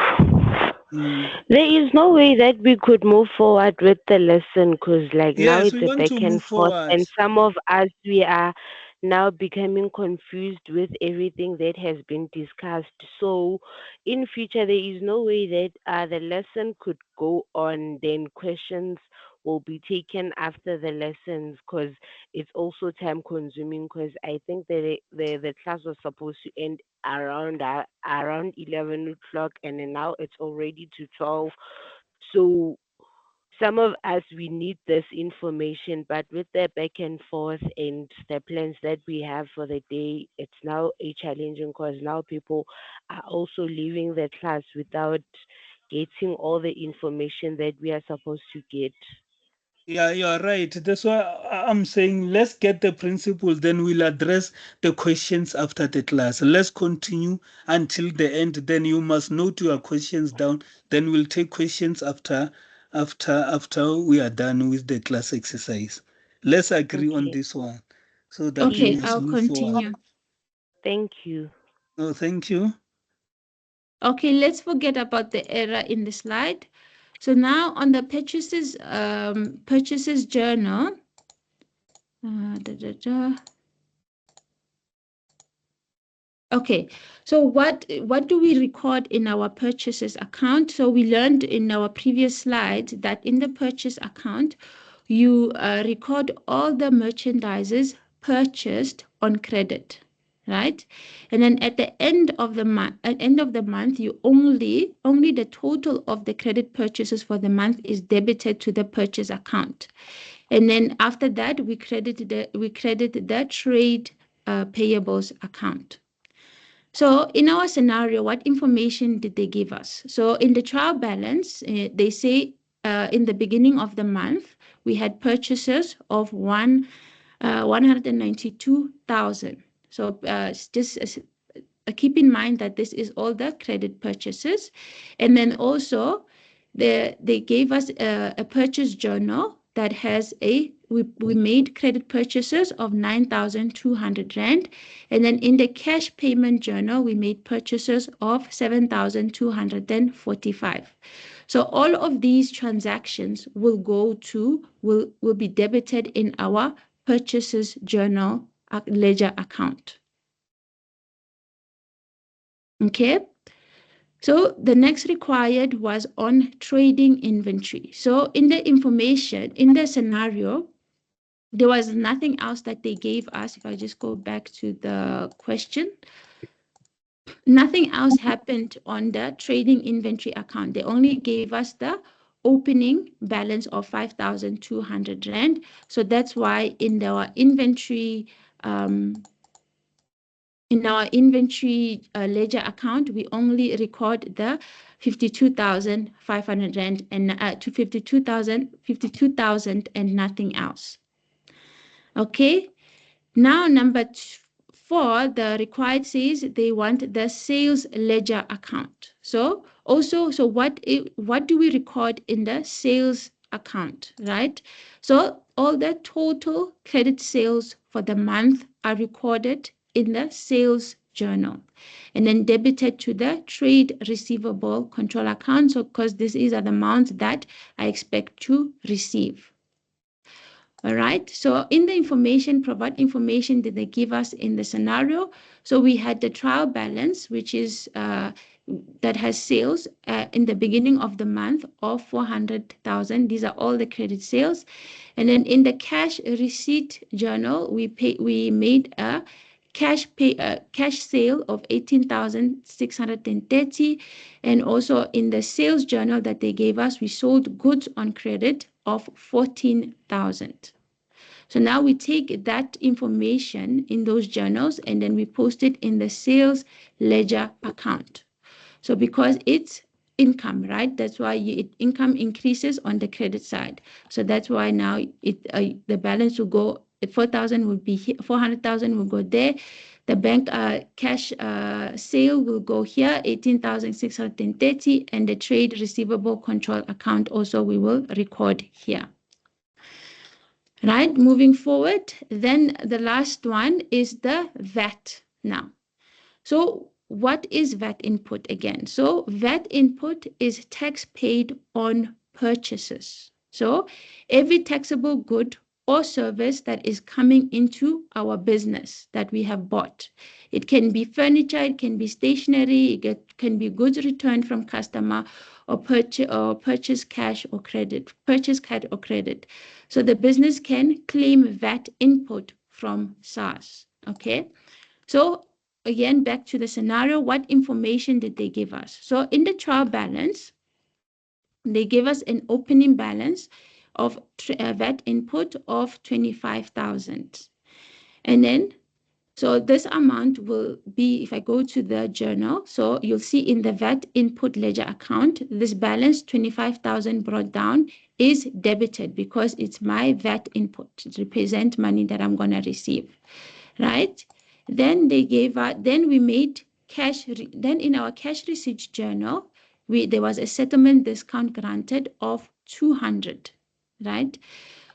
There is no way that we could move forward with the lesson, because now Yes, it's we a want back to and move forth, forward. and some of us, we are now becoming confused with everything that has been discussed. So in future, there is no way that the lesson could go on, then questions will be taken after the lessons, because it's also time consuming, because I think that the class was supposed to end around 11 o'clock, and then now it's already to 12. So some of us, we need this information, but with the back and forth and the plans that we have for the day, it's now a challenging, because now people are also leaving the class without getting all the information that we are supposed to get. Yeah, you're right. That's why I'm saying let's get the principles, then we'll address the questions after the class. Let's continue until the end. Then you must note your questions down. Then we'll take questions after after we are done with the class exercise. Let's agree on this one so that we Okay, must I'll move forward. continue. Thank you. No, thank you. Okay, let's forget about the error in the slide. So now on the purchases journal, Okay, so what do we record in our purchases account? So we learned in our previous slide that in the purchase account, you record all the merchandises purchased on credit, right? And then at the end of the month, you only the total of the credit purchases for the month is debited to the purchase account. And then after that, we credit the trade payables account. So in our scenario, what information did they give us? So in the trial balance, they say in the beginning of the month, we had purchases of 192,000. So just keep in mind that this is all the credit purchases. And then also they gave us a purchase journal that has we made credit purchases of 9,200 Rand. And then in the cash payment journal, we made purchases of 7,245. So all of these transactions will be debited in our purchases journal ledger account. Okay. So the next required was on trading inventory. So in the information, in the scenario, there was nothing else that they gave us. If I just go back to the question, nothing else happened on the trading inventory account. They only gave us the opening balance of 5,200 Rand. So that's why in our inventory ledger account, we only record the 52,500 Rand and to 52,000 and nothing else. Okay. Now number 4, the required says they want the sales ledger account. So also, so what do we record in the sales account, right? So all the total credit sales for the month are recorded in the sales journal and then debited to the trade receivable control account. So because this is the amount that I expect to receive. All right, so in the information, what information did they give us in the scenario? So we had the trial balance, which is that has sales in the beginning of the month of 400,000. These are all the credit sales. And then in the cash receipt journal, we made a cash sale of 18,630. And also in the sales journal that they gave us, we sold goods on credit of 14,000. So now we take that information in those journals and then we post it in the sales ledger account. So because it's income, right? That's why income increases on the credit side. So that's why now the balance will go, 4,000 will be here, 400,000 will go there. The bank cash sale will go here, 18,630, and the trade receivable control account also we will record here. Right, moving forward, then the last one is the VAT now. So what is VAT input again? So VAT input is tax paid on purchases. So every taxable good or service that is coming into our business that we have bought. It can be furniture, it can be stationery, it can be goods returned from customer or purchase cash or credit, purchase card or credit. So the business can claim VAT input from SARS. Okay. So again, back to the scenario, what information did they give us? So in the trial balance, they gave us an opening balance of VAT input of 25,000. And then, so this amount will be, if I go to the journal, so you'll see in the VAT input ledger account, this balance 25,000 brought down is debited because it's my VAT input. It represents money that I'm going to receive, right? Then they gave us, then we made cash, then in our cash receipt journal, there was a settlement discount granted of 200, right?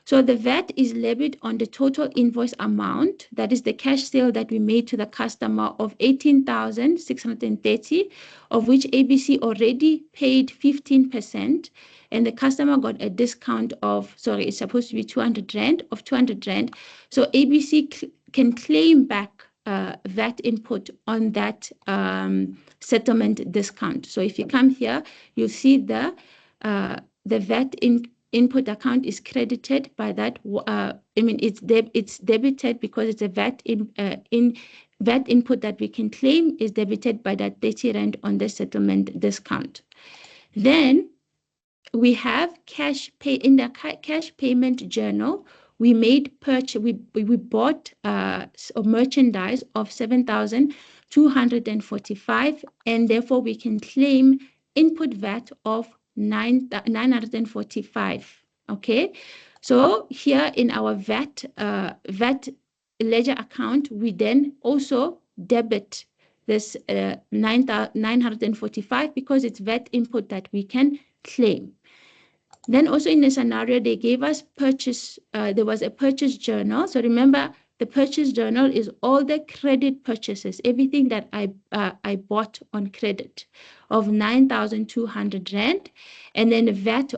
So the VAT is levied on the total invoice amount, that is the cash sale that we made to the customer of 18,630, of which ABC already paid 15%, and the customer got a discount of, sorry, it's supposed to be 200 Rand, of 200 Rand. So ABC can claim back VAT input on that settlement discount. So if you come here, you'll see the VAT input account is credited by that. I mean, it's debited because it's a VAT VAT input that we can claim is debited by that 30 Rand on the settlement discount. Then we have cash pay in the cash payment journal. We made purchase. We bought a merchandise of 7,245, and therefore we can claim input VAT of 945. Okay, so here in our VAT ledger account, we then also debit this 945 because it's VAT input that we can claim. Then also in the scenario, they gave us purchase, there was a purchase journal. So remember, the purchase journal is all the credit purchases, everything that I bought on credit of 9,200 Rand. And then the VAT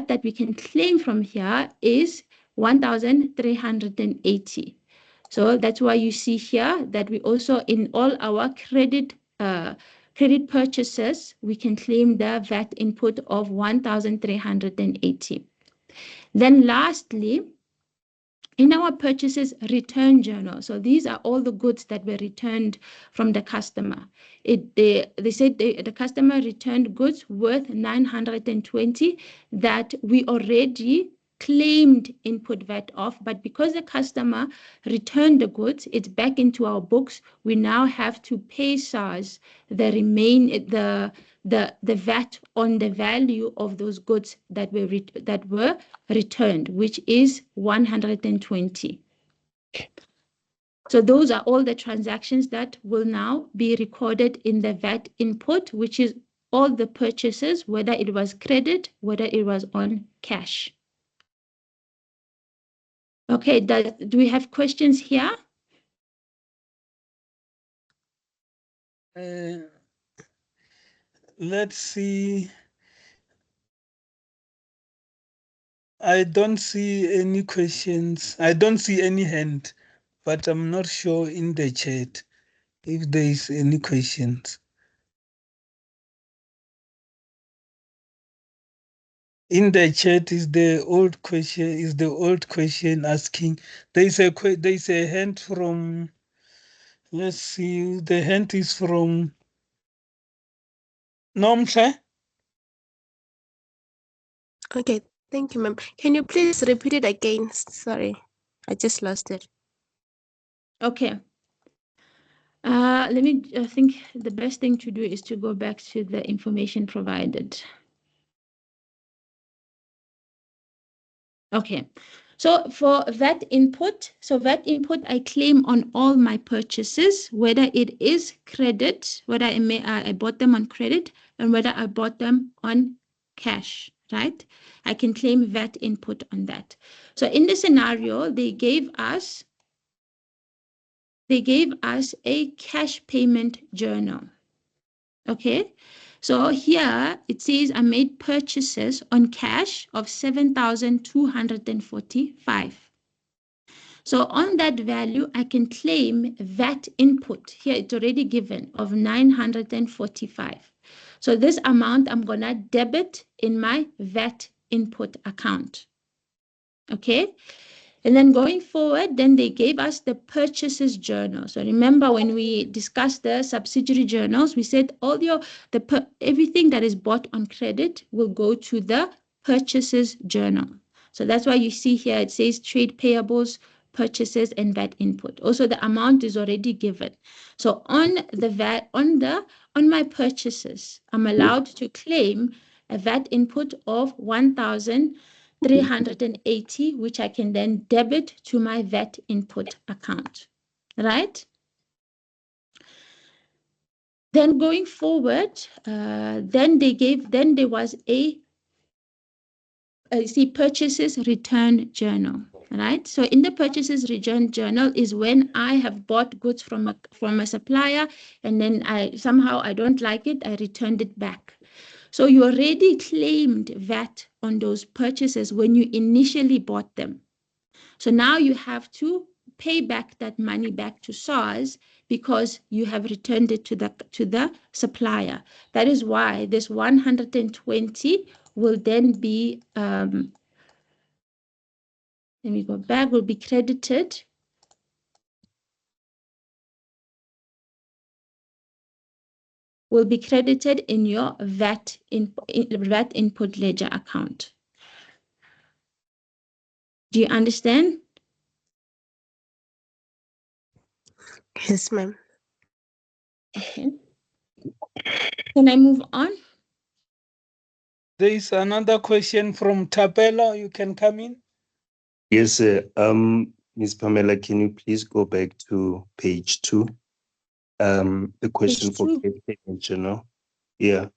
that we can claim from here is 1,380. So that's why you see here that we also, in all our credit purchases, we can claim the VAT input of 1,380. Then lastly, in our purchases return journal, so these are all the goods that were returned from the customer. They said the customer returned goods worth 920 that we already claimed input VAT off, but because the customer returned the goods, it's back into our books. We now have to pay SARS the VAT on the value of those goods that were returned, which is 120. So those are all the transactions that will now be recorded in the VAT input, which is all the purchases, whether it was credit, whether it was on cash. Okay, do we have questions here? Let's see. I don't see any questions. I don't see any hand, but I'm not sure in the chat if there is any questions. In the chat is the old question asking. There's a hand from, let's see, the hand is from Nomsha. Okay, thank you, ma'am. Can you please repeat it again? Sorry, I just lost it. Okay. Let me, I think the best thing to do is to go back to the information provided. Okay, so for VAT input, I claim on all my purchases, whether it is credit, whether I bought them on credit, and whether I bought them on cash, right? I can claim VAT input on that. So in the scenario, they gave us a cash payment journal. Okay, so here it says I made purchases on cash of 7,245. So on that value, I can claim VAT input. Here it's already given of 945. So this amount I'm gonna debit in my VAT input account. Okay. And then going forward, then they gave us the purchases journal. So remember when we discussed the subsidiary journals, we said everything that is bought on credit will go to the purchases journal. So that's why you see here it says trade payables, purchases, and VAT input. Also, the amount is already given. So on the VAT, on my purchases, I'm allowed to claim a VAT input of 1,380, which I can then debit to my VAT input account, right? Then going forward, then there was a see purchases return journal, right? So in the purchases return journal is when I have bought goods from a supplier, and then I don't like it, I returned it back. So you already claimed VAT on those purchases when you initially bought them. So now you have to pay back that money back to SARS because you have returned it to the supplier. That is why this 120 will then be, let me go back, will be credited. Will be credited in your VAT input ledger account. Do you understand? Yes, ma'am. Okay. Can I move on? There is another question from Tapelo. You can come in. Yes, sir. Ms. Pamela, can you please go back to page 2? The question Page for 2. cash payment journal. Yeah.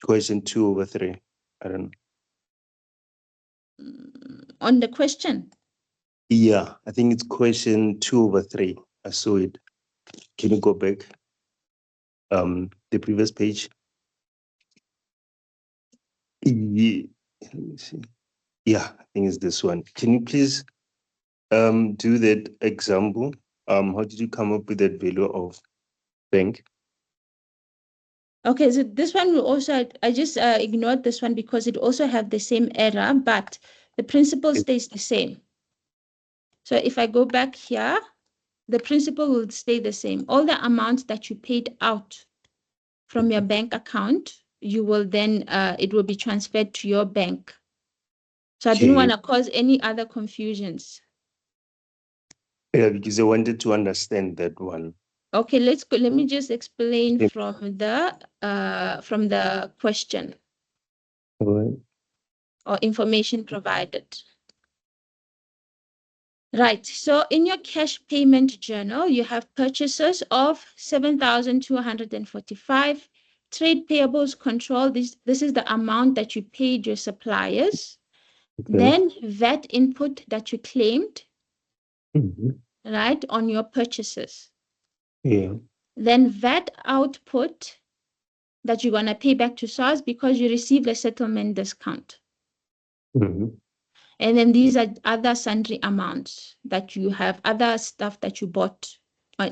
Question 2/3. I don't know. On the question. Yeah, I think it's question 2/3. I saw it. Can you go back? The previous page. Yeah, let me see. Yeah, I think it's this one. Can you please do that example? How did you come up with that value of bank? Okay, so this one will also, I just ignored this one because it also have the same error, but the principle stays the same. So if I go back here, the principle will stay the same. All the amounts that you paid out from your bank account, you will then, it will be transferred to your bank. So I didn't want to cause any other confusions. Yeah, because I wanted to understand that one. Okay, let's go. Let me just explain from the question or information provided. Right, so in your cash payment journal, you have purchases of 7,245, trade payables control. This is the amount that you paid your suppliers. Okay. Then VAT input that you claimed, Mm-hmm. right, on your purchases. Yeah. Then VAT output that you're going to pay back to SARS because you received a settlement discount. Mm-hmm. And then these are other sundry amounts that you have, other stuff that you bought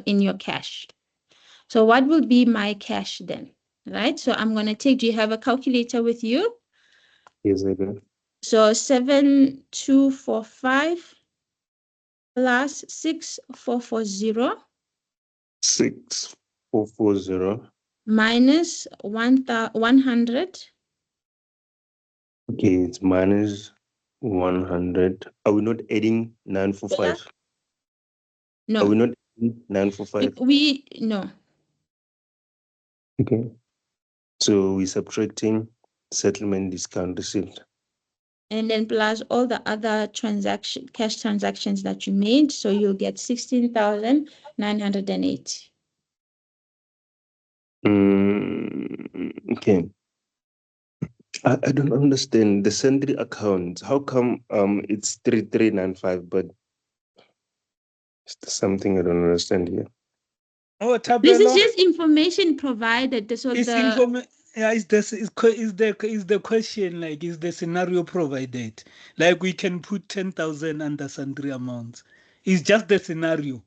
in your cash. So what will be my cash then, right? So I'm going to take, do you have a calculator with you? Yes, I do. So 7,245 plus 6,440 6,440 minus 100. Okay, it's minus 100. Are we not adding 945? No. Are we not adding 945? No. Okay. So we're subtracting settlement discount received. And then plus all the other cash transactions that you made. So you'll get 16,980. Okay. I don't understand the sundry account. How come it's 3395, but it's something I don't understand here. Oh, Tabelo. This is just information provided. So It's yeah, is the question, like, is the scenario provided? Like, we can put 10,000 under sundry amounts. It's just the scenario.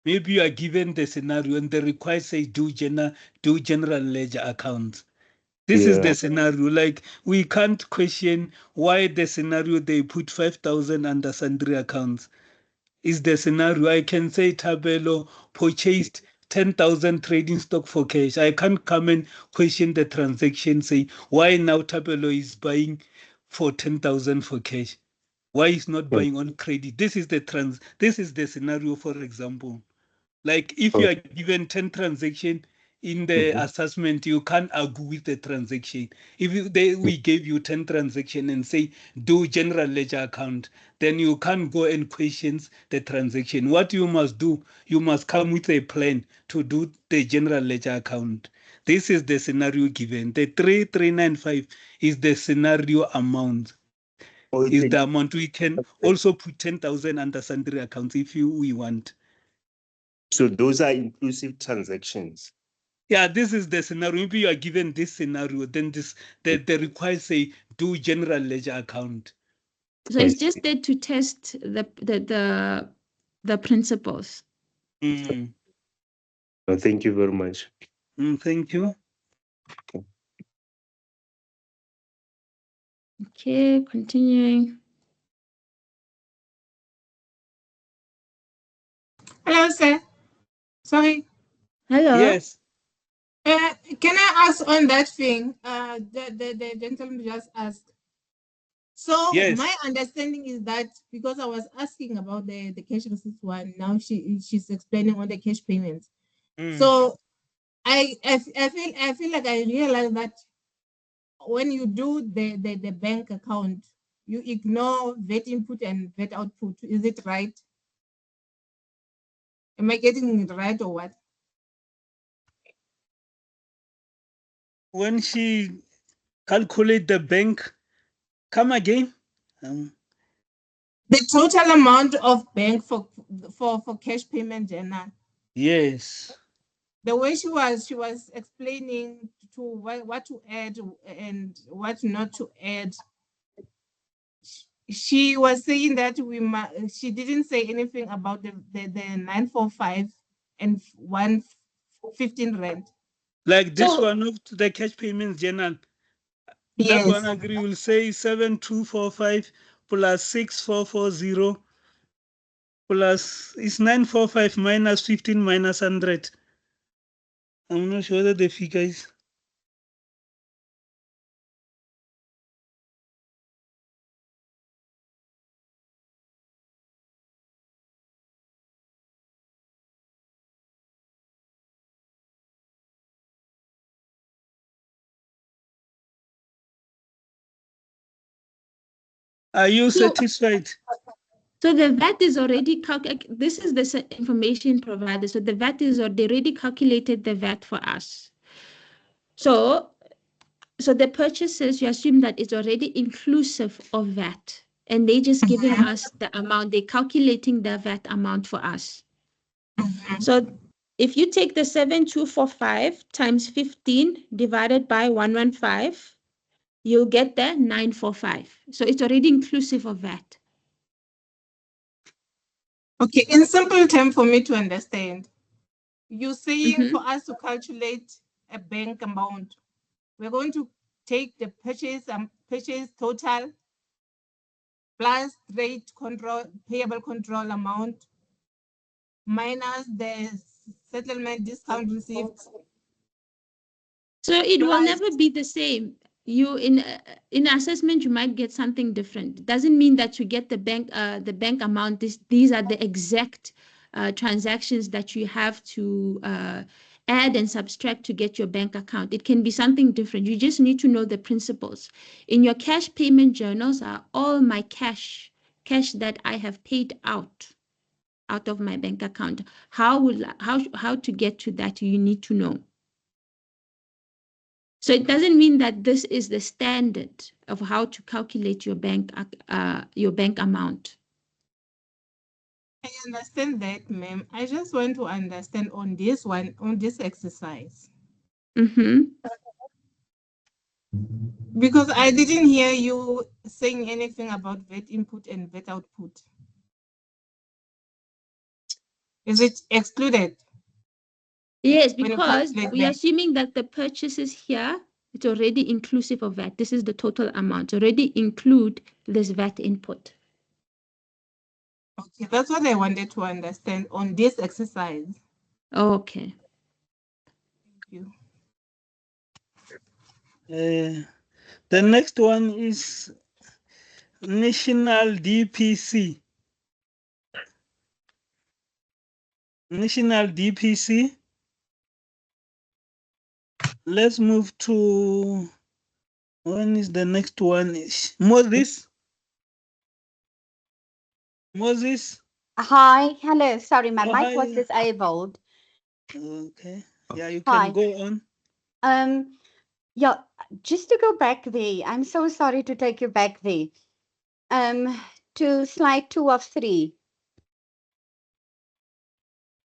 Maybe you are given the scenario and the request says do general ledger accounts. This is the scenario. Like, we can't question why the scenario they put 5,000 under sundry accounts. Is the scenario. I can say Tabelo purchased 10,000 trading stock for cash. I can't come and question the transaction, say why now Tabelo is buying for 10,000 for cash. Why is not buying on credit? This is the scenario, for example. Like, if you are given 10 transactions in the assessment, you can't argue with the transaction. If we gave you 10 transactions and say do general ledger account, then you can't go and question the transaction. What you must do, you must come with a plan to do the general ledger account. This is the scenario given. The 3395 is the scenario amount. is the amount. We can also put 10,000 under sundry accounts if we want. So those are inclusive transactions. Yeah, this is the scenario. Maybe you are given this scenario, then the requires say do general ledger account. So it's just there to test the principles. Mm. Well, thank you very much. Thank you. Okay, continuing. Hello, sir. Sorry. Hello. Yes. Can I ask on that thing? The gentleman just asked. So Yes. my understanding is that because I was asking about the cash receipts one, now she's explaining on the cash payments. So I feel like I realize that when you do the bank account, you ignore VAT input and VAT output. Is it right? Am I getting it right or what? When she calculate the bank, come again. The total amount of bank for cash payment journal. Yes. The way she was explaining to what to add and what not to add. She was saying that she didn't say anything about the 945 and 115 rand. Like this So, one of the cash payments journal. Yes. That one agree will say 7245 plus 6440 plus is 945 minus 15 minus 100. I'm not sure that the figure is. Are you satisfied? So the VAT is already this is the information provided. So the VAT is already calculated the VAT for us. So the purchases, you assume that it's already inclusive of VAT, and they just giving us the amount. They're calculating the VAT amount for us. So if you take the 7245 times 15 divided by 115, you'll get the 945. So it's already inclusive of VAT. Okay, in simple term for me to understand, you're saying for us to calculate a bank amount, we're going to take the purchase total plus trade control, payable control amount minus the settlement discount received. So it will never be the same. You in assessment, you might get something different. It doesn't mean that you get the bank amount. These are the exact transactions that you have to add and subtract to get your bank account. It can be something different. You just need to know the principles. In your cash payment journals are all my cash that I have paid out of my bank account. How to get to that, you need to know. So it doesn't mean that this is the standard of how to calculate your bank amount. I understand that, ma'am. I just want to understand on this one, on this exercise. Because I didn't hear you saying anything about VAT input and VAT output. Is it excluded? Yes, because we are assuming that the purchases here, it's already inclusive of VAT. This is the total amount. Already include this VAT input. Okay, that's what I wanted to understand on this exercise. Okay. Thank you. The next one is National DPC. National DPC. Let's move to, when is the next one? Moses? Moses? Hi, hello. Sorry, my Oh, mic hi. was disabled. Okay. Yeah, you Hi. can go on. Yeah, just to go back there, I'm so sorry to take you back there. to slide 2 of 3.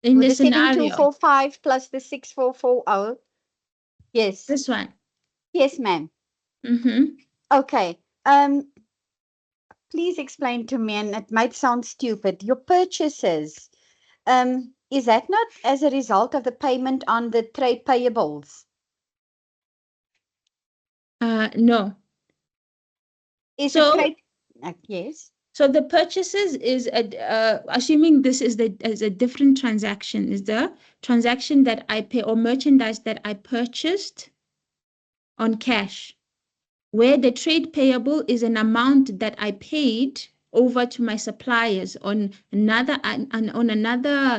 In With the the scenario. 7245 plus the 6440. Yes. This one. Yes, ma'am. Okay. Please explain to me, and it might sound stupid, your purchases. Is that not as a result of the payment on the trade payables? No. Is So, the trade yes. So the purchases is assuming this is a different transaction, is the transaction that I pay or merchandise that I purchased on cash, where the trade payable is an amount that I paid over to my suppliers on another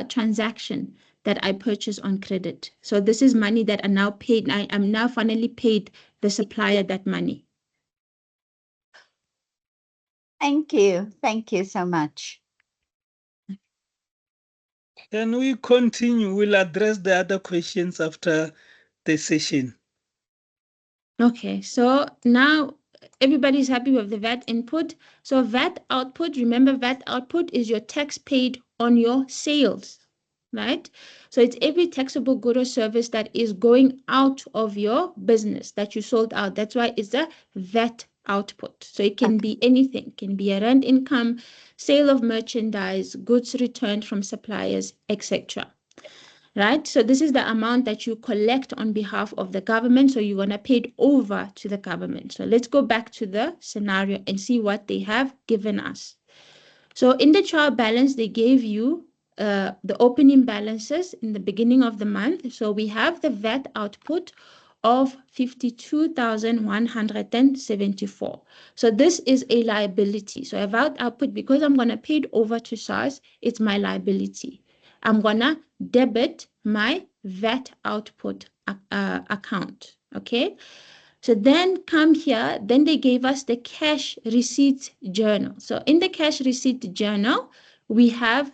transaction that I purchased on credit. So this is money that I now paid. I am now finally paid the supplier that money. Thank you. Thank you so much. Can we continue? We'll address the other questions after the session. Okay, so now everybody's happy with the VAT input. So VAT output, remember VAT output is your tax paid on your sales, right? So it's every taxable good or service that is going out of your business that you sold out. That's why it's a VAT output. So it can be anything. It can be a rent income, sale of merchandise, goods returned from suppliers, etc. Right? So this is the amount that you collect on behalf of the government. So you're going to pay it over to the government. So let's go back to the scenario and see what they have given us. So in the trial balance, they gave you the opening balances in the beginning of the month. So we have the VAT output of 52,174. So this is a liability. So a VAT output, because I'm going to pay it over to SARS, it's my liability. I'm going to debit my VAT output account, okay? So then come here, then they gave us the cash receipt journal. So in the cash receipt journal, we have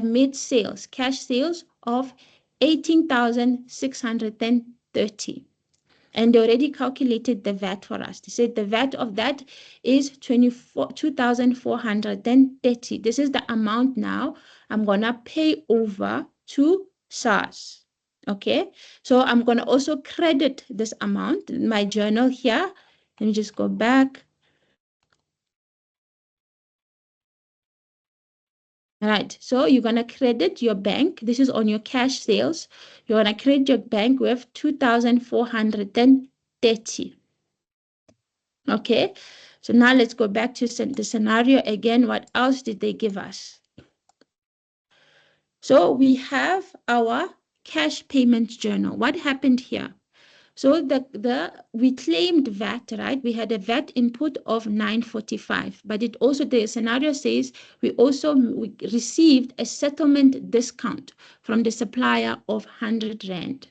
made sales, cash sales of 18,630. And they already calculated the VAT for us. They said the VAT of that is 2,430. This is the amount now I'm going to pay over to SARS. Okay, so I'm going to also credit this amount in my journal here. Let me just go back. All right, so you're going to credit your bank. This is on your cash sales. You're going to credit your bank with 2,430. Okay, so now let's go back to the scenario again. What else did they give us? So we have our cash payment journal. What happened here? So we claimed VAT, right? We had a VAT input of 945, but it also, the scenario says we received a settlement discount from the supplier of 100 Rand.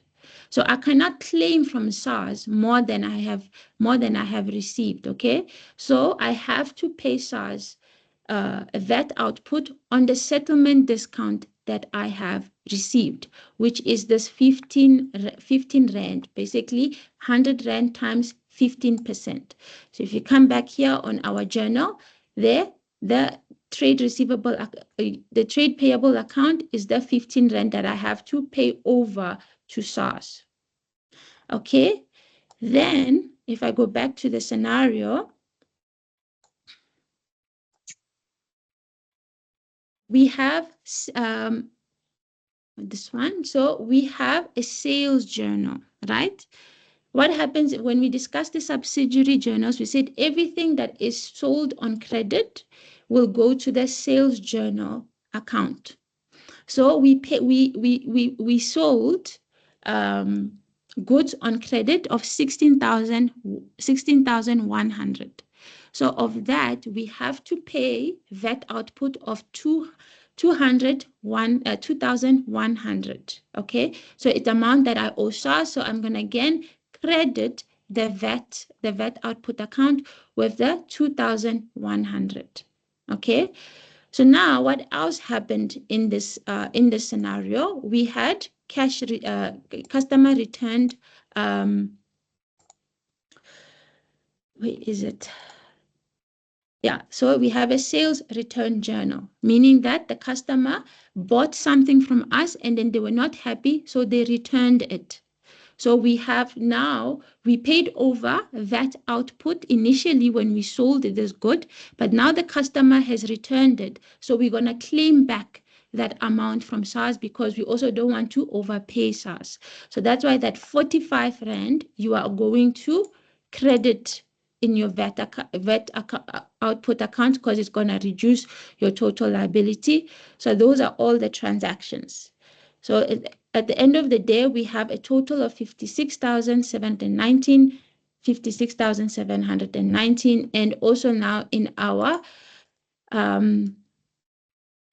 So I cannot claim from SARS more than I have received, okay? So I have to pay SARS a VAT output on the settlement discount that I have received, which is this 15 Rand, basically 100 Rand times 15%. So if you come back here on our journal, there, the trade payable account is the 15 Rand that I have to pay over to SARS. Okay, then if I go back to the scenario, we have this one. So we have a sales journal, right? What happens when we discuss the subsidiary journals? We said everything that is sold on credit will go to the sales journal account. So we sold goods on credit of 16,100. So of that, we have to pay VAT output of 2,100. Okay, so it's the amount that I owe SARS. So I'm gonna again credit the VAT output account with the 2,100. Okay. So now what else happened in this scenario? We had customer returned, where is it? Yeah, so we have a sales return journal, meaning that the customer bought something from us and then they were not happy, so they returned it. So we have now, we paid over that output initially when we sold this good, but now the customer has returned it. So we're going to claim back that amount from SARS because we also don't want to overpay SARS. So that's why that 45 Rand you are going to credit in your output account because it's going to reduce your total liability. So those are all the transactions. So at the end of the day, we have a total of 56,719, 56,719, and also now in our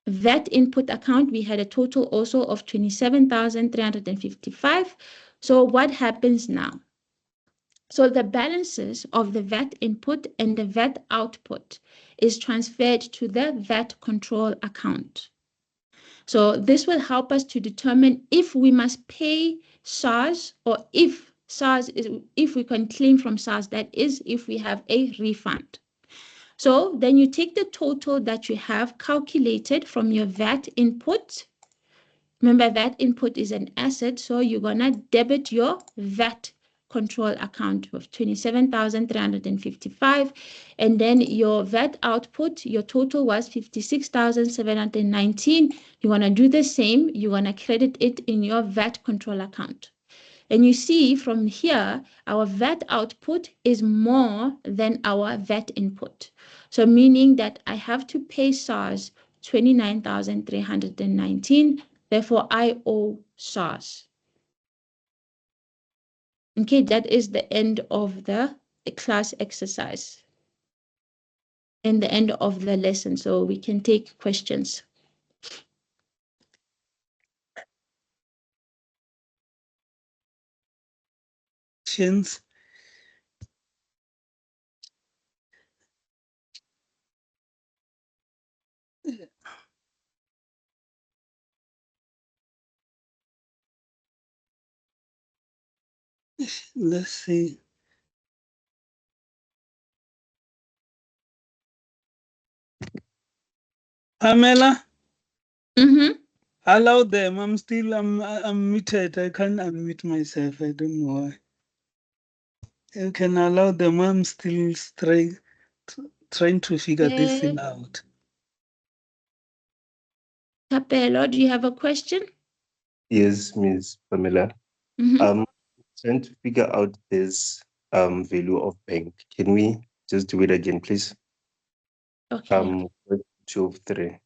VAT input account, we had a total also of 27,355. So what happens now? So the balances of the VAT input and the VAT output is transferred to the VAT control account. So this will help us to determine if we must pay SARS or if we can claim from SARS, that is, if we have a refund. So then you take the total that you have calculated from your VAT input. Remember, VAT input is an asset, so you're going to debit your VAT control account of 27,355, and then your VAT output, your total was 56,719. You want to do the same. You want to credit it in your VAT control account. And you see from here, our VAT output is more than our VAT input. So meaning that I have to pay SARS 29,319. Therefore, I owe SARS. Okay, that is the end of the class exercise and the end of the lesson. So we can take questions. Questions? Let's see. Pamela? Mm-hmm. Allow them. I'm muted. I can't unmute myself. I don't know why. You can allow them. I'm still trying to figure this thing out. Capello, do you have a question? Yes, Ms. Pamela. Mm-hmm. Trying to figure out this value of bank. Can we just do it again, please? Okay. 2 of 3.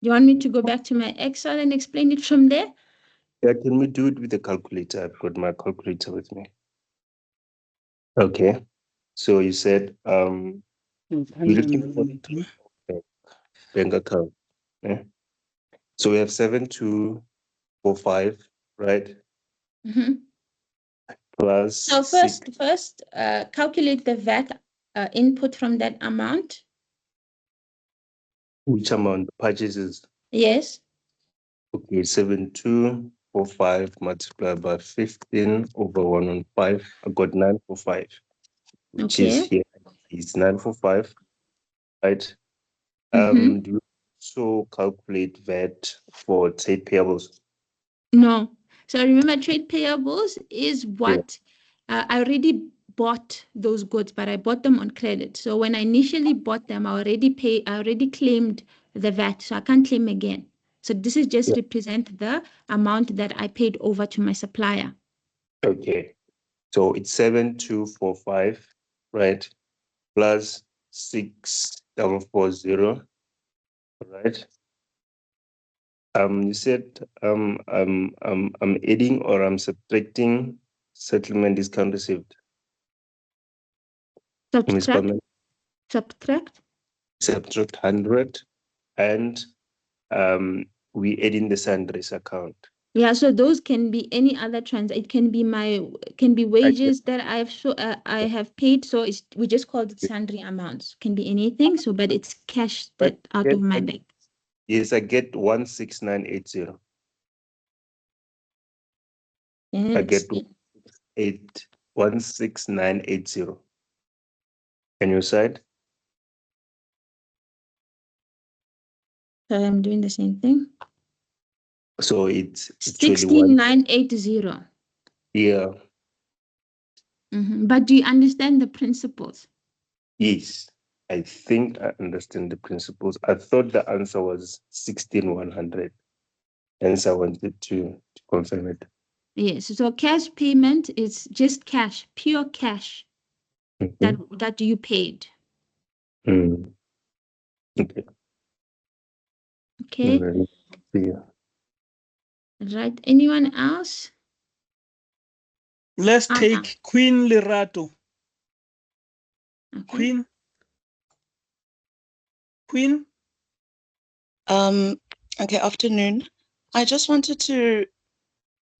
You want me to go back to my Excel and explain it from there? Yeah, can we do it with the calculator? I've got my calculator with me. Okay. So you said you're looking for bank account. Yeah. So we have 7245, right? Mm-hmm. Plus So first, calculate the VAT input from that amount. which amount? Purchases. Yes. Okay, 7245 multiplied by 15 over 115. I got 945, which is Okay. here. It's 945, right? Mm-hmm. Do you also calculate VAT for trade payables? No. So remember, trade payables is Yeah. what I already bought those goods, but I bought them on credit. So when I initially bought them, I already claimed the VAT, so I can't claim again. So this is just represent the amount that I paid over to my supplier. Okay. So it's 7245, right? Plus 6440, right? You said I'm adding or I'm subtracting settlement discount received. Ms. Pamela, Subtract. subtract 100 and we add in the sundries account. Yeah, so those can be any other it can be wages that I have paid. So we just called it sundry amounts. Can be anything. So, but it's cash that out of my bank. Yes, I get 16980. Yeah, I get 16980. Can you side? So I'm doing the same thing. So it's actually 16980. Yeah. But do you understand the principles? Yes. I think I understand the principles. I thought the answer was 16100. Hence, I wanted to confirm it. Yes. So cash payment is just cash, pure cash that you paid. Mm. Okay. Okay. Very clear. Right. Anyone else? Let's take Queen Lerato. Okay. Queen? Okay, afternoon. I just wanted to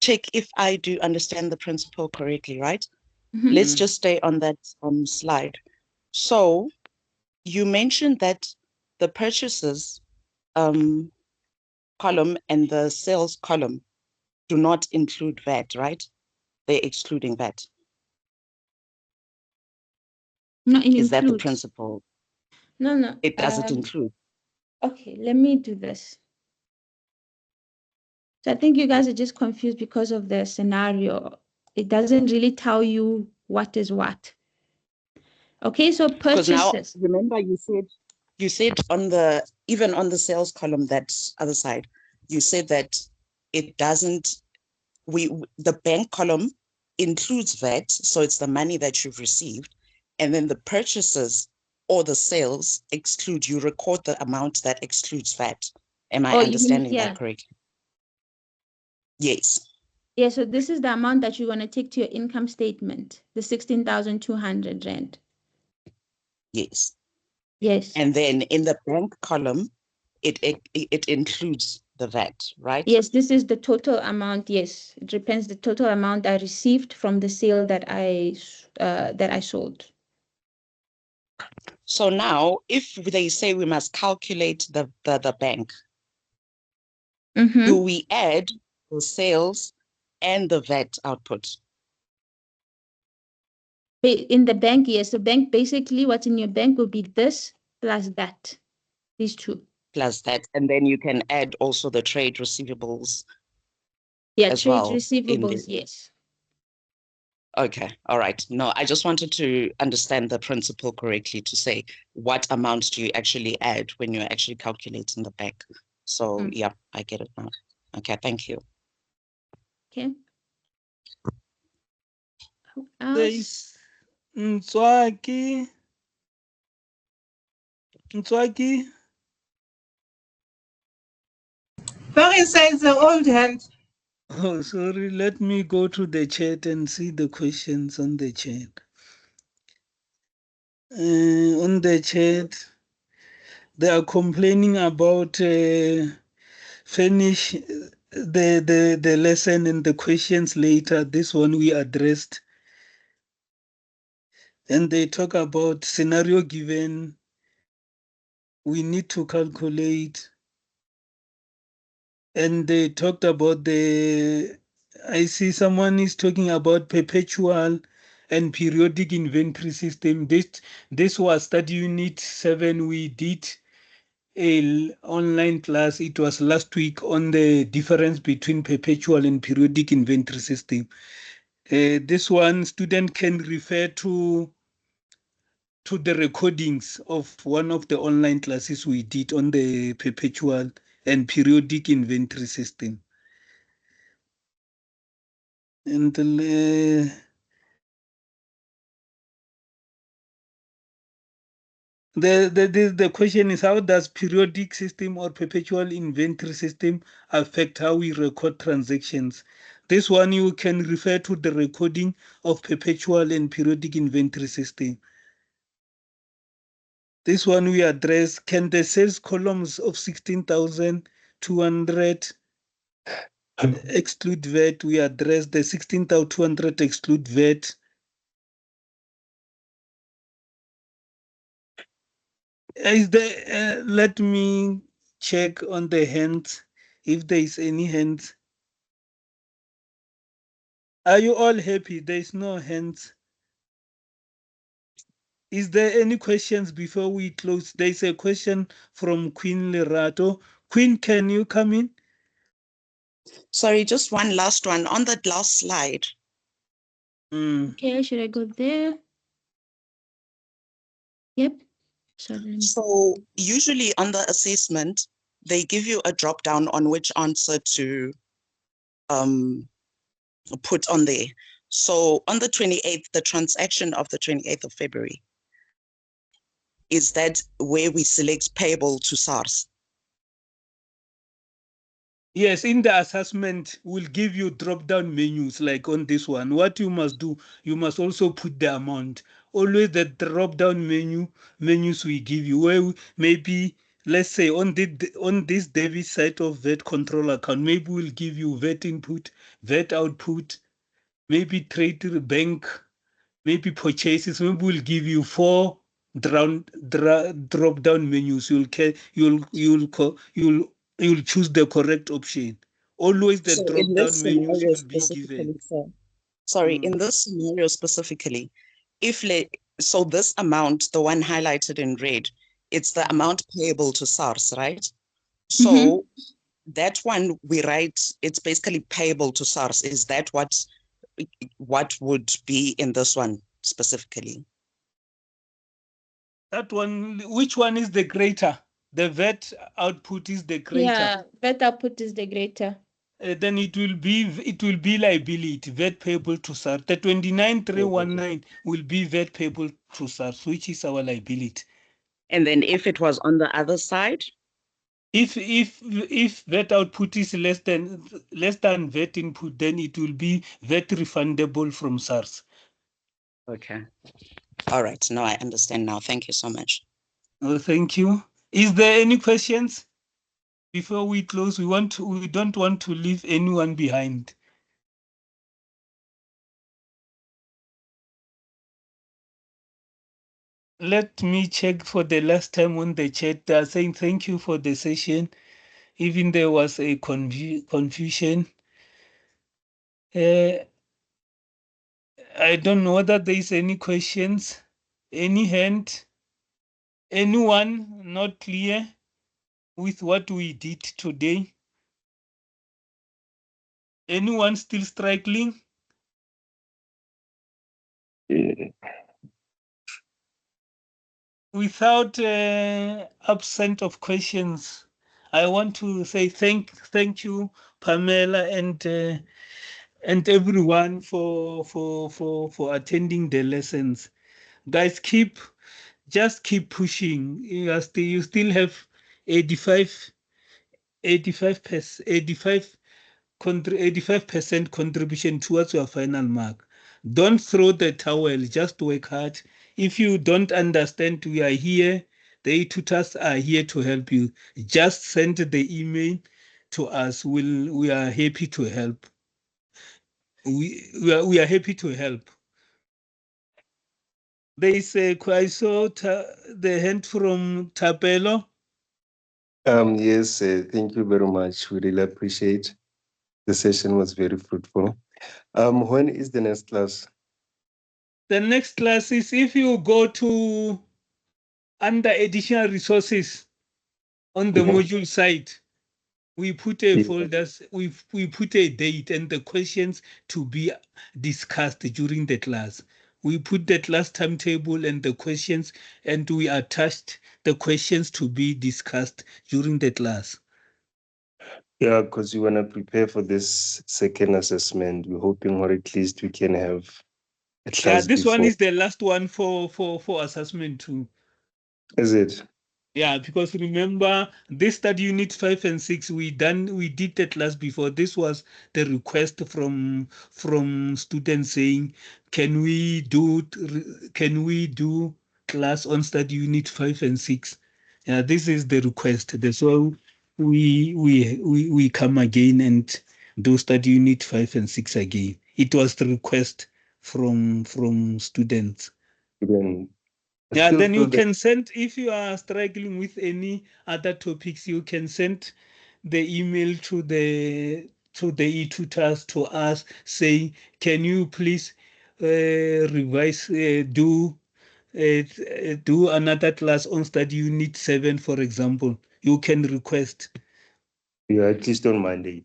check if I do understand the principle correctly, right? Let's just stay on that slide. So you mentioned that the purchases column and the sales column do not include VAT, right? They're excluding VAT. No, it Is that the includes. principle? No. It doesn't include. Okay, let me do this. So I think you guys are just confused because of the scenario. It doesn't really tell you what is what. Okay, so Because now, purchases. remember you said on the, even on the sales column, that other side, you said that it doesn't, the bank column includes VAT, so it's the money that you've received, and then the purchases or the sales exclude, you record the amount that excludes VAT. Am I Oh, you mean understanding here? that correctly? Yes. Yeah, so this is the amount that you're going to take to your income statement, the 16,200 rand. Yes. Yes. And then in the bank column, it includes the VAT, right? Yes, this is the total amount. Yes, it depends the total amount I received from the sale that I sold. So now, if they say we must calculate the bank, do we add the sales and the VAT output? In the bank, yes. The bank, basically what's in your bank will be this plus that, these two. Plus that, and then you can add also the trade receivables. Yeah, as trade well in receivables, the. yes. Okay, all right. No, I just wanted to understand the principle correctly to say what amounts do you actually add when you're actually calculating the bank. So yeah, I get it now. Okay, thank you. Okay. Who There else? is Ntswaki. Ntswaki. Sorry, says the old hand. Oh, sorry. Let me go to the chat and see the questions on the chat. On the chat, they are complaining about finish the lesson and the questions later. This one we addressed. And they talk about scenario given. We need to calculate. And they talked about I see someone is talking about perpetual and periodic inventory system. This was study unit 7. We did a online class. It was last week on the difference between perpetual and periodic inventory system. This one student can refer to the recordings of one of the online classes we did on the perpetual and periodic inventory system. And the question is, how does periodic system or perpetual inventory system affect how we record transactions? This one you can refer to the recording of perpetual and periodic inventory system. This one we address, can the sales columns of 16,200 exclude VAT? We address the 16,200 exclude VAT. Is there, let me check on the hands if there is any hands. Are you all happy? There is no hands. Is there any questions before we close? There is a question from Queen Lerato. Queen, can you come in? Sorry, just one last one. On that last slide, Okay, should I go there? Yep. Sorry. so usually on the assessment, they give you a drop down on which answer to put on there. So on the 28th, the transaction of the 28th of February, is that where we select payable to SARS? Yes, in the assessment, we'll give you drop-down menus like on this one. What you must do, you must also put the amount. Always the drop-down menus we give you, where maybe, let's say on this debit side of VAT control account, maybe we'll give you VAT input, VAT output, maybe trade bank, maybe purchases. Maybe we'll give you 4 drop-down menus. You'll choose the correct option. Always the So in this drop-down menus scenario will be given. specifically, sir, sorry, in this scenario specifically, so this amount, the one highlighted in red, it's the amount payable to SARS, right? So that one we write, it's basically payable to SARS. Is that what would be in this one specifically? That one, which one is the greater? The VAT output is the greater. Yeah, VAT output is the greater. Then it will be liability, VAT payable to SARS. The 29319 will be VAT payable to SARS, which is our liability. And then if it was on the other side? If VAT output is less than VAT input, then it will be VAT refundable from SARS. Okay. All right. No, I understand now. Thank you so much. Oh, thank you. Is there any questions before we close? We don't want to leave anyone behind. Let me check for the last time on the chat. They are saying thank you for the session. Even there was a confusion. I don't know whether there is any questions. Any hand? Anyone not clear with what we did today? Anyone still struggling? Without absent of questions, I want to say thank you, Pamela, and everyone for attending the lessons. Guys, just keep pushing. You still have 85% contribution towards your final mark. Don't throw the towel, just work hard. If you don't understand, we are here. The tutors are here to help you. Just send the email to us. We are happy to help. We are happy to help. There is I saw the hand from Tapelo. Yes, thank you very much. We really appreciate. The session was very fruitful. When is the next class? The next class is if you go to under additional resources on the module side, we put a folders, we put a date and the questions to be discussed during the class. We put the class timetable and the questions, and we attached the questions to be discussed during the class. Yeah, because we want to prepare for this second assessment. We're hoping, or at least we can have a class. Yeah, this before. one is the last one for assessment too. Is it? Yeah, because remember this study unit 5 and 6 we did that class before. This was the request from students saying, can we do class on study unit 5 and 6? Yeah, this is the request. That's why we come again and do study unit 5 and 6 again. It was the request from students. Yeah, then you can send, if you are struggling with any other topics, you can send the email to the to the e-tutors to us saying, can you please revise, do another class on study unit 7, for example. You can request. Yeah, at least on Monday.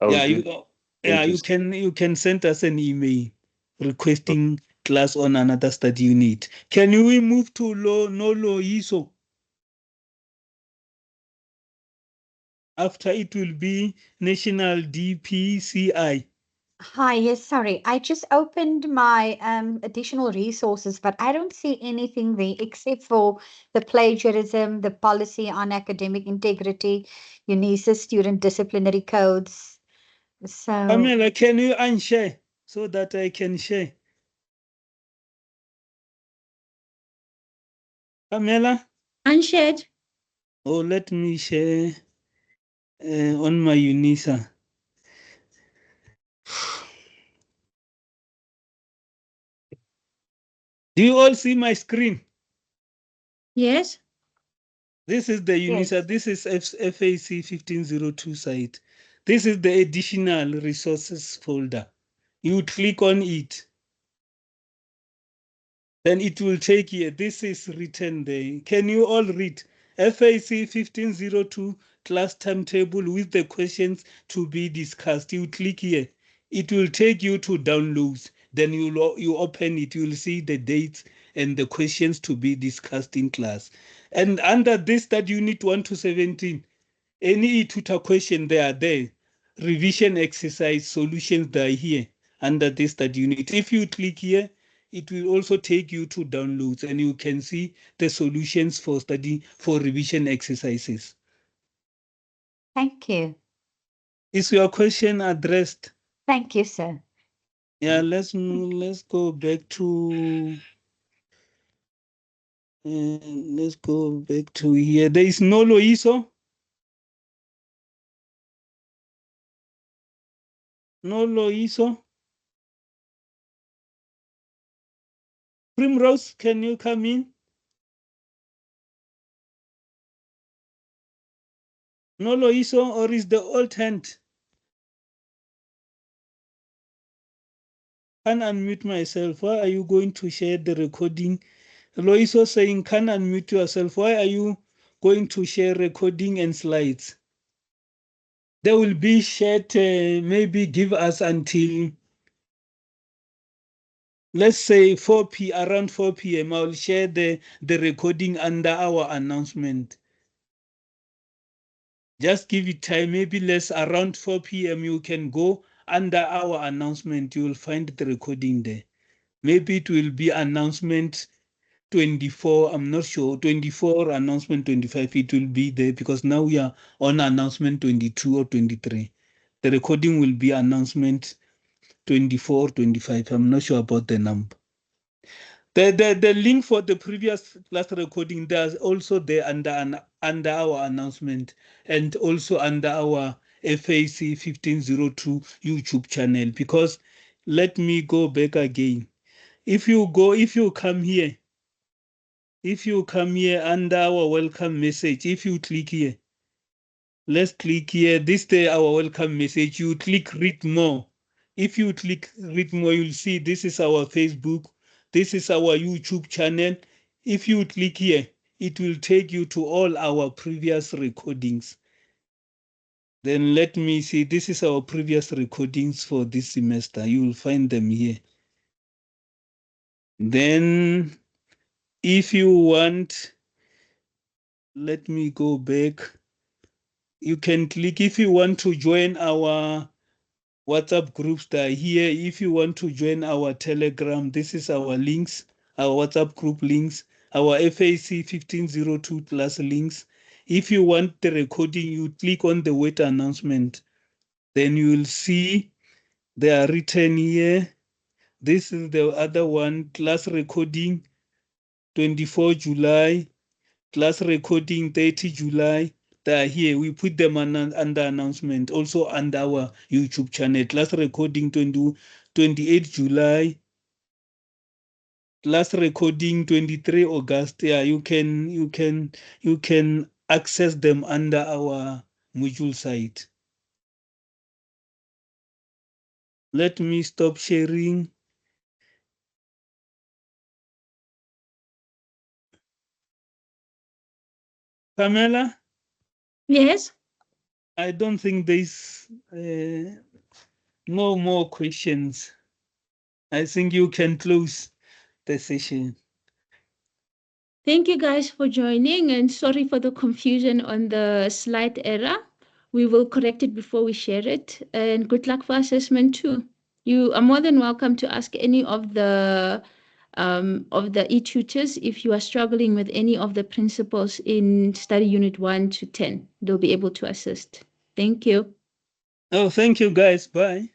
Yeah, you can send us an email requesting class on another study unit. Can we move to no ISO? After it will be National DPCI. Hi, yes, sorry. I just opened my additional resources, but I don't see anything there except for the plagiarism, the policy on academic integrity, UNISA student disciplinary codes. So, Pamela, can you unshare so that I can share? Pamela? Unshared. Oh, let me share on my UNISA. Do you all see my screen? Yes. This is the UNISA. Yes. This is FAC1502 site. This is the additional resources folder. You click on it. Then it will take you. This is written there. Can you all read? FAC1502 class timetable with the questions to be discussed. You click here. It will take you to downloads. Then you open it. You will see the dates and the questions to be discussed in class. And under this, that unit 1 to 17, any tutor question, they are there. Revision exercise solutions, they are here under this study unit. If you click here, it will also take you to downloads and you can see the solutions for revision exercises. Thank you. Is your question addressed? Thank you, sir. Yeah, let's go back to here. There is no Loiso. No Loiso. Primrose, can you come in? No Loiso, or is the old hand? Can unmute myself. Why are you going to share the recording? Loiso saying, can unmute yourself. Why are you going to share recording and slides? They will be shared, maybe give us until, let's say around 4 p.m. I will share the recording under our announcement. Just give it time, maybe less, around 4 p.m. You can go under our announcement. You will find the recording there. Maybe it will be announcement 24, I'm not sure, 24, announcement 25, it will be there because now we are on announcement 22 or 23. The recording will be announcement 24 or 25. I'm not sure about the number. The link for the previous class recording, there's also there under our announcement and also under our FAC 1502 YouTube channel. Because let me go back again. If you come here, under our welcome message, if you click here, let's click here. This is our welcome message. You click read more. If you click read more, you'll see this is our Facebook. This is our YouTube channel. If you click here, it will take you to all our previous recordings. Then let me see. This is our previous recordings for this semester. You will find them here. Then if you want, let me go back. You can click if you want to join our WhatsApp groups that are here. If you want to join our Telegram, this is our links, our WhatsApp group links, our FAC 1502 plus links. If you want the recording, you click on the wait announcement. Then you will see they are written here. This is the other one, class recording 24 July, class recording 30 July. They are here. We put them under announcement, also under our YouTube channel. Class recording 28 July, class recording 23 August. Yeah, you can access them under our module site. Let me stop sharing. Pamela? Yes? I don't think there's no more questions. I think you can close the session. Thank you guys for joining, and sorry for the confusion on the slide error. We will correct it before we share it, and good luck for assessment too. You are more than welcome to ask any of the e-tutors if you are struggling with any of the principles in study unit 1 to 10. They'll be able to assist. Thank you. Oh, thank you guys. Bye.